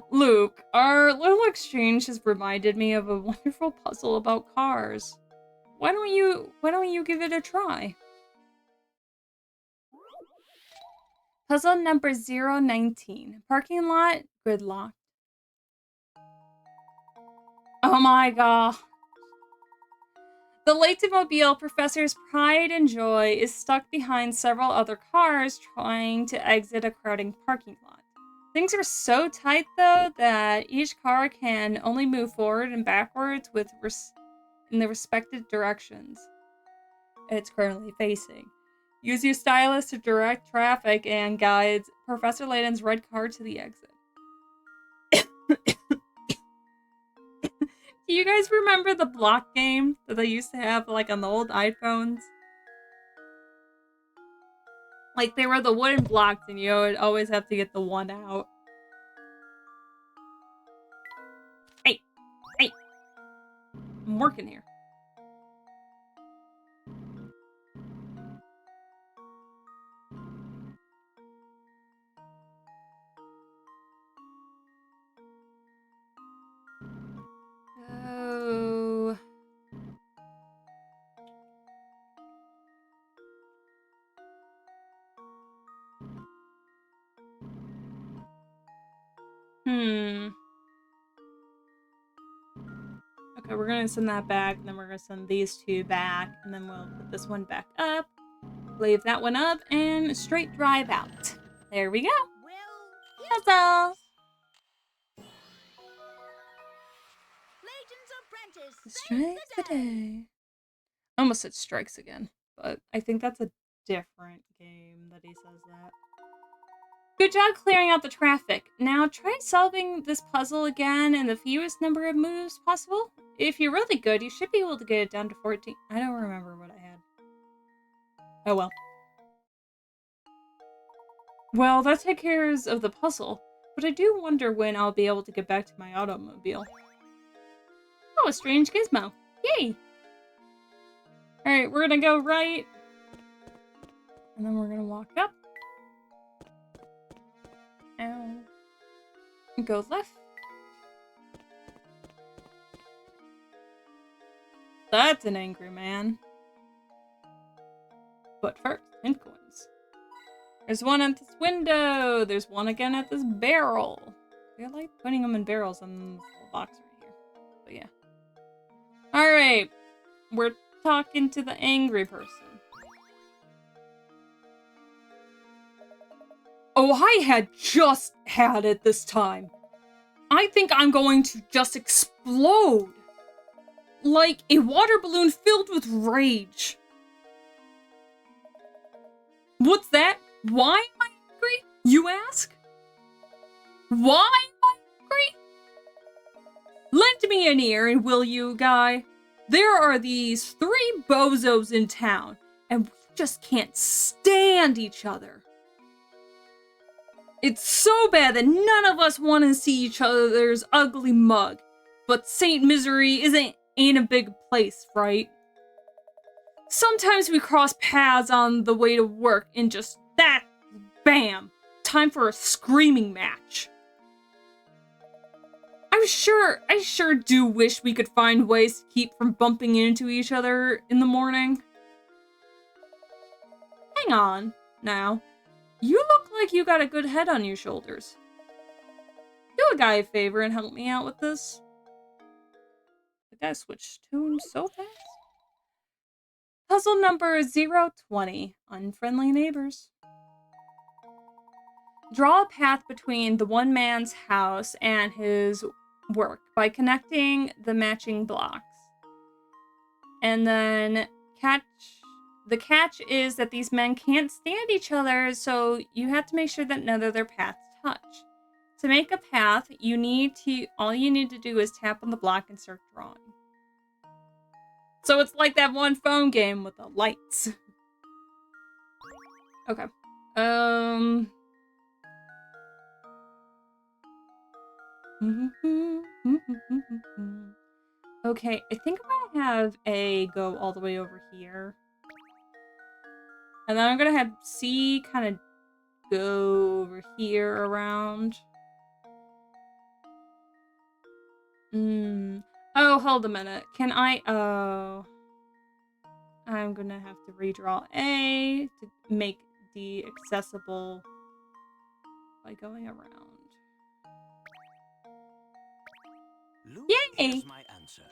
Luke, our little exchange has reminded me of a wonderful puzzle about cars. Why don't you give it a try? Puzzle number 019. Parking lot gridlocked. Oh my god. The Layton-mobile Professor's pride and joy is stuck behind several other cars trying to exit a crowding parking lot. Things are so tight, though, that each car can only move forward and backwards in the respective directions it's currently facing. Use your stylus to direct traffic and guide Professor Layton's red car to the exit. Do you guys remember the block game that they used to have like on the old iPhones? Like they were the wooden blocks and you would always have to get the one out. Hey! Hey! I'm working here. Oh. Okay, we're gonna send that back, and then we're gonna send these two back, and then we'll put this one back up, leave that one up, and straight drive out. There we go. Well, That's all. Layton's apprentice Strikes the day. I almost said strikes again, but I think that's a different game that he says that. Good job clearing out the traffic. Now try solving this puzzle again in the fewest number of moves possible. If you're really good, you should be able to get it down to 14. I don't remember what I had. Oh well. Well, that takes care of the puzzle, but I do wonder when I'll be able to get back to my automobile. Oh, a strange gizmo. Yay! Alright, we're gonna go right. And then we're gonna walk up. And go left. That's an angry man. But first, hint coins. There's one at this window. There's one again at this barrel. I like putting them in barrels on this little box right here. But yeah. Alright. We're talking to the angry person. Oh, I had just had it this time. I think I'm going to just explode. Like a water balloon filled with rage. What's that? Why am I angry? You ask? Why am I angry? Lend me an ear, will you, guy? There are these 3 bozos in town, and we just can't stand each other. It's so bad that none of us want to see each other's ugly mug. But St. Misery ain't a big place, right? Sometimes we cross paths on the way to work and just that, bam, time for a screaming match. I sure do wish we could find ways to keep from bumping into each other in the morning. Hang on, now. You look like you got a good head on your shoulders. Do a guy a favor and help me out with this. The guy switched tunes so fast. Puzzle number 020, Unfriendly Neighbors. Draw a path between the one man's house and his work by connecting the matching blocks. And then the catch is that these men can't stand each other, so you have to make sure that none of their paths touch. To make a path, all you need to do is tap on the block and start drawing. So it's like that one phone game with the lights. Okay. Okay, I think I'm gonna have A go all the way over here. And then I'm gonna have C kind of go over here around. Oh, hold a minute. Can I... Oh. I'm gonna have to redraw A to make D accessible by going around. Luke, Yay! here's my answer.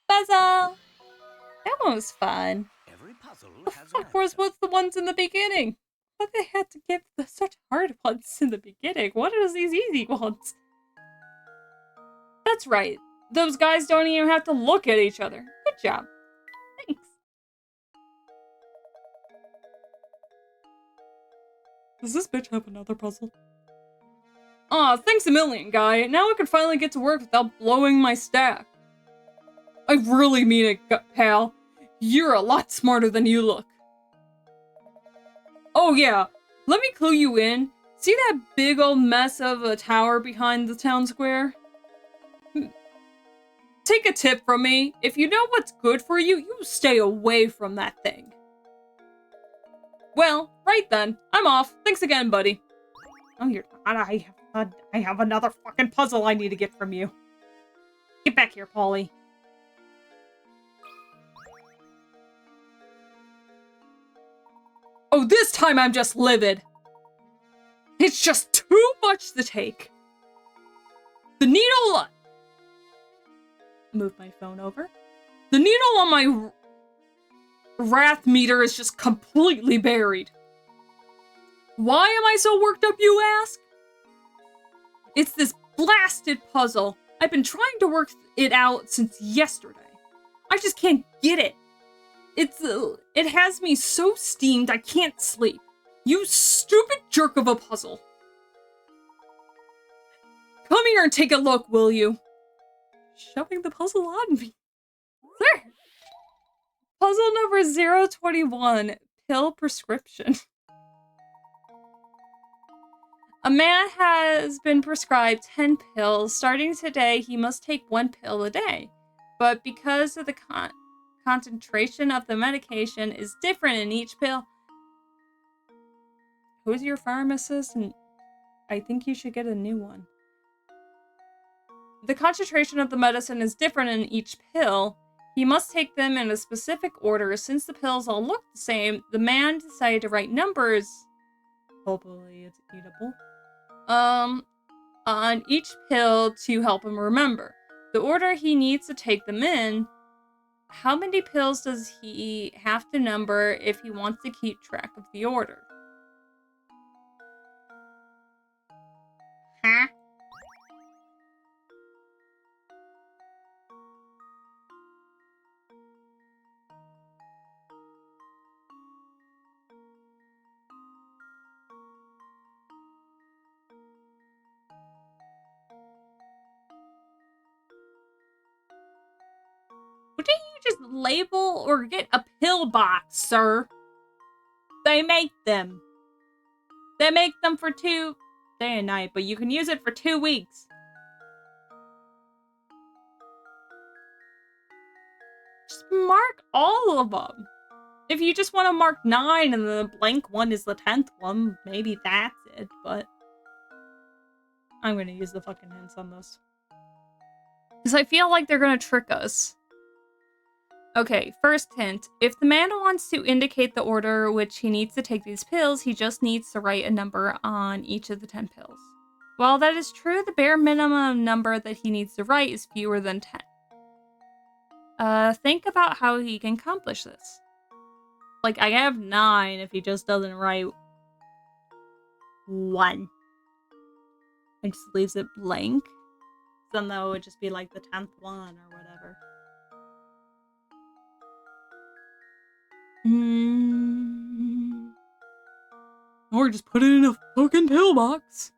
Puzzle! That one was fun. Every puzzle has Of course, what's the ones in the beginning? What they had to give such hard ones in the beginning? What are these easy ones? That's right. Those guys don't even have to look at each other. Good job. Thanks. Does this bitch have another puzzle? Aw, thanks a million, guy. Now I can finally get to work without blowing my stack. I really mean it, pal. You're a lot smarter than you look. Oh yeah, let me clue you in. See that big old mess of a tower behind the town square? Take a tip from me. If you know what's good for you, you stay away from that thing. Well, right then. I'm off. Thanks again, buddy. Oh, you're not. I have another fucking puzzle I need to get from you. Get back here, Polly. Oh, this time I'm just livid. It's just too much to take. The needle... Move my phone over. The needle on my wrath meter is just completely buried. Why am I so worked up, you ask? It's this blasted puzzle. I've been trying to work it out since yesterday. I just can't get it. It has me so steamed I can't sleep. You stupid jerk of a puzzle. Come here and take a look, will you? Shoving the puzzle on me. There. Puzzle number 021, pill prescription. A man has been prescribed 10 pills. Starting today, he must take 1 pill a day. But because of the concentration of the medication is different in each pill. Who's your pharmacist? And I think you should get a new one. The concentration of the medicine is different in each pill. He must take them in a specific order. Since the pills all look the same, the man decided to write numbers, hopefully it's eatable, on each pill to help him remember the order he needs to take them in. How many pills does he have to number if he wants to keep track of the order? Huh? Wouldn't you just label or get a pill box, sir? They make them. They make them for day and night, but you can use it for 2 weeks. Just mark all of them. If you just want to mark 9 and the blank one is the 10th one, maybe that's it, but I'm gonna use the fucking hints on this. Because I feel like they're gonna trick us. Okay, first hint. If the man wants to indicate the order which he needs to take these pills, he just needs to write a number on each of the 10 pills. While that is true, the bare minimum number that he needs to write is fewer than 10. Think about how he can accomplish this. Like, I have 9 if he just doesn't write 1. And just leaves it blank. Then that would just be like the 10th one or whatever. Or just put it in a fucking pillbox.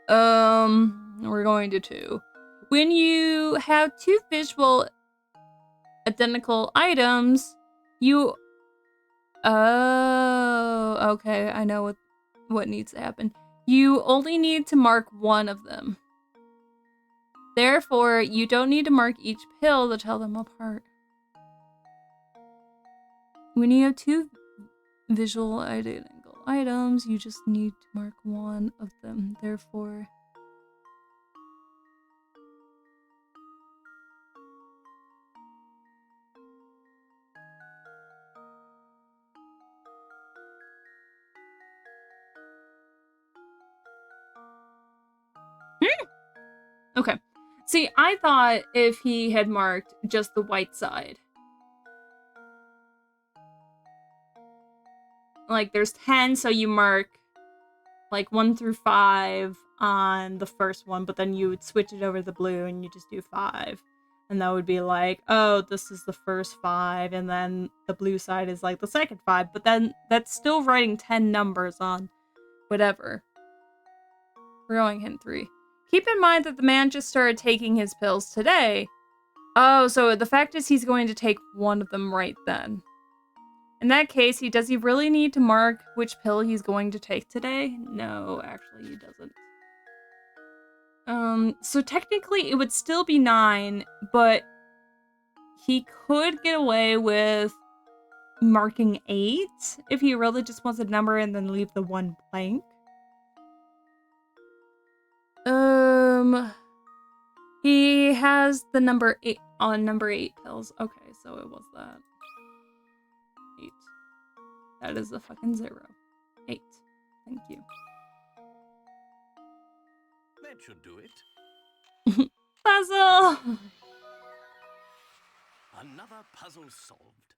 We're going to 2. When you have 2 visual identical items, you... Oh, okay, I know what needs to happen. You only need to mark one of them. Therefore, you don't need to mark each pill to tell them apart. When you have 2 visual identical items, you just need to mark one of them. Therefore... Okay. See, I thought if he had marked just the white side. Like, there's 10, so you mark, like, 1 through 5 on the first one, but then you would switch it over to the blue and you just do 5. And that would be like, oh, this is the first 5, and then the blue side is, like, the second 5. But then that's still writing 10 numbers on whatever. We're going hint 3. Keep in mind that the man just started taking his pills today. Oh, so the fact is he's going to take one of them right then. In that case, does he really need to mark which pill he's going to take today? No, actually he doesn't. So technically it would still be 9, but he could get away with marking 8 if he really just wants a number and then leave the 1 blank. He has the number 8 on number 8 pills. Okay, so it was that. 8. That is a fucking 0. 8. Thank you. That should do it. Puzzle! Another puzzle solved.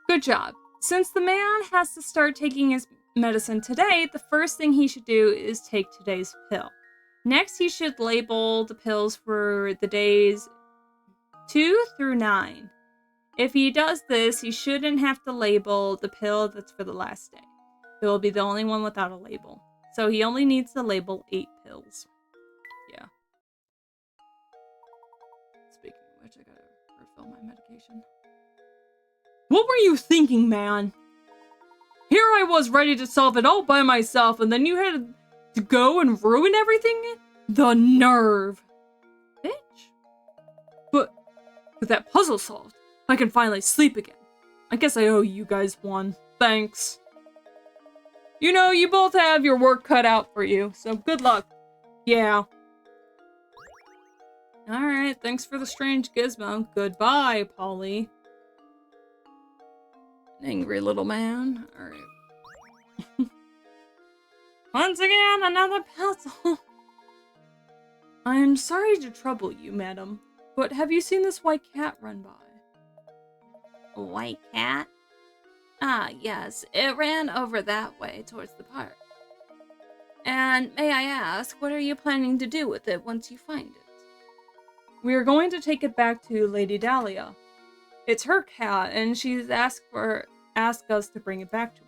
Good job. Since the man has to start taking his medicine today, the first thing he should do is take today's pill. Next, he should label the pills for the days 2 through 9. If he does this, he shouldn't have to label the pill that's for the last day. It will be the only one without a label. So he only needs to label 8 pills. Yeah. Speaking of which, I gotta refill my medication. What were you thinking, man? Here I was ready to solve it all by myself, and then you had to go and ruin everything? The nerve. Bitch. But with that puzzle solved, I can finally sleep again. I guess I owe you guys one. Thanks. You know, you both have your work cut out for you, so good luck. Yeah. Alright, thanks for the strange gizmo. Goodbye, Polly. Angry little man. Alright. Once again, another puzzle. I am sorry to trouble you, madam, but have you seen this white cat run by? A white cat? Ah, yes, it ran over that way towards the park. And may I ask, what are you planning to do with it once you find it? We are going to take it back to Lady Dahlia. It's her cat, and she's asked us to bring it back to her.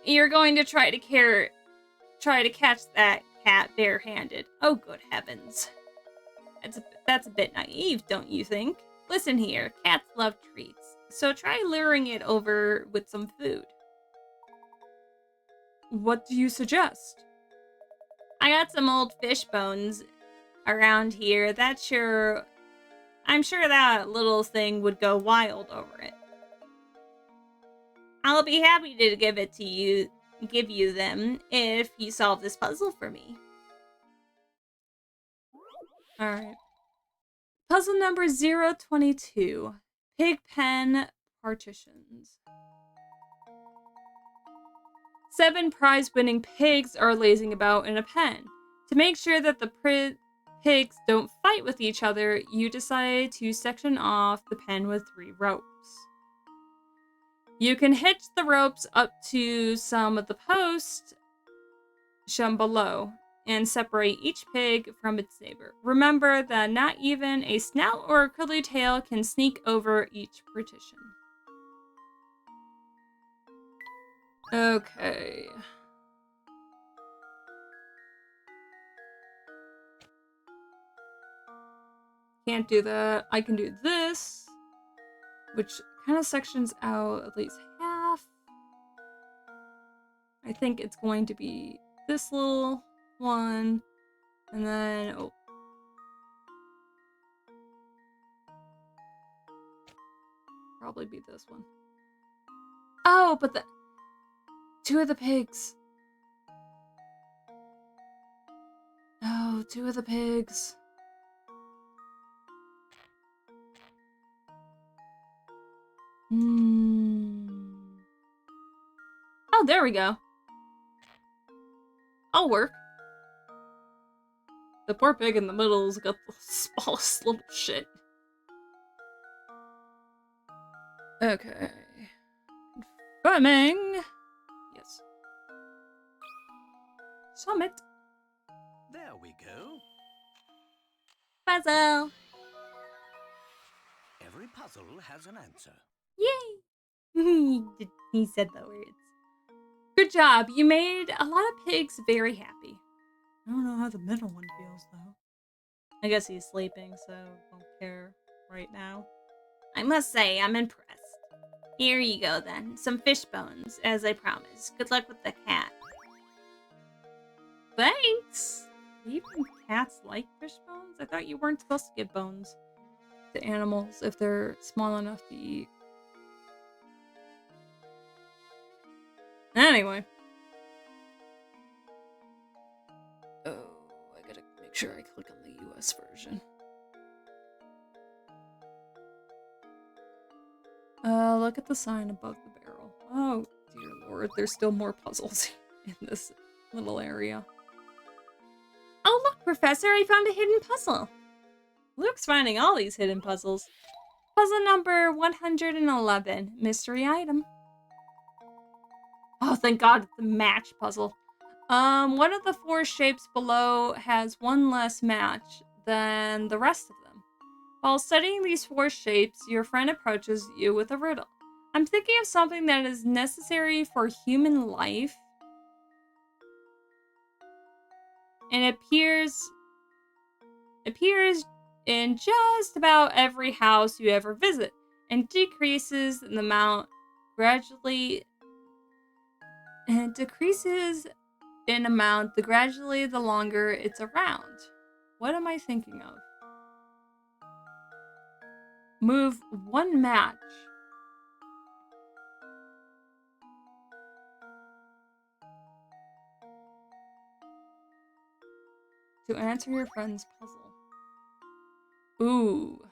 You're going to try to catch that cat barehanded. Oh, good heavens. That's a bit naive, don't you think? Listen here, cats love treats, so try luring it over with some food. What do you suggest? I got some old fish bones around here. I'm sure that little thing would go wild over it. I'll be happy to give you them if you solve this puzzle for me. Alright. Puzzle number 022. Pig pen partitions. 7 prize-winning pigs are lazing about in a pen. To make sure that the pigs don't fight with each other, you decide to section off the pen with 3 ropes. You can hitch the ropes up to some of the posts shown below and separate each pig from its neighbor. Remember that not even a snout or a curly tail can sneak over each partition. Okay. Can't do that. I can do this, which kind of sections out at least half. I think it's going to be this little one, and then, oh. Probably be this one. Oh, but 2 of the pigs. Oh, 2 of the pigs. Oh, there we go. I'll work. The poor pig in the middle's got the smallest little shit. Okay. Confirming. Yes. Summit. There we go. Puzzle! Every puzzle has an answer. Yay! He said the words. Good job. You made a lot of pigs very happy. I don't know how the middle one feels, though. I guess he's sleeping, so don't care right now. I must say, I'm impressed. Here you go, then. Some fish bones, as I promised. Good luck with the cat. Thanks! Even cats like fish bones? I thought you weren't supposed to give bones to animals if they're small enough to eat. Anyway. Oh, I gotta make sure I click on the US version. Look at the sign above the barrel. Oh, dear lord, there's still more puzzles in this little area. Oh, look, Professor, I found a hidden puzzle. Luke's finding all these hidden puzzles. Puzzle number 111, mystery item. Oh, thank God, it's the match puzzle. One of the 4 shapes below has 1 less match than the rest of them. While studying these 4 shapes, your friend approaches you with a riddle. I'm thinking of something that is necessary for human life. And it appears in just about every house you ever visit, and decreases in amount gradually. And it decreases in amount the longer it's around. What am I thinking of? Move 1 match. to answer your friend's puzzle. Ooh.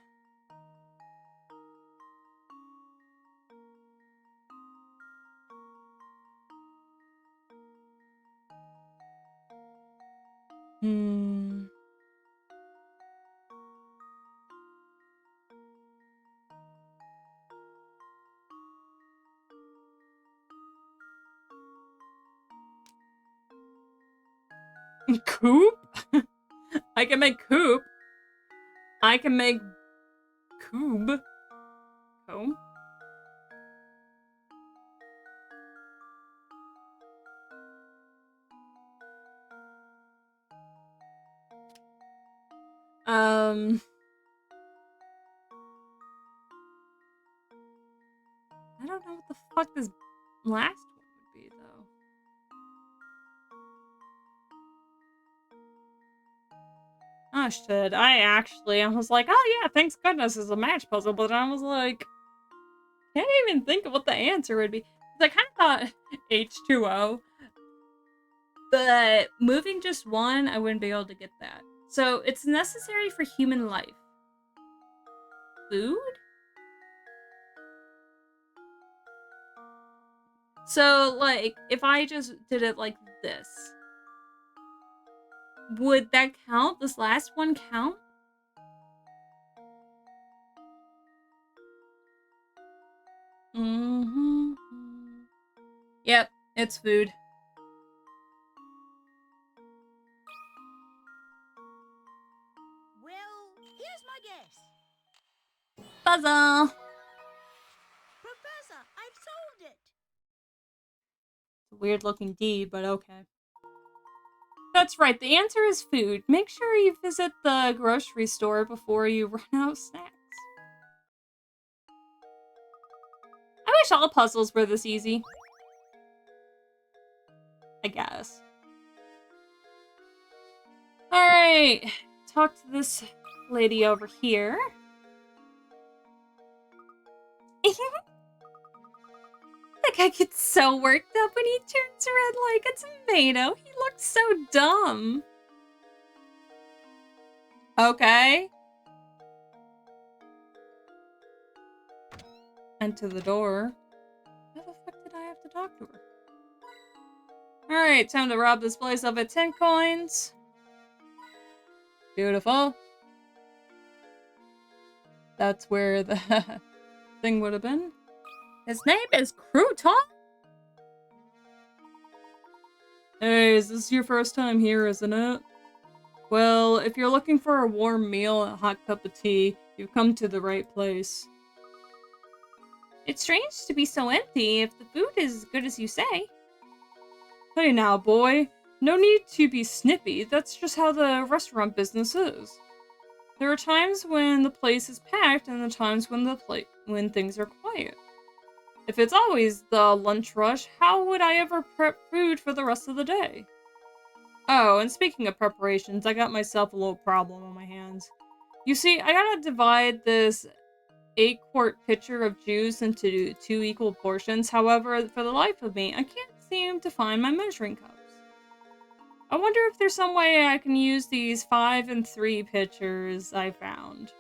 Hmm. Coop? I can make coop. I can make coob. Comb? I don't know what the fuck this last one would be, though. Oh shit, I was like, oh yeah, thanks goodness it's a match puzzle, but I was like, can't even think of what the answer would be. 'Cause I kind of thought H2O, but moving just one, I wouldn't be able to get that. So it's necessary for human life. Food? So, like, if I just did it like this, would that count? This last one count? Mm-hmm. Yep, it's food. Well, here's my guess. Puzzle! Professor, I've solved it. It's a weird looking D, but okay. That's right, the answer is food. Make sure you visit the grocery store before you run out of snacks. I wish all puzzles were this easy. I guess. Alright, talk to this lady over here. That guy gets so worked up when he turns red like a tomato. He looks so dumb. Okay. Enter the door. How the fuck did I have to talk to her? Alright, time to rob this place of its 10 coins. Beautiful. That's where the thing would have been. His name is Crouton? Hey, is this your first time here, isn't it? Well, if you're looking for a warm meal and a hot cup of tea, you've come to the right place. It's strange to be so empty if the food is as good as you say. Hey now, boy. No need to be snippy, that's just how the restaurant business is. There are times when the place is packed and the times when when things are quiet. If it's always the lunch rush, how would I ever prep food for the rest of the day? Oh, and speaking of preparations, I got myself a little problem on my hands. You see, I gotta divide this 8-quart pitcher of juice into 2 equal portions. However, for the life of me, I can't seem to find my measuring cups. I wonder if there's some way I can use these 5 and 3 pitchers I found.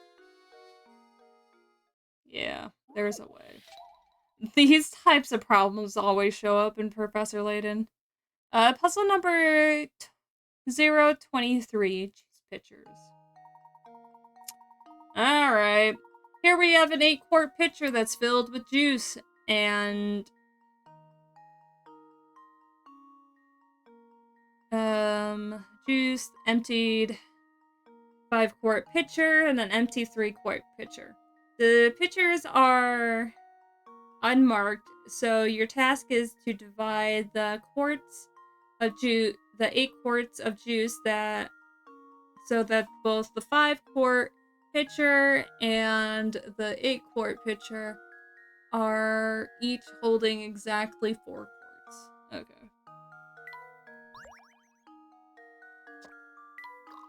Yeah, there's a way. These types of problems always show up in Professor Layton. Puzzle number 023, juice pitchers. Alright. Here we have an 8-quart pitcher that's filled with juice, and juice, emptied 5-quart pitcher, and an empty 3-quart pitcher. The pitchers are unmarked, so your task is to divide the quarts of juice, the 8 quarts of juice so that both the 5-quart pitcher and the 8-quart pitcher are each holding exactly 4 quarts. Okay.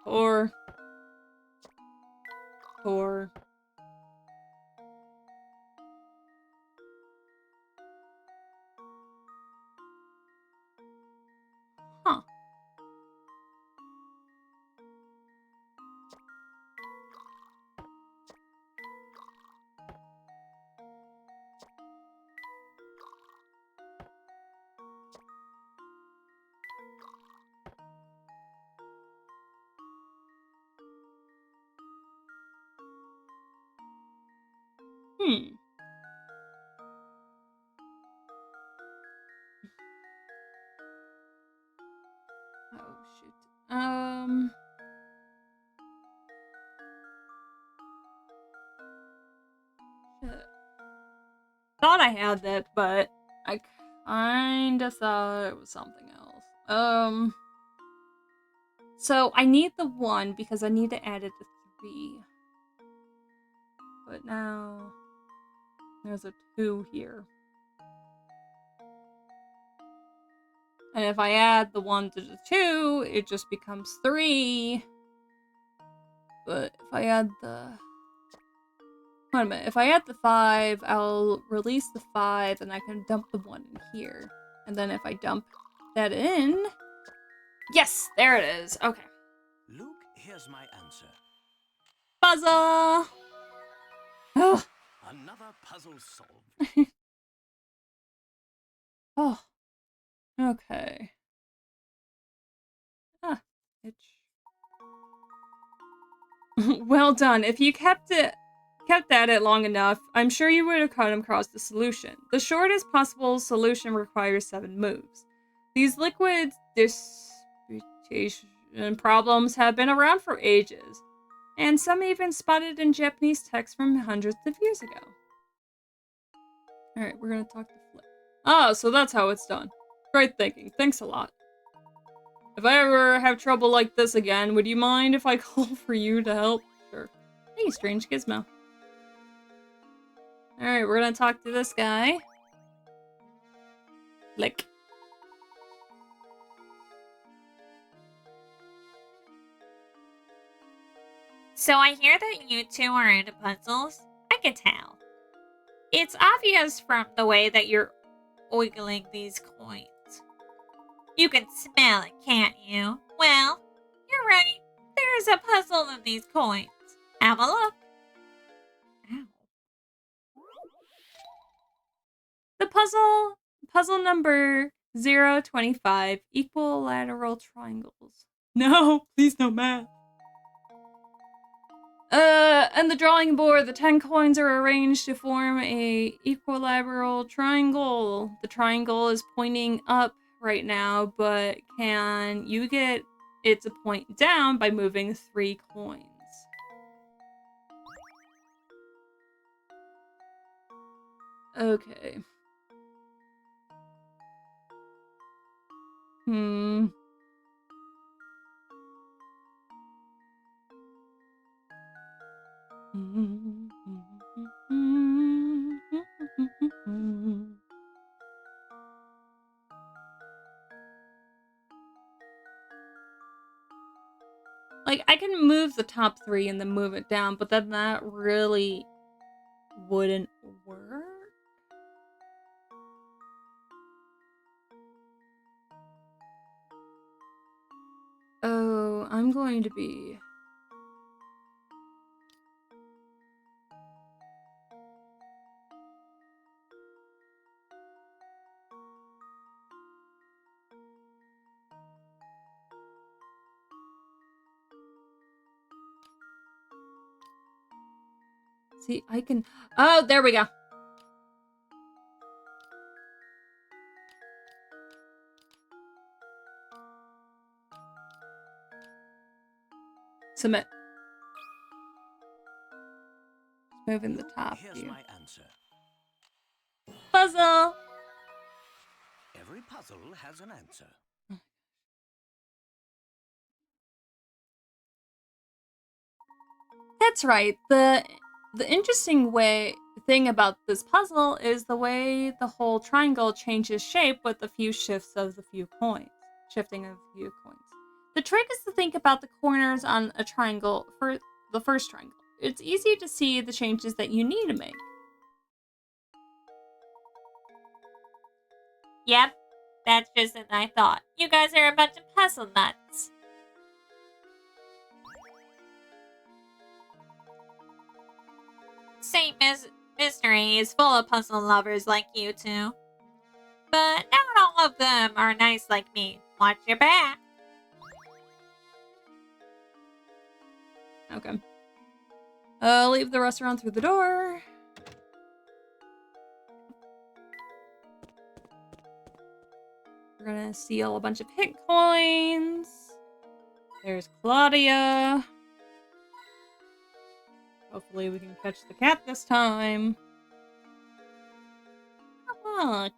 4. 4. Huh. Oh, shoot. Shit. Thought I had that, but I kinda thought it was something else. So I need the 1 because I need to add it to 3. But now there's a 2 here. And if I add the 1 to the 2, it just becomes 3. But if I add the... Wait a minute. If I add the 5, I'll release the 5, and I can dump the 1 in here. And then if I dump that in... Yes! There it is. Okay. Luke, here's my answer. Puzzle! Oh. Another puzzle solved. Oh. Okay. Ah. Itch. Well done. If you kept at it long enough, I'm sure you would have come across the solution. The shortest possible solution requires 7 moves. These liquid disputation problems have been around for ages, and some even spotted in Japanese texts from hundreds of years ago. Alright, we're gonna talk to Flip. Oh, so that's how it's done. Great thinking. Thanks a lot. If I ever have trouble like this again, would you mind if I call for you to help? Sure. Hey, strange gizmo. Alright, we're gonna talk to this guy. Lick. So I hear that you two are into puzzles. I can tell. It's obvious from the way that you're oiling these coins. You can smell it, can't you? Well, you're right. There's a puzzle in these coins. Have a look. Ow. The puzzle number 025, equilateral triangles. No, please no math. And the drawing board, the 10 coins are arranged to form a equilateral triangle. The triangle is pointing up right now, but can you get it to point down by moving 3 coins? Okay. Like, I can move the top 3 and then move it down, but then that really wouldn't work. Oh, I'm going to be... See, I can... Oh, there we go. Submit. Moving the top Here's view. my answer. Puzzle! Every puzzle has an answer. That's right. The interesting thing about this puzzle is the way the whole triangle changes shape with a few shifts of the few coins. Shifting of a few coins. The trick is to think about the corners on a triangle for the first triangle. It's easy to see the changes that you need to make. Yep, that's just as I thought. You guys are a bunch of puzzle nuts. St. Mystery is full of puzzle lovers like you two. But not all of them are nice like me. Watch your back. Okay. Leave the restaurant through the door. We're gonna steal a bunch of hit coins. There's Claudia. Hopefully we can catch the cat this time. Look,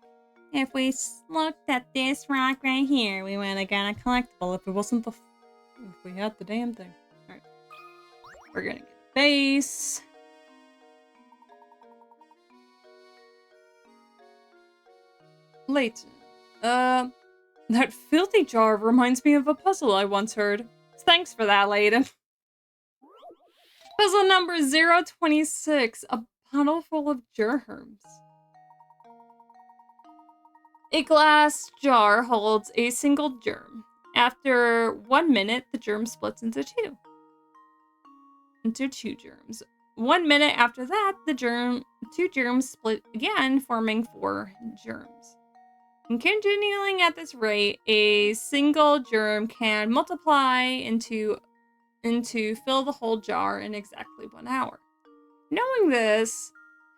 if we looked at this rock right here, we would have got a collectible if it wasn't the... If we had the damn thing. Alright. We're gonna get a base. Layton. That filthy jar reminds me of a puzzle I once heard. Thanks for that, Layton. Puzzle number 026. A bottle full of germs. A glass jar holds a single germ. After 1 minute, the germ splits into two germs. 1 minute after that, two germs split again, forming 4 germs. And continuing at this rate, a single germ can multiply into fill the whole jar in exactly 1 hour. Knowing this,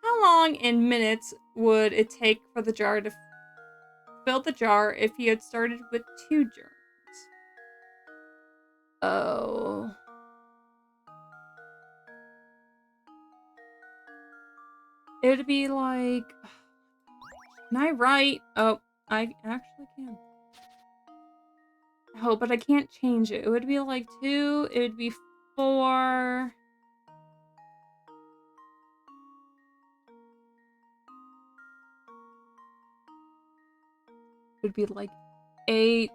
how long in minutes would it take for the jar to fill the jar if you had started with 2 germs? Oh. It'd be like... Can I write? Oh, I actually can. Oh, but I can't change it. It would be like 2. It would be 4. It would be like 8,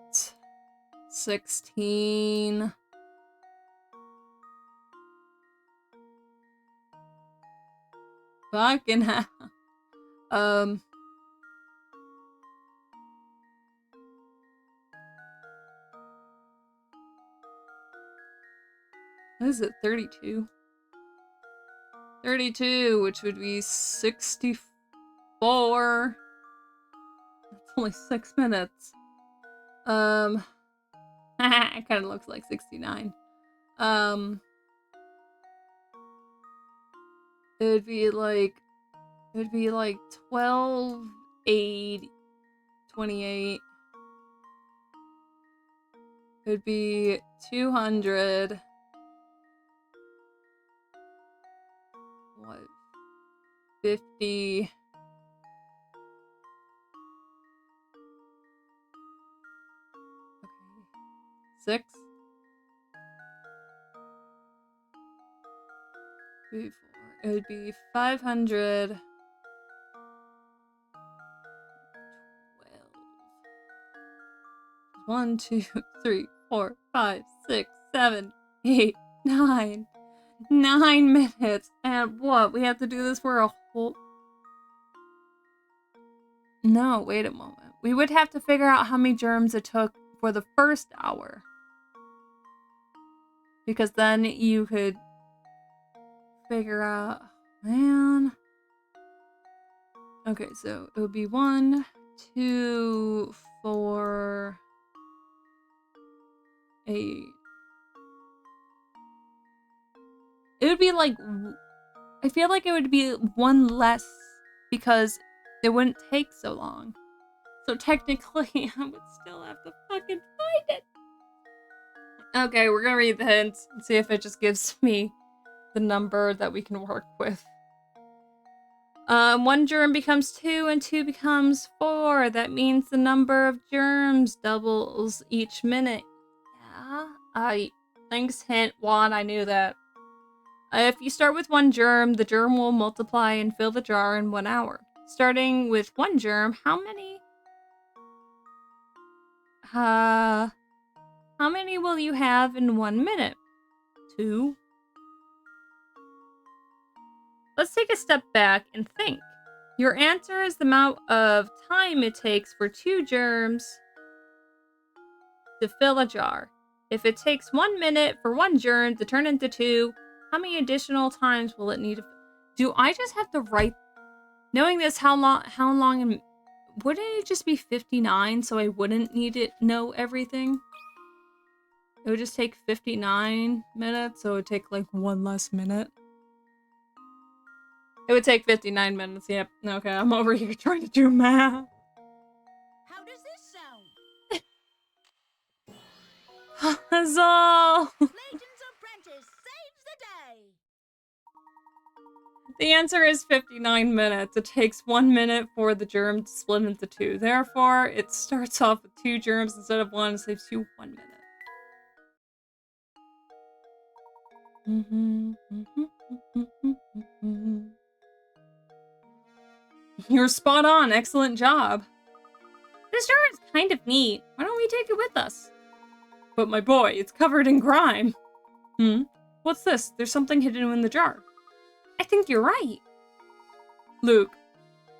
16. Fucking hell. What is it? 32? 32, which would be 64. That's only 6 minutes. It kind of looks like 69. It'd be like 12, 8, 28. It'd be 200. What? 50. Okay. 6. 3, 4. It would be 500. 12. 1, 2, 3, 4, 5, 6, 7, 8, 9. 9 minutes. And what? We have to do this for a whole... No, wait a moment. We would have to figure out how many germs it took for the first hour. Because then you could figure out... Man. Okay, so it would be 1, 2, 4, 8. It would be like... I feel like it would be 1 less because it wouldn't take so long. So technically, I would still have to fucking find it. Okay, we're gonna read the hints and see if it just gives me the number that we can work with. 1 germ becomes 2 and 2 becomes 4. That means the number of germs doubles each minute. Yeah, thanks hint 1, I knew that. If you start with 1 germ, the germ will multiply and fill the jar in 1 hour. Starting with 1 germ, how many will you have in 1 minute? 2. Let's take a step back and think. Your answer is the amount of time it takes for 2 germs to fill a jar. If it takes 1 minute for 1 germ to turn into 2, how many additional times will it need to... Do I just have to write... Knowing this, how long... Wouldn't it just be 59 so I wouldn't need to know everything? It would just take 59 minutes, so it would take like 1 less minute. It would take 59 minutes, yep. Okay, I'm over here trying to do math. How does this sound? Huzzah! Layton's apprentice saves the day! The answer is 59 minutes. It takes 1 minute for the germ to split into 2. Therefore, it starts off with 2 germs instead of 1 and saves you 1 minute. You're spot on. Excellent job. This jar is kind of neat. Why don't we take it with us? But my boy, it's covered in grime. What's this? There's something hidden in the jar. I think you're right. Luke,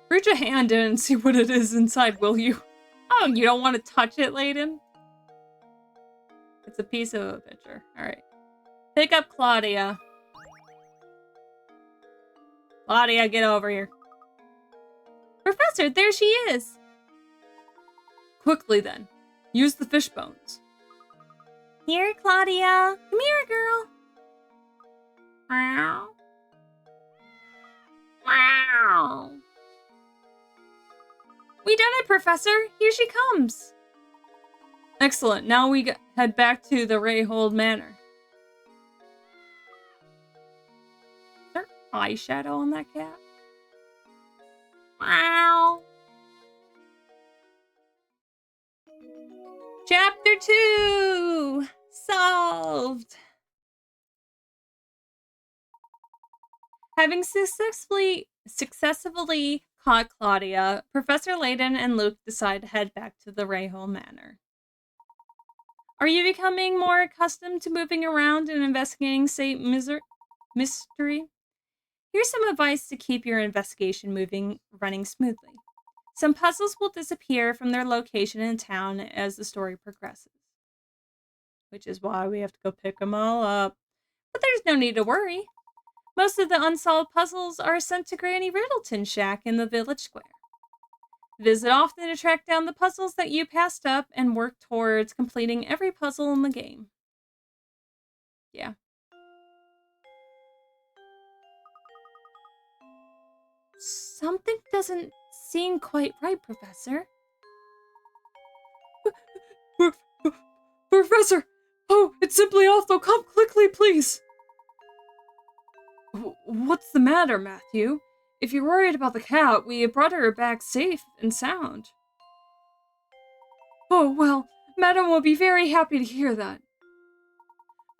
reach a hand in and see what it is inside, will you? Oh, you don't want to touch it, Layton? It's a piece of a picture. Alright. Pick up Claudia. Claudia, get over here. Professor, there she is. Quickly then. Use the fish bones. Here, Claudia. Come here, girl. Wow. Wow. We done it, Professor. Here she comes. Excellent. Now we head back to the Rayhold Manor. Is there eyeshadow on that cat? Wow. Chapter 2! Solved! Having successfully caught Claudia, Professor Layton and Luke decide to head back to the Rayhole Manor. Are you becoming more accustomed to moving around and investigating St. Mystery? Here's some advice to keep your investigation running smoothly. Some puzzles will disappear from their location in town as the story progresses. Which is why we have to go pick them all up. But there's no need to worry. Most of the unsolved puzzles are sent to Granny Riddleton's shack in the village square. Visit often to track down the puzzles that you passed up and work towards completing every puzzle in the game. Yeah. Something doesn't seem quite right, Professor. Professor! Oh, it's simply awful. Come quickly, please. What's the matter, Matthew? If you're worried about the cat, we brought her back safe and sound. Oh, well, Madam will be very happy to hear that.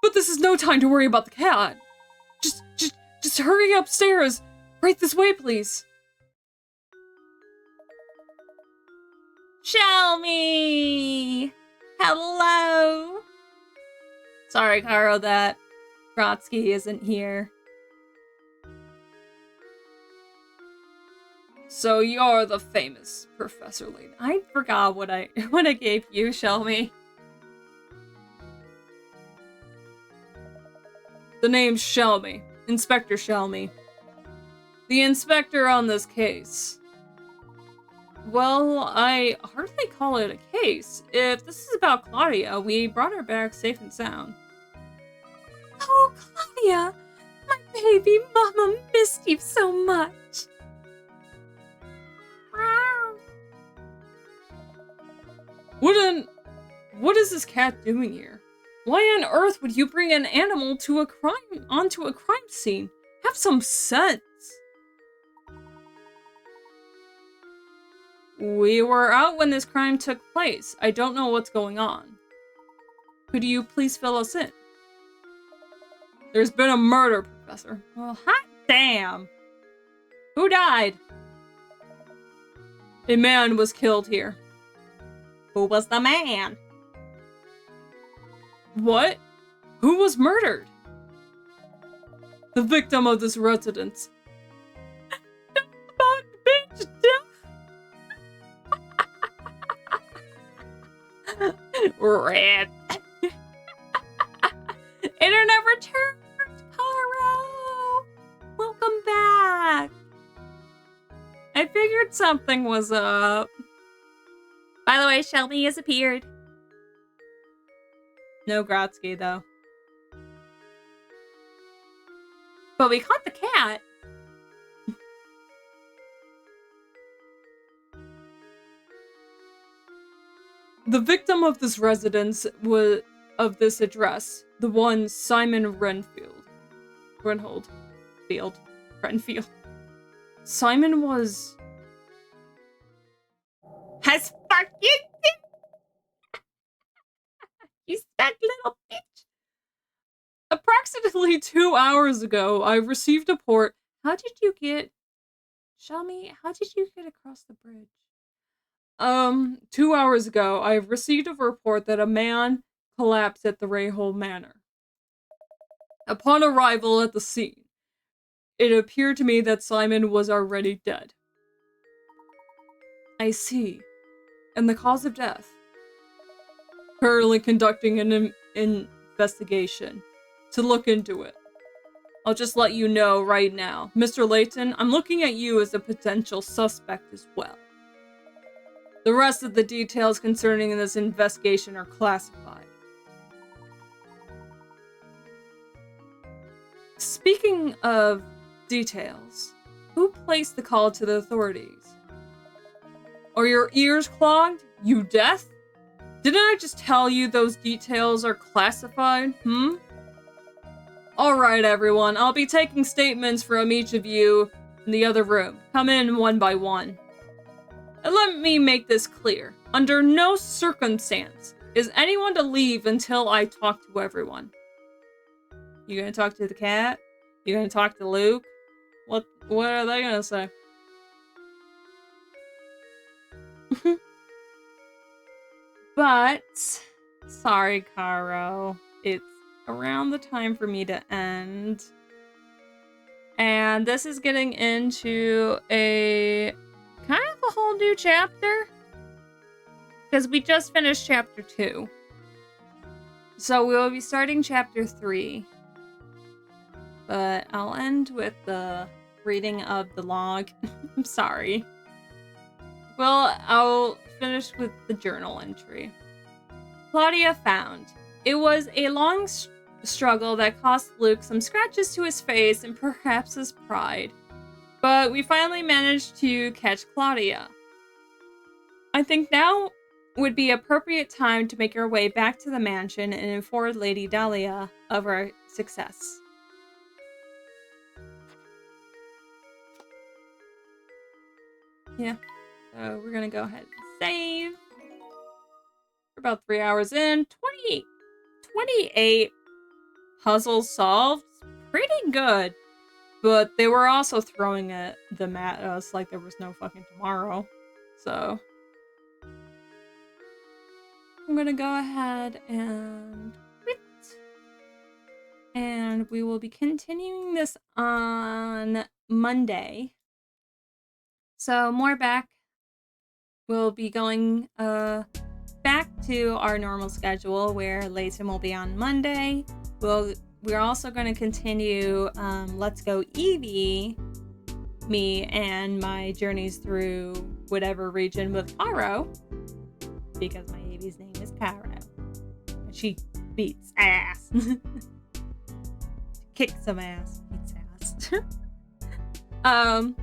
But this is no time to worry about the cat. Just hurry upstairs. Right this way, please. Shelmy! Hello! Sorry, Caro, that Grotsky isn't here. So you're the famous Professor Layton. I forgot what I gave you, Shelmy. The name's Shelmy. Inspector Shelmy. The inspector on this case. Well, I hardly call it a case. If this is about Claudia, we brought her back safe and sound. Oh, Claudia! My baby mama missed you so much. Wow. What is this cat doing here? Why on earth would you bring an animal onto a crime scene? Have some sense. We were out when this crime took place. I don't know what's going on. Could you please fill us in? There's been a murder, Professor. Well, hot damn. Who died? A man was killed here. Who was the man? What? Who was murdered? The victim of this residence. Bitch, Red. Internet returned, Paro. Welcome back. I figured something was up. By the way, Shelby has appeared. No Grotsky, though. But we caught the cat. The victim of this residence was of this address, the one Simon Renfield. Simon was... Has fucking you stuck little bitch. Approximately 2 hours ago, I received a report. How did you get across the bridge? 2 hours ago, I received a report that a man collapsed at the Rayhole Manor. Upon arrival at the scene, it appeared to me that Simon was already dead. I see. And the cause of death? Currently conducting an investigation to look into it. I'll just let you know right now. Mr. Layton, I'm looking at you as a potential suspect as well. The rest of the details concerning this investigation are classified. Speaking of details, who placed the call to the authorities? Are your ears clogged, you deaf? Didn't I just tell you those details are classified, Alright everyone, I'll be taking statements from each of you in the other room. Come in one by one. And let me make this clear. Under no circumstance is anyone to leave until I talk to everyone. You gonna talk to the cat? You gonna talk to Luke? What are they gonna say? But, sorry, Caro. It's around the time for me to end. And this is getting into a kind of a whole new chapter. Because we just finished chapter 2. So we will be starting chapter 3. But I'll end with the reading of the log. I'm sorry. Well, I'll finish with the journal entry. Claudia found. It was a long struggle that cost Luke some scratches to his face and perhaps his pride. But we finally managed to catch Claudia. I think now would be appropriate time to make our way back to the mansion and inform Lady Dahlia of our success. Yeah, so we're gonna go ahead and save. We're about 3 hours in. 28 puzzles solved. Pretty good. But they were also throwing them at us like there was no fucking tomorrow. So I'm gonna go ahead and quit. And we will be continuing this on Monday. So more back. We'll be going back to our normal schedule where Layton will be on Monday. We're also going to continue Let's Go Eevee, me and my journeys through whatever region with Caro, because my Eevee's name is Caro. And she beats ass. Kicks some ass. Beats ass.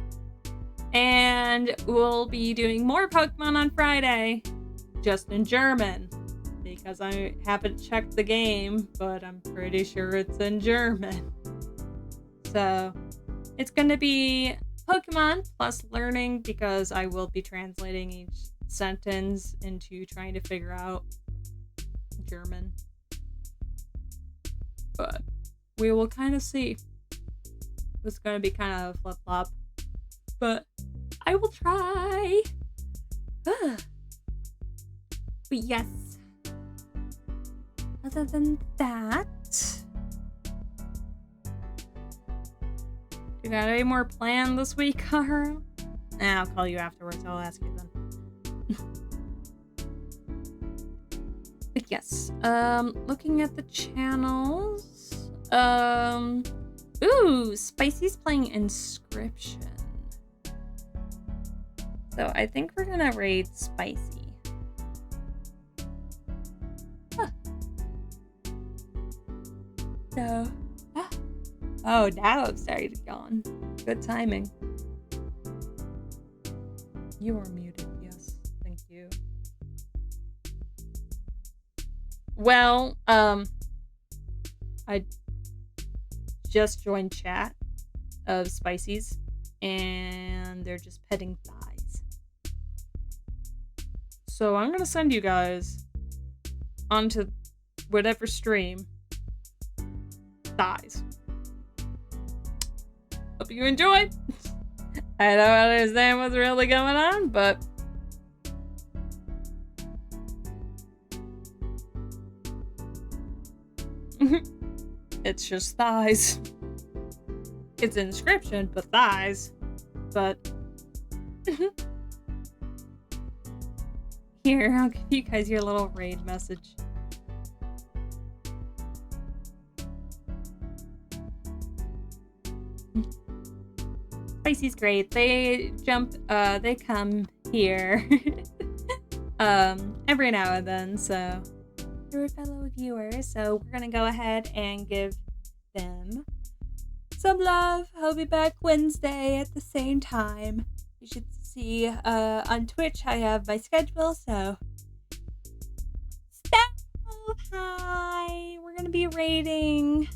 And we'll be doing more Pokemon on Friday, just in German, because I haven't checked the game, but I'm pretty sure it's in German. So it's going to be Pokemon plus learning, because I will be translating each sentence into trying to figure out German. But we will kind of see. It's going to be kind of a flip-flop. But I will try. But yes. Other than that, you got any more planned this week, Caro? Nah, I'll call you afterwards. I'll ask you then. But yes. Looking at the channels. Ooh, Spicy's playing Inscription. So I think we're gonna raid Spicy. Huh. So, oh, now I'm starting to yawn. Good timing. You are muted, yes. Thank you. Well, I just joined chat of Spicy's, and they're just petting thighs. So I'm gonna send you guys onto whatever stream thighs. Hope you enjoy. I don't understand what's really going on, but it's just thighs. It's an inscription, but thighs. But here, I'll give you guys your little raid message. Spicy's great. They come here every now and then, so they're fellow viewers, so we're gonna go ahead and give them some love. I'll be back Wednesday at the same time. You should see on Twitch I have my schedule, so hi. We're gonna be raiding.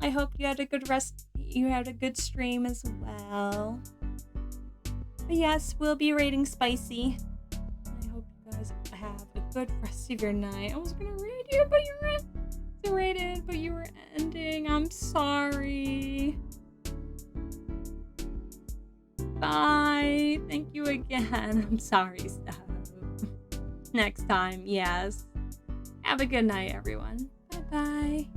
I hope you had a good stream as well. But yes, we'll be raiding Spicy. I hope you guys have a good rest of your night. I was gonna raid you, but you were raided, but you were ending. I'm sorry. Bye. Thank you again. I'm sorry, Steph. Next time, yes. Have a good night, everyone. Bye-bye.